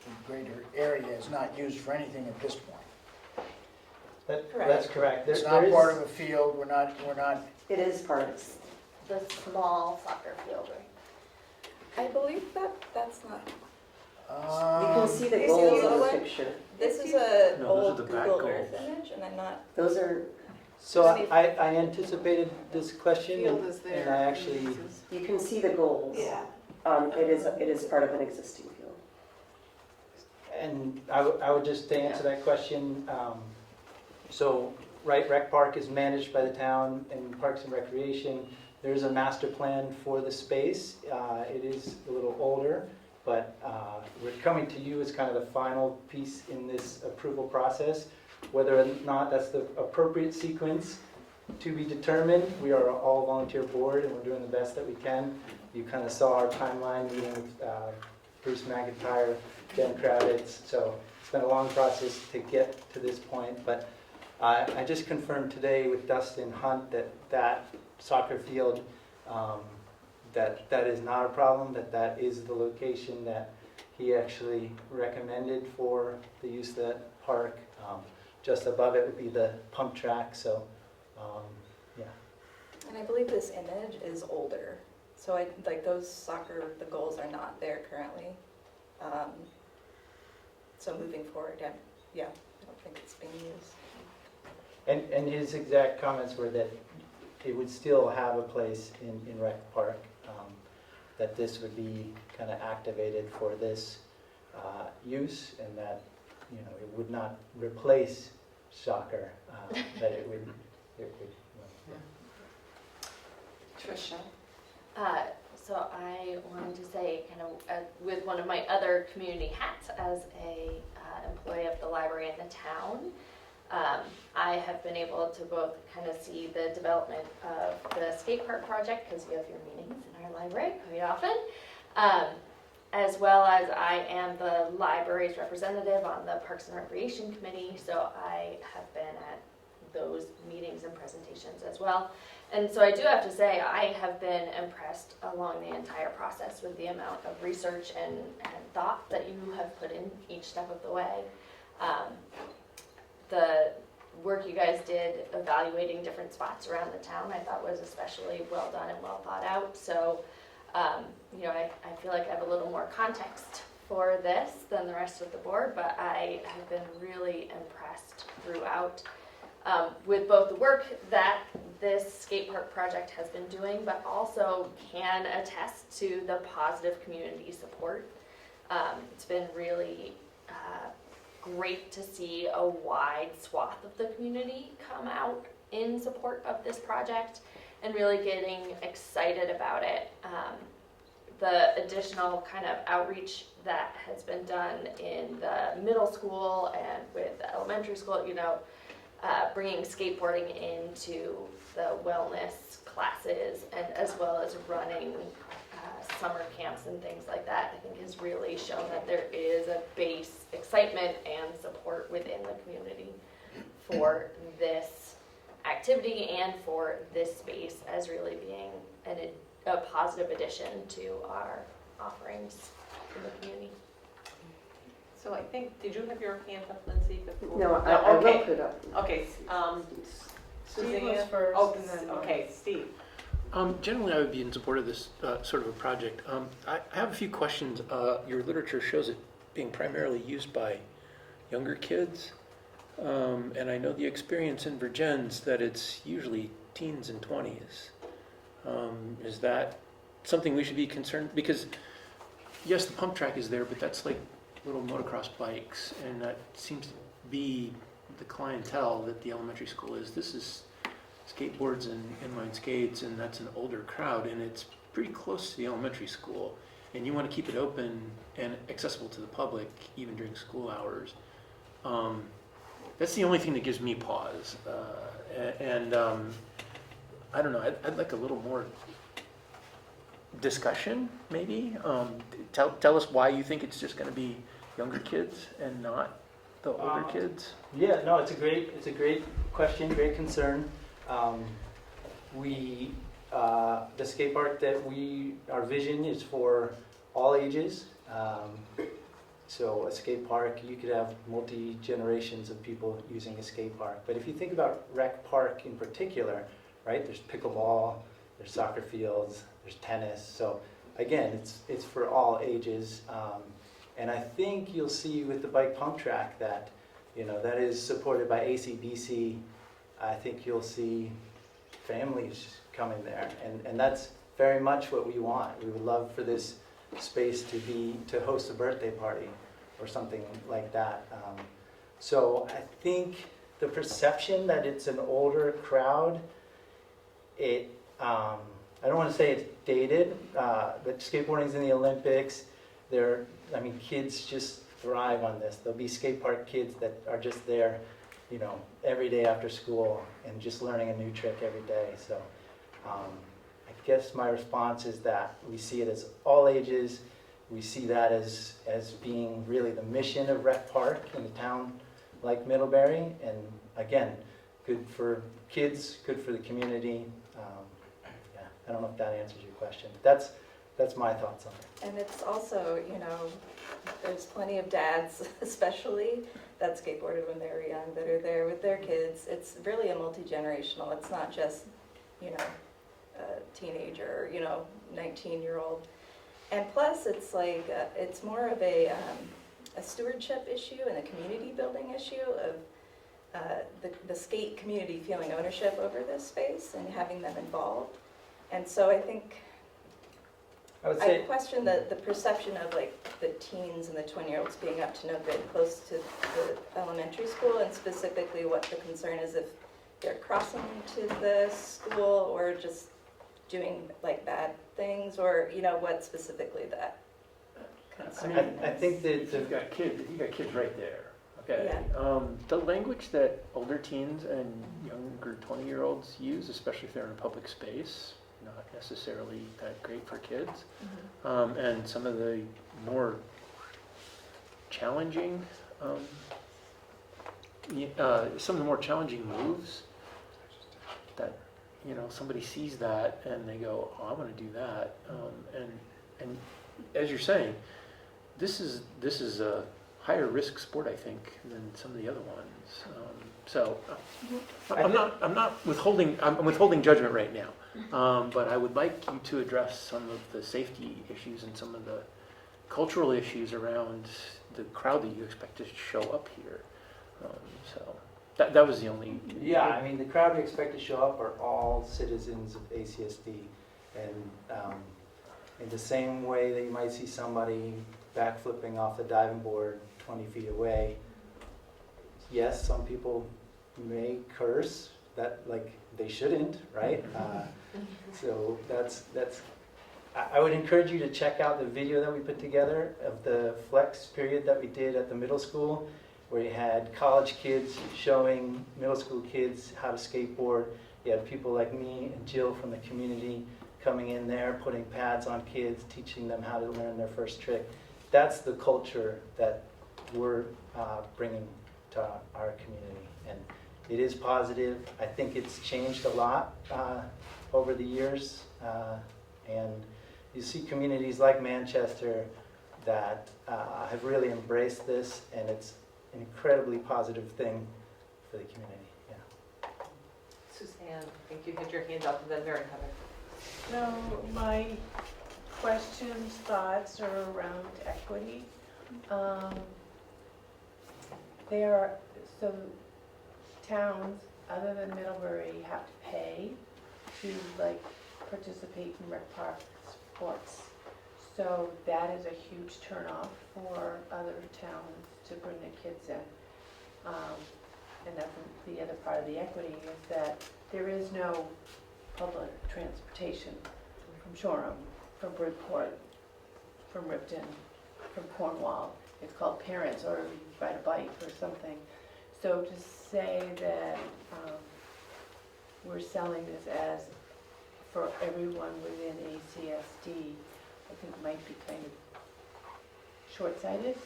the greater area is not used for anything at this point. That's correct. It's not part of a field, we're not. It is part of The small soccer field, right? I believe that's not. You can see the You goals the in the one? picture. This is an No, those are old the back Google goals. Earth image, and I'm not. Those are, So I anticipated this question, Field is there. and I actually, you can see the goals. Yeah. It is part of an existing field. and I would just to answer that question, so Rec Park is managed by the town and Parks and Recreation. There's a master plan for the space. It is a little older, but we're coming to you as kind of the final piece in this approval process. Whether or not that's the appropriate sequence to be determined, we are all volunteer board and we're doing the best that we can. You kind of saw our timeline meeting with Bruce McIntyre, Jen Kravitz, so it's been a long process to get to this point, but I just confirmed today with Dustin Hunt that soccer field, that is not a problem, that is the location that he actually recommended for the use of that park. Just above it would be the pump track, so yeah. And I believe this image is older, so like those soccer, the goals are not there currently. So moving forward, yeah, I don't think it's being used. And his exact comments were that it would still have a place in Rec Park, that this would be kind of activated for this use, and that it would not replace soccer, that it would well, yeah. Trisha. So I wanted to say, kind of with one of my other community hats as a employee of the library in the town, I have been able to both kind of see the development of the skate park project, because you have your meetings in our library quite often, as well as I am the library's representative on the Parks and Recreation Committee, so I have been at those meetings and presentations as well. And so I do have to say, I have been impressed along the entire process with the amount of research and thought that you have put in each step of the way. The work you guys did evaluating different spots around the town, I thought was especially well done and well thought out. So, you know, I feel like I have a little more context for this than the rest of the board, but I have been really impressed throughout with both the work that this skate park project has been doing, but also can attest to the positive community support. It's been really great to see a wide swath of the community come out in support of this project and really getting excited about it. The additional kind of outreach that has been done in the middle school and with the elementary school, you know, bringing skateboarding into the wellness classes and as well as running summer camps and things like that, I think has really shown that there is a base excitement and support within the community for this activity and for this space as really being a positive addition to our offerings in the community. So I think, did you have your hand up, Lindsay, before? No, I will okay. put it up. Okay, Steve was first, and then okay, Steve. Generally, I would be in support of this sort of a project. I have a few questions. Your literature shows it being primarily used by younger kids, and I know the experience in Virgins that it's usually teens and 20s. Is that something we should be concerned? Because yes, the pump track is there, but that's like little motocross bikes, and that seems to be the clientele that the elementary school is. This is skateboards and inline skates, and that's an older crowd, and it's pretty close to the elementary school, and you want to keep it open and accessible to the public even during school hours. That's the only thing that gives me pause, and I don't know, I'd like a little more discussion, maybe. Tell us why you think it's just going to be younger kids and not the older kids. Yeah, no, it's a great question, great concern. The skate park that our vision is for all ages. So a skate park, you could have multi-generations of people using a skate park. But if you think about rec park in particular, right, there's pickleball, there's soccer fields, there's tennis. So again, it's for all ages. And I think you'll see with the bike pump track that, you know, that is supported by ACDC. I think you'll see families coming there, and that's very much what we want. We would love for this space to host a birthday party or something like that. So I think the perception that it's an older crowd, I don't want to say it's dated, but skateboarding's in the Olympics. Kids just thrive on this. There'll be skate park kids that are just there, you know, every day after school and just learning a new trick every day. So I guess my response is that we see it as all ages. We see that as being really the mission of Rec Park in a town like Middlebury. And again, good for kids, good for the community. I don't know if that answers your question. But that's my thoughts on it. And it's also, you know, there's plenty of dads, especially, that skateboarded when they were young, that are there with their kids. It's really a multi-generational. It's not just, you know, a teenager, you know, 19-year-old. And plus, it's like, it's more of a stewardship issue and a community building issue of the skate community feeling ownership over this space and having them involved. And so I think I question the perception of like the teens and the 20-year-olds being up to no good close to the elementary school, and specifically what the concern is if they're crossing to the school or just doing like bad things, or, you know, what specifically that concern I think that You've got kids right there, okay? Yeah. The language that older teens and younger 20-year-olds use, especially if they're in a public space, not necessarily that great for kids. And some of the more challenging, moves that, somebody sees that and they go, oh, I want to do that. And as you're saying, this is a higher risk sport, I think, than some of the other ones. I'm withholding judgment right now. But I would like you to address some of the safety issues and some of the cultural issues around the crowd that you expect to show up here. That was the only. Yeah, I mean, the crowd we expect to show up are all citizens of ACSD. And in the same way that you might see somebody backflipping off the diving board 20 feet away, yes, some people may curse, that like they shouldn't, right? So that's. I would encourage you to check out the video that we put together of the flex period that we did at the middle school, where you had college kids showing middle school kids how to skateboard. You had people like me and Jill from the community coming in there, putting pads on kids, teaching them how to learn their first trick. That's the culture that we're bringing to our community. And it is positive. I think it's changed a lot over the years. And you see communities like Manchester that have really embraced this, and it's an incredibly positive thing for the community. Yeah. Suzanne, I think you had your hand up and then Mary Heather. No, my questions, thoughts are around equity. So towns other than Middlebury have to pay to participate in rec park sports. So that is a huge turnoff for other towns to bring their kids in. And that's the other part of the equity, is that there is no public transportation from Shoreham, from Bridport, from Ripton, from Cornwall. It's called parents, or you ride a bike or something. So to say that we're selling this as for everyone within ACSD, I think might be kind of short-sighted.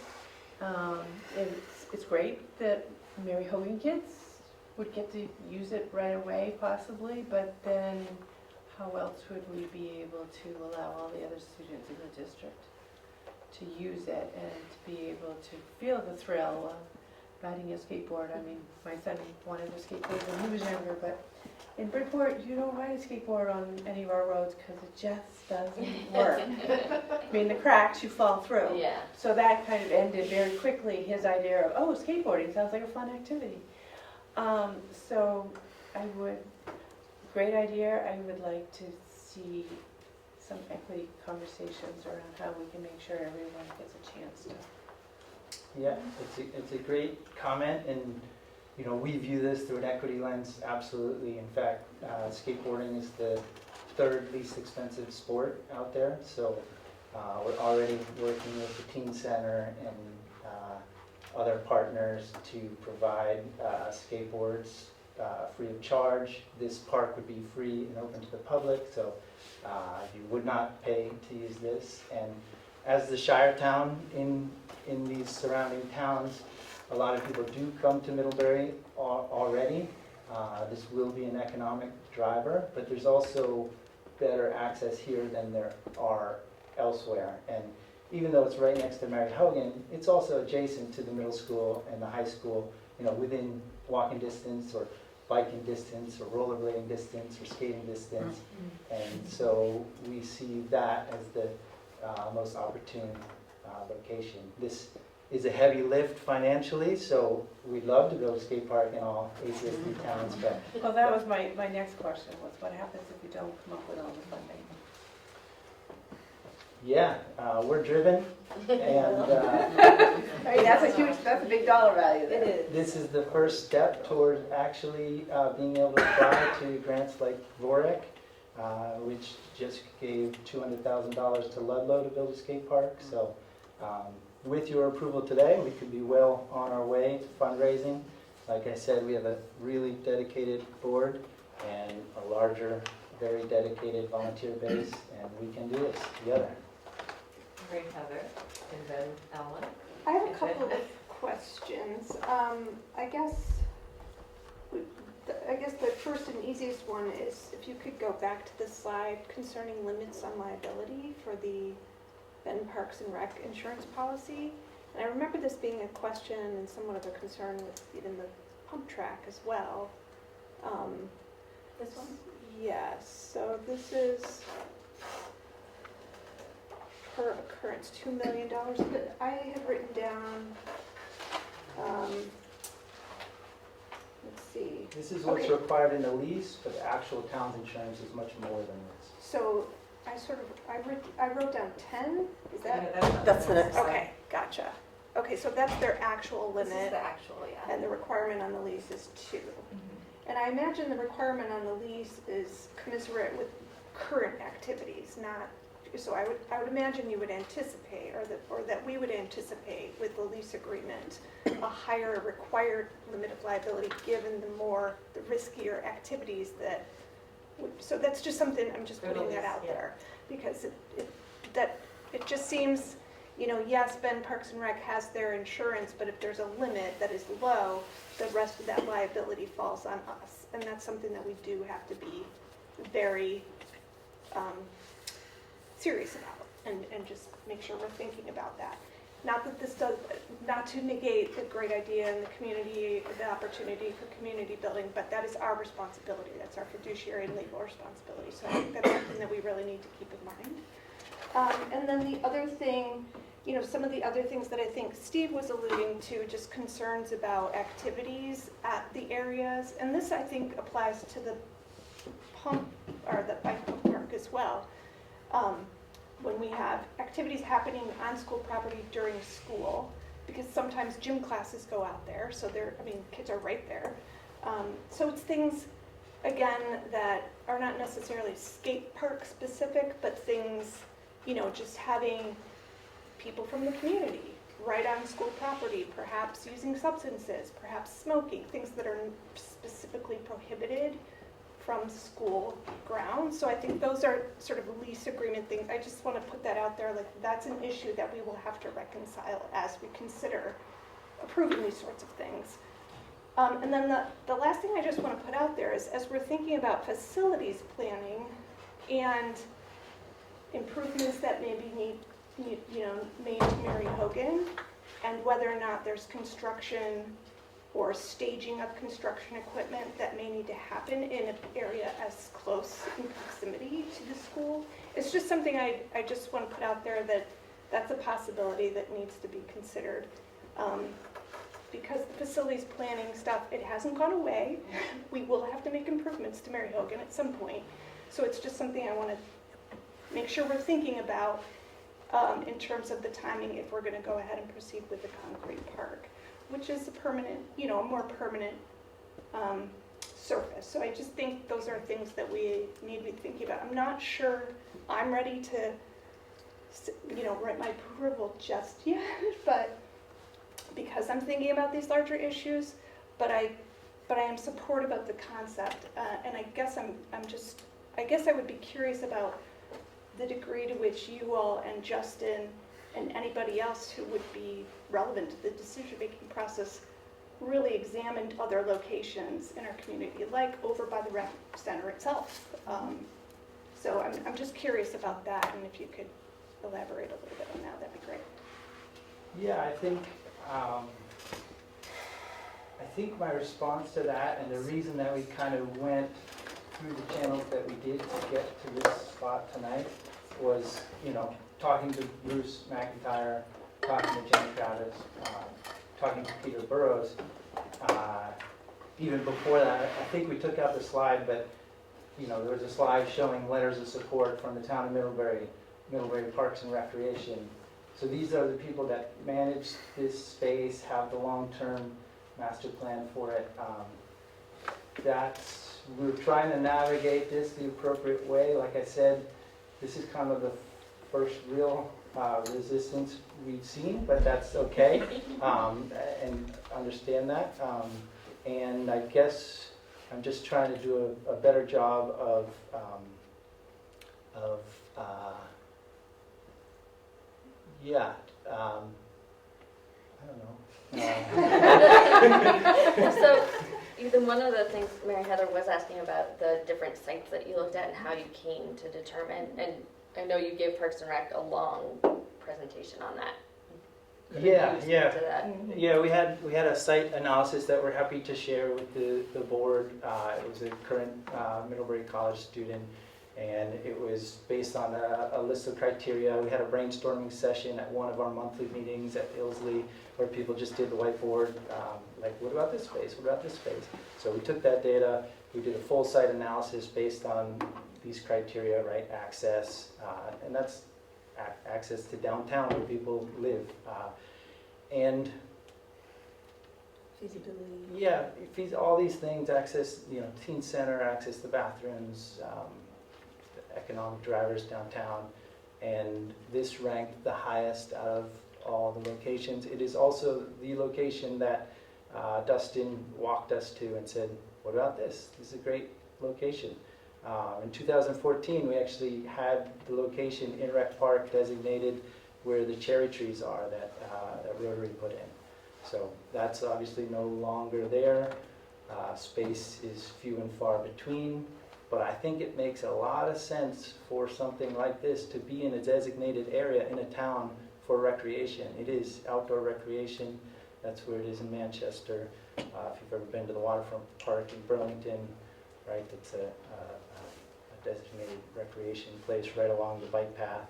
It's great that Mary Hogan kids would get to use it right away, possibly, but then how else would we be able to allow all the other students in the district to use it and to be able to feel the thrill of riding a skateboard? I mean, my son wanted a skateboard when he was younger, but in Bridport, you don't ride a skateboard on any of our roads because it just doesn't work. I mean, the cracks, you fall through. Yeah. So that kind of ended very quickly, his idea of, oh, skateboarding sounds like a fun activity. So great idea. I would like to see some equity conversations around how we can make sure everyone gets a chance to. Yeah, it's a great comment, and we view this through an equity lens, absolutely. In fact, skateboarding is the third least expensive sport out there, so we're already working with the Teen Center and other partners to provide skateboards free of charge. This park would be free and open to the public, so you would not pay to use this. And as the Shire town in these surrounding towns, a lot of people do come to Middlebury already. This will be an economic driver, but there's also better access here than there are elsewhere. And even though it's right next to Mary Hogan, it's also adjacent to the middle school and the high school, within walking distance or biking distance or rollerblading distance or skating distance. And so we see that as the most opportune location. This is a heavy lift financially, so we'd love to build a skate park in all ACSD towns, but... Well, that was my next question, was what happens if we don't come up with all the funding? Yeah, we're driven, and I mean, that's a big dollar value there. It is. this is the first step toward actually being able to apply to grants like VOREC. which just gave $200,000 to Ludlow to build a skate park. So with your approval today, we could be well on our way to fundraising. Like I said, we have a really dedicated board and a larger, very dedicated volunteer base, and we can do this together. Great, Heather. And then Ellen. I have a couple of questions. I guess the first and easiest one is if you could go back to the slide concerning limits on liability for the Benton Parks and Rec insurance policy. And I remember this being a question and somewhat of a concern with even the pump track as well. This one? Yes, so this is per occurrence, $2 million, but I have written down, let's see. This is what's required in the lease, but the actual town's insurance is much more than this. So I wrote down 10, is that? Yeah, That's the next slide. Okay, gotcha. Okay, so that's their actual limit. This is the actual, yeah. And the requirement on the lease is 2. And I imagine the requirement on the lease is commensurate with current activities, not, so I would imagine you would anticipate, or that we would anticipate with the lease agreement, a higher required limit of liability given the riskier activities that, so that's just something, I'm just putting that out there. Because it just seems, yes, Ben Parks and Rec has their insurance, but if there's a limit that is low, the rest of that liability falls on us. And that's something that we do have to be very serious about and just make sure we're thinking about that. Not that this does, not to negate the great idea in the community, the opportunity for community building, but that is our responsibility. That's our fiduciary and legal responsibility. So I think that's something that we really need to keep in mind. And then the other thing, some of the other things that I think Steve was alluding to, just concerns about activities at the areas. And this, I think, applies to the pump, or the bike pump park as well. When we have activities happening on school property during school, because sometimes gym classes go out there, so kids are right there. So it's things, again, that are not necessarily skate park specific, but things, just having people from the community right on school property, perhaps using substances, perhaps smoking, things that are specifically prohibited from school grounds. So I think those are sort of lease agreement things. I just want to put that out there, like that's an issue that we will have to reconcile as we consider approving these sorts of things. And then the last thing I just want to put out there is, as we're thinking about facilities planning and improvements that maybe need made to Mary Hogan, and whether or not there's construction or staging of construction equipment that may need to happen in an area as close in proximity to the school. It's just something I just want to put out there, that that's a possibility that needs to be considered. Because the facilities planning stuff, it hasn't gone away. We will have to make improvements to Mary Hogan at some point. So it's just something I want to make sure we're thinking about in terms of the timing if we're going to go ahead and proceed with the concrete park, which is a permanent, a more permanent surface. So I just think those are things that we need to be thinking about. I'm not sure I'm ready to, write my approval just yet, but because I'm thinking about these larger issues, but I am supportive of the concept, and I guess I guess I would be curious about the degree to which you all and Justin and anybody else who would be relevant to the decision-making process really examined other locations in our community, like over by the rec center itself. So I'm just curious about that, and if you could elaborate a little bit on that, that'd be great. Yeah, I think my response to that, and the reason that we kind of went through the channels that we did to get to this spot tonight was, talking to Bruce McIntyre, talking to Jen Travis, talking to Peter Burrows. Even before that, I think we took out the slide, but there was a slide showing letters of support from the town of Middlebury Parks and Recreation. So these are the people that manage this space, have the long-term master plan for it. That's we're trying to navigate this the appropriate way. Like I said, this is kind of the first real resistance we've seen, but that's okay, and understand that. And I guess I'm just trying to do a better job of yeah, I don't know. So, even one of the things Mary Heather was asking about the different sites that you looked at and how you came to determine, and I know you gave Parks and Rec a long presentation on that. Yeah. We had a site analysis that we're happy to share with the board. It was a current Middlebury College student, and it was based on a list of criteria. We had a brainstorming session at one of our monthly meetings at Ilsley, where people just did the whiteboard, like, what about this space? What about this space? So we took that data, we did a full site analysis based on these criteria, right? Access, and that's access to downtown where people live. And feasibility. Yeah, all these things, access, teen center, access to bathrooms, economic drivers downtown, and this ranked the highest out of all the locations. It is also the location that Dustin walked us to and said, what about this? This is a great location. In 2014, we actually had the location in Rec Park designated where the cherry trees are that Rotary put in. So that's obviously no longer there. Space is few and far between, but I think it makes a lot of sense for something like this to be in a designated area in a town for recreation. It is outdoor recreation. That's where it is in Manchester. If you've ever been to the waterfront park in Burlington, right, it's a designated recreation place right along the bike path.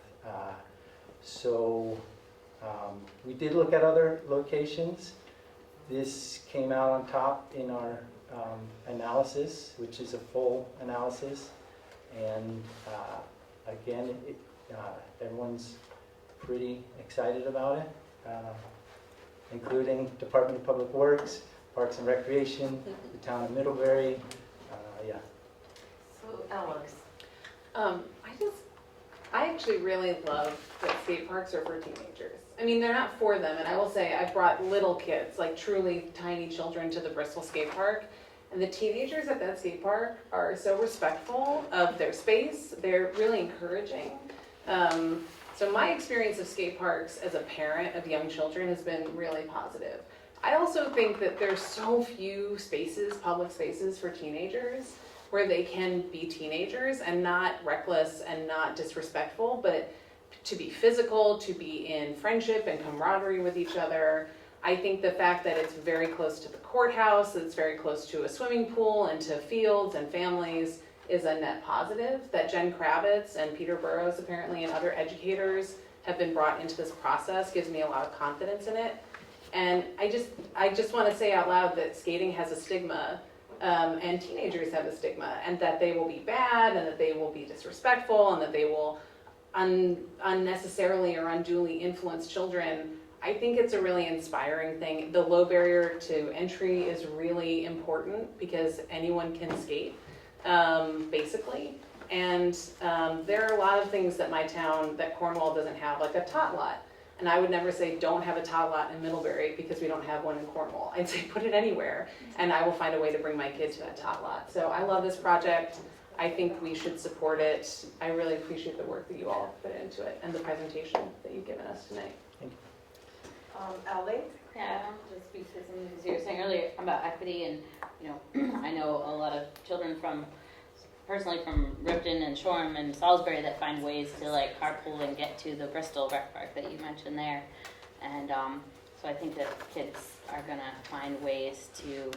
We did look at other locations. This came out on top in our analysis, which is a full analysis. And again, everyone's pretty excited about it, including Department of Public Works, Parks and Recreation, the town of Middlebury. So Alex. I actually really love that skate parks are for teenagers. I mean, they're not for them, and I will say I've brought little kids, like truly tiny children, to the Bristol skate park, and the teenagers at that skate park are so respectful of their space. They're really encouraging. So my experience of skate parks as a parent of young children has been really positive. I also think that there's so few spaces, public spaces for teenagers, where they can be teenagers and not reckless and not disrespectful, but to be physical, to be in friendship and camaraderie with each other. I think the fact that it's very close to the courthouse, that it's very close to a swimming pool and to fields and families is a net positive. That Jen Kravitz and Peter Burrows apparently and other educators have been brought into this process gives me a lot of confidence in it. And I just want to say out loud that skating has a stigma. And teenagers have a stigma, and that they will be bad, and that they will be disrespectful, and that they will unnecessarily or unduly influence children. I think it's a really inspiring thing. The low barrier to entry is really important because anyone can skate, basically. And there are a lot of things that my town, that Cornwall doesn't have, like a tot lot. And I would never say don't have a tot lot in Middlebury because we don't have one in Cornwall. I'd say put it anywhere, and I will find a way to bring my kid to that tot lot. So I love this project. I think we should support it. I really appreciate the work that you all put into it and the presentation that you've given us tonight. Ellie? Yeah, I'll just speak to some of the things you were saying earlier about equity, and I know a lot of children personally from Ripton and Shoreham and Salisbury that find ways to like carpool and get to the Bristol Rec Park that you mentioned there. And so I think that kids are going to find ways to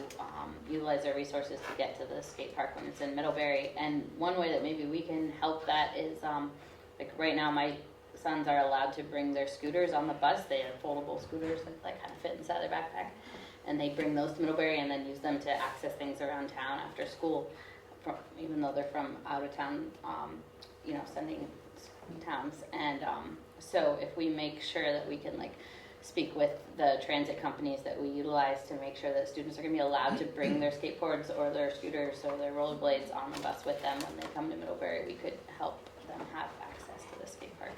utilize their resources to get to the skate park when it's in Middlebury. And one way that maybe we can help that is like right now my sons are allowed to bring their scooters on the bus. They are foldable scooters that kind of fit inside their backpack. And they bring those to Middlebury and then use them to access things around town after school. Even though they're from out of town, sending towns. And so if we make sure that we can like speak with the transit companies that we utilize to make sure that students are going to be allowed to bring their skateboards or their scooters or their rollerblades on the bus with them when they come to Middlebury. We could help them have access to the skate park.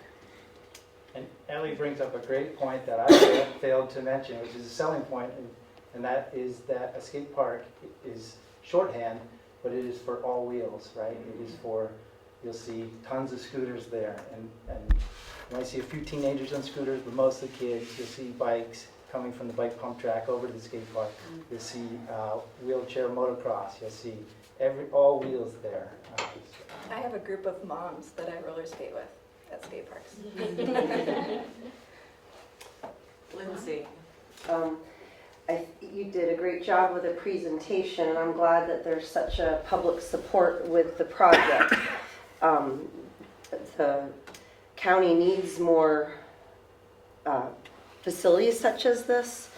And Ellie brings up a great point that I failed to mention, which is a selling point, and that is that a skate park is shorthand, but it is for all wheels, right? It is for, you'll see tons of scooters there, and you might see a few teenagers on scooters, but most of the kids, you'll see bikes coming from the bike pump track over to the skate park. You'll see wheelchair motocross. You'll see all wheels there. I have a group of moms that I roller skate with at skate parks. Lindsay. You did a great job with the presentation, and I'm glad that there's such a public support with the project. The county needs more facilities such as this.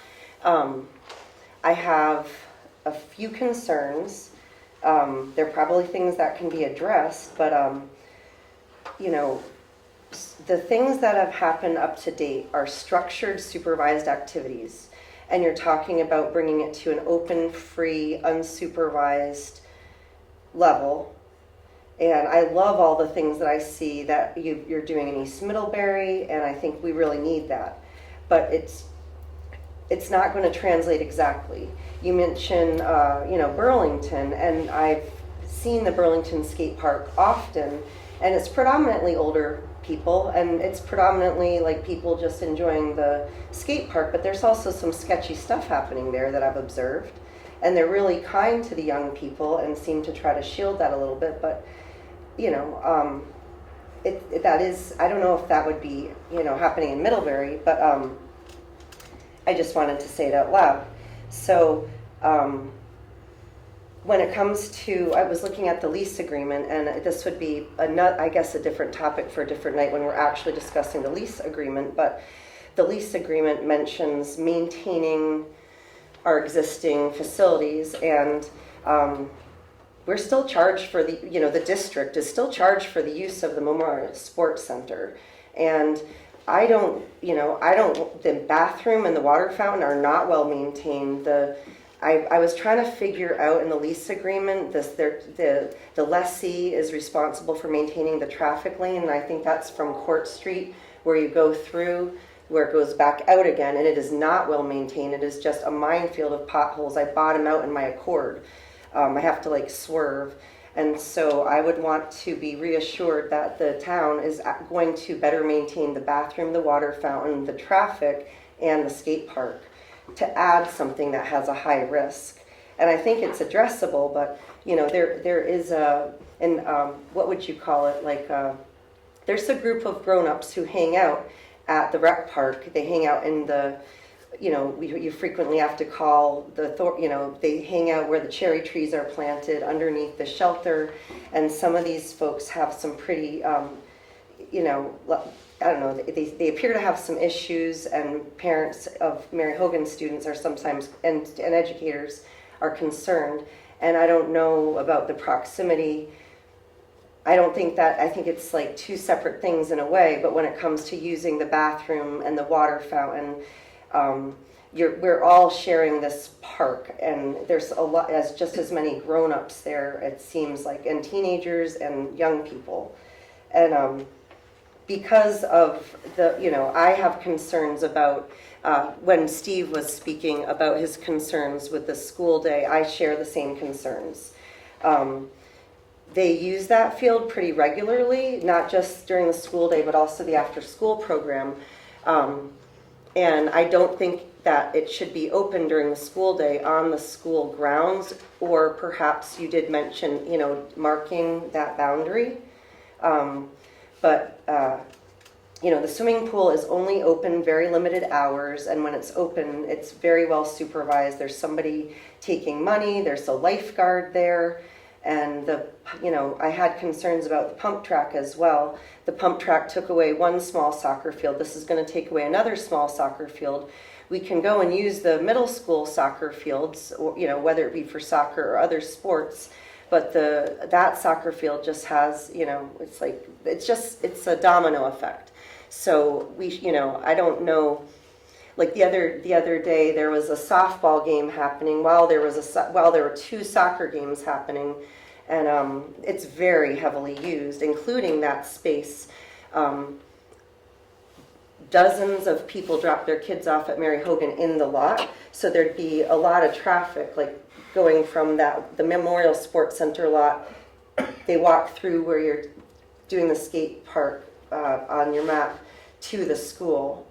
I have a few concerns. There are probably things that can be addressed, but you know, the things that have happened up to date are structured, supervised activities. And you're talking about bringing it to an open, free, unsupervised level. And I love all the things that I see that you're doing in East Middlebury, and I think we really need that. But it's not going to translate exactly. You mentioned, Burlington, and I've seen the Burlington skate park often, and it's predominantly older people, and it's predominantly like people just enjoying the skate park, but there's also some sketchy stuff happening there that I've observed, and they're really kind to the young people and seem to try to shield that a little bit, but that is, I don't know if that would be happening in Middlebury, but I just wanted to say it out loud. So when it comes to, I was looking at the lease agreement, and this would be, I guess, a different topic for a different night when we're actually discussing the lease agreement, but the lease agreement mentions maintaining our existing facilities, and we're still charged for the district is still charged for the use of the Memorial Sports Center. And the bathroom and the water fountain are not well maintained. I was trying to figure out in the lease agreement, the lessee is responsible for maintaining the traffic lane, and I think that's from Court Street, where you go through, where it goes back out again, and it is not well maintained. It is just a minefield of potholes. I bottom out in my Accord. I have to swerve. And so I would want to be reassured that the town is going to better maintain the bathroom, the water fountain, the traffic, and the skate park, to add something that has a high risk. And I think it's addressable, but there is what would you call it? There's a group of grown-ups who hang out at the rec park. They hang out in the, you frequently have to call they hang out where the cherry trees are planted underneath the shelter. And some of these folks have some pretty, I don't know, they appear to have some issues, and parents of Mary Hogan students are sometimes, and educators are concerned. And I don't know about the proximity. I think it's like two separate things in a way, but when it comes to using the bathroom and the water fountain, we're all sharing this park, and there's just as many grown-ups there, it seems like, and teenagers and young people. And because of I have concerns about, when Steve was speaking about his concerns with the school day, I share the same concerns. They use that field pretty regularly, not just during the school day, but also the after-school program. And I don't think that it should be open during the school day on the school grounds, or perhaps you did mention, marking that boundary. But the swimming pool is only open very limited hours, and when it's open, it's very well supervised. There's somebody taking money, there's a lifeguard there, and I had concerns about the pump track as well. The pump track took away one small soccer field. This is going to take away another small soccer field. We can go and use the middle school soccer fields, or, whether it be for soccer or other sports, but that soccer field just has, it's a domino effect. So I don't know, like the other day, there was a softball game happening while there were 2 soccer games happening, and it's very heavily used, including that space. Dozens of people drop their kids off at Mary Hogan in the lot, so there'd be a lot of traffic, like going from the Memorial Sports Center lot. They walk through where you're doing the skate park on your map to the school.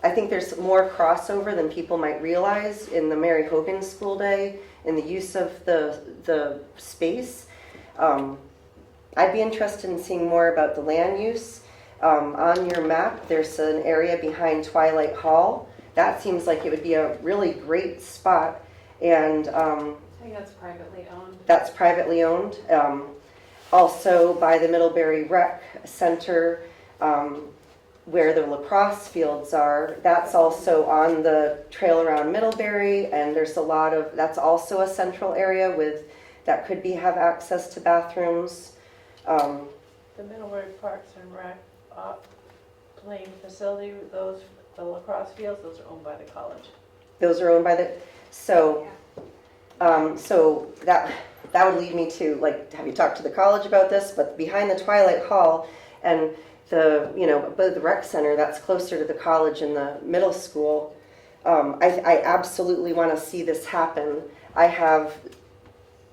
I think there's more crossover than people might realize in the Mary Hogan School Day in the use of the space. I'd be interested in seeing more about the land use. On your map, there's an area behind Twilight Hall. That seems like it would be a really great spot. And I think that's privately owned. that's privately owned. Also by the Middlebury Rec Center, where the lacrosse fields are, that's also on the trail around Middlebury, and there's a lot of, that's also a central area that could have access to bathrooms. The Middlebury Parks and Rec playing facility, the lacrosse fields, those are owned by the college. Those are owned by so that would lead me to, like, have you talked to the college about this? But behind the Twilight Hall and the rec center that's closer to the college and the middle school, I absolutely want to see this happen. I have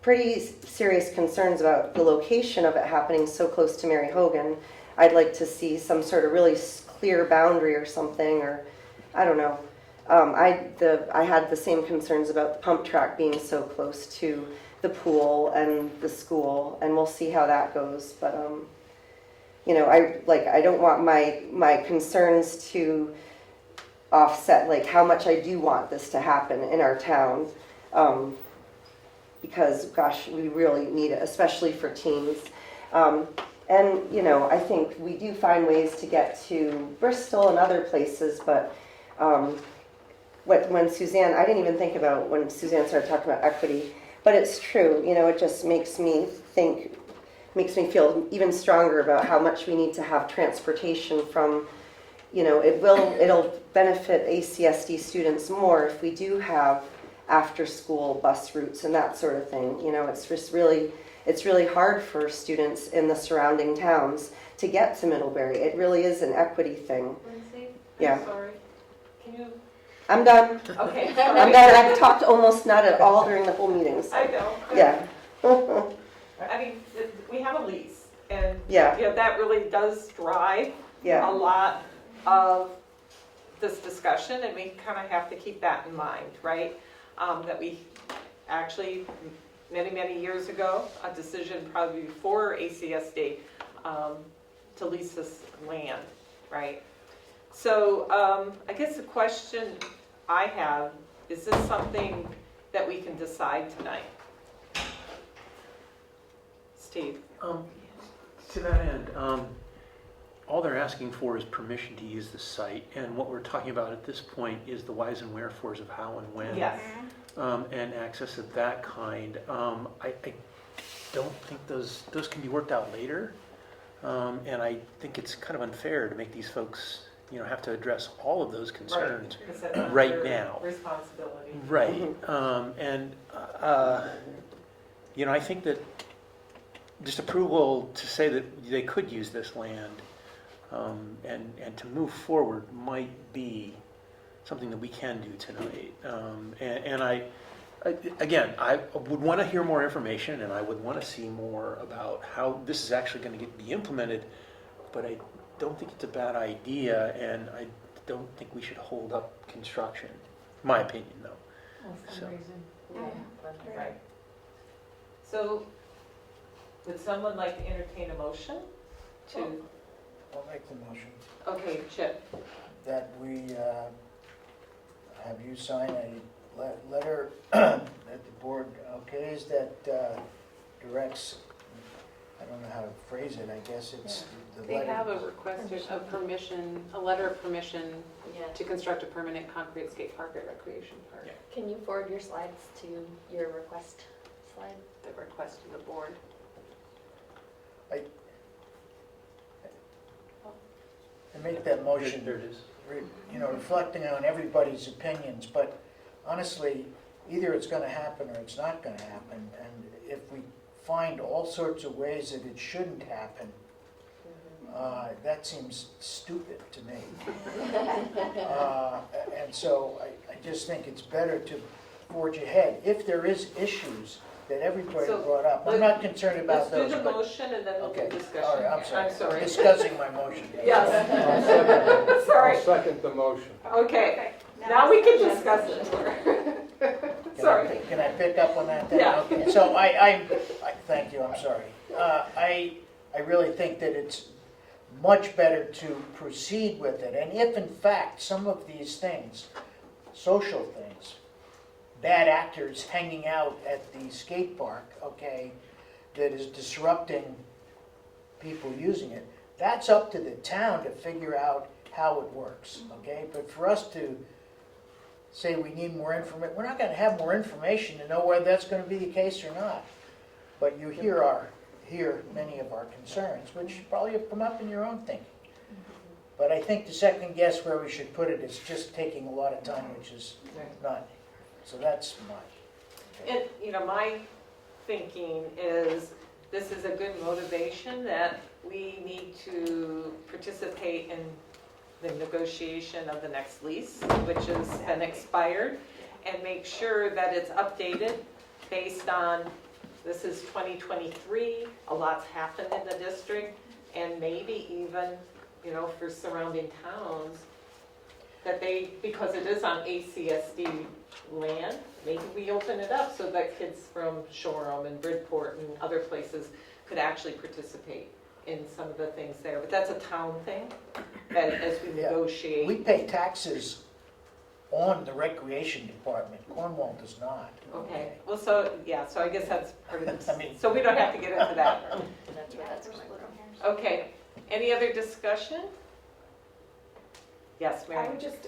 pretty serious concerns about the location of it happening so close to Mary Hogan. I'd like to see some sort of really clear boundary or something, or I don't know. I had the same concerns about the pump track being so close to the pool and the school, and we'll see how that goes. But I don't want my concerns to offset like how much I do want this to happen in our town, because gosh, we really need it, especially for teens. And I think we do find ways to get to Bristol and other places, but when Suzanne, I didn't even think about when Suzanne started talking about equity, but it's true. It just makes me feel even stronger about how much we need to have transportation from, it'll benefit ACSD students more if we do have after school bus routes and that sort of thing. It's really hard for students in the surrounding towns to get to Middlebury. It really is an equity thing. Lindsay, Yeah. I'm sorry. Can you? I'm done. Okay. I'm done. I've talked almost not at all during the whole meeting. So. I know. Yeah. I mean, we have a lease, and Yeah. That really does drive Yeah. a lot of this discussion, and we kind of have to keep that in mind, right? That we actually, many years ago, a decision probably before ACSD to lease this land, right? So I guess the question I have, is this something that we can decide tonight? Steve? To that end, all they're asking for is permission to use the site, and what we're talking about at this point is the whys and wherefores of how and when. Yes. And access of that kind. I don't think those can be worked out later, and I think it's kind of unfair to make these folks have to address all of those concerns right now. Responsibility. Right. I think that just approval to say that they could use this land and to move forward might be something that we can do tonight. I would want to hear more information, and I would want to see more about how this is actually going to be implemented, but I don't think it's a bad idea, and I don't think we should hold up construction. My opinion, though. For some reason. Yeah. Right. So, would someone like to entertain a motion to? I'll make the motion Okay, Chip. that we have you sign a letter that the board okays that directs, I don't know how to phrase it, I guess it's the They letter. have a request of permission, a letter of permission to construct a permanent concrete skate park at Recreation Park. Can you forward your slides to your request slide? The request of the board. make that motion, There it is. reflecting on everybody's opinions, but honestly, either it's gonna happen or it's not gonna happen, and if we find all sorts of ways that it shouldn't happen, that seems stupid to me. And so I just think it's better to forge ahead. If there is issues that everybody So, brought up, I'm not concerned about those, Let's do the but, motion and then we'll do okay, discussion. all right, I'm sorry. I'm Discussing my motion. Yes. Sorry. I'll second the motion. Okay, now we can discuss it. Sorry. Can I pick up on that then? Yeah. Okay, so I thank you, I'm sorry. I really think that it's much better to proceed with it. And if in fact some of these things, social things, bad actors hanging out at the skate park, okay, that is disrupting people using it, that's up to the town to figure out how it works, okay? But for us to say we need more information, we're not gonna have more information to know whether that's gonna be the case or not. But you hear many of our concerns, which probably have come up in your own thinking. But I think the second guess where we should put it is just taking a lot of time, which is not. So that's my. And, my thinking is this is a good motivation that we need to participate in the negotiation of the next lease, which has been expired, and make sure that it's updated based on, this is 2023, a lot's happened in the district, and maybe even, for surrounding towns, that because it is on ACSD land, maybe we open it up so that kids from Shoreham and Bridport and other places could actually participate in some of the things there. But that's a town thing, that as we negotiate. We pay taxes on the recreation department. Cornwall does not. Okay, well, so I guess that's part of this. I mean- So we don't have to get into that. That's where that's coming from. Okay, any other discussion? Yes, Mary? I would just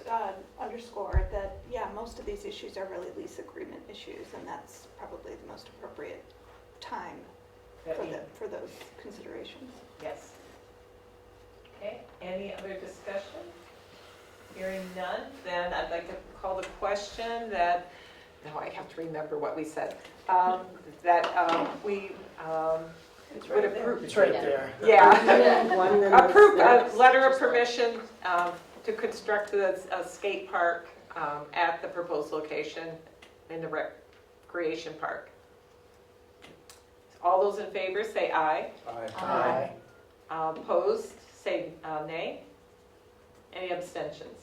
underscore that, most of these issues are really lease agreement issues, and that's probably the most appropriate time for those considerations. Yes. Okay, any other discussion? Hearing none, then I'd like to call the question that, now I have to remember what we said, that we would approve. It's right there. Yeah. Approve a letter of permission to construct a skate park at the proposed location in the recreation park. All those in favor say aye. Aye. Opposed, say nay. Any abstentions?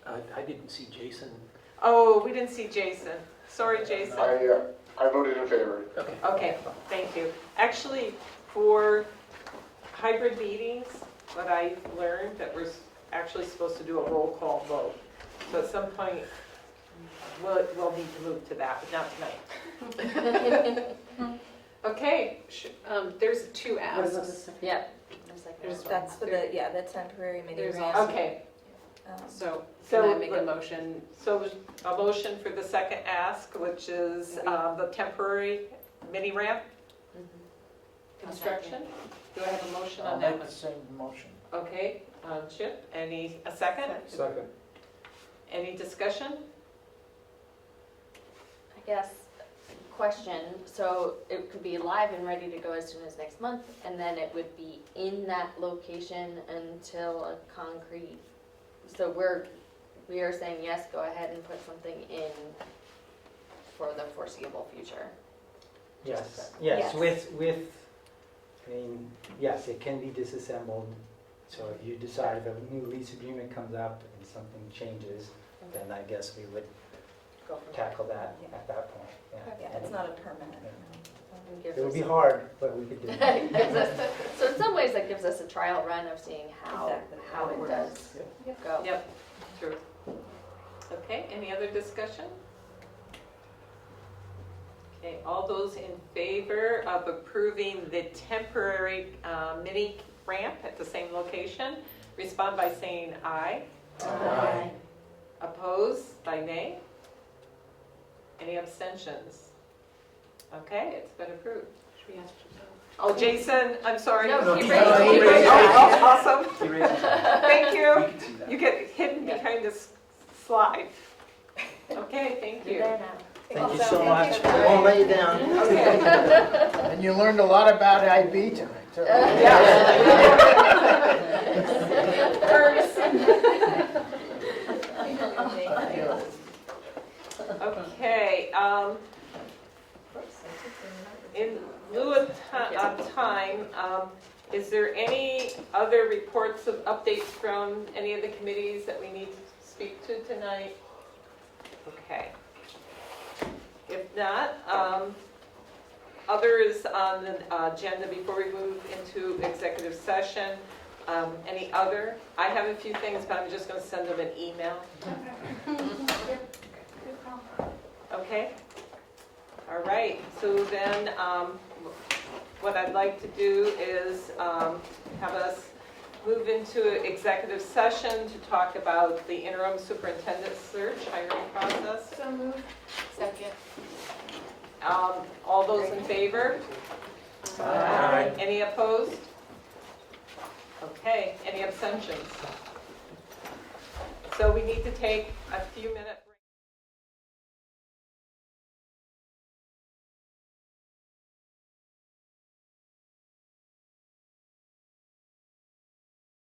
I didn't see Jason. Oh, we didn't see Jason. Sorry, Jason. I voted in favor. Okay. Okay, thank you. Actually, for hybrid meetings, what I learned that we're actually supposed to do a roll call vote. So at some point, we'll need to move to that, but not tonight. Okay, There's two asks. Yeah. That's for the temporary mini There's ramp. also- okay. So can I make a let- motion? So a motion for the second ask, which is the temporary mini ramp construction. Do I have a motion I'll on that make one? the same motion. Okay, Chip, a second? Second. Any discussion? I guess, question, so it could be live and ready to go as soon as next month, and then it would be in that location until a concrete, so we are saying yes, go ahead and put something in for the foreseeable future. Yes, Yes. yes, it can be disassembled. So if you decide if a new lease agreement comes up and something changes, then I guess we would Go from tackle that at that point. Yeah, it's not a permanent. there. It would be hard, but we could do it. So in some ways, that gives us a trial run of seeing how it works. does go. Yep, true. Okay, any other discussion? Okay, all those in favor of approving the temporary mini ramp at the same location, respond by saying aye. Aye. Opposed by nay? Any abstentions? Okay, it's been approved. Should we ask Giselle? Oh, Jason, I'm sorry. No, He he raised- raised- he he raised- raised oh, Awesome. He raised his hand. Thank you. We can see that. You get hidden behind this slide. Okay, thank you. Thank you so much. I won't let you down. And you learned a lot about IB tonight, too. Okay, in lieu of time, is there any other reports of updates from any of the committees that we need to speak to tonight? Okay. If not, other is on the agenda before we move into executive session. Any other? I have a few things, but I'm just going to send them an email. Okay? All right, so then what I'd like to do is have us move into executive session to talk about the interim superintendent search hiring process. So moved. Second. All those in favor? Aye. Any opposed? Okay, any abstentions? So we need to take a few minutes.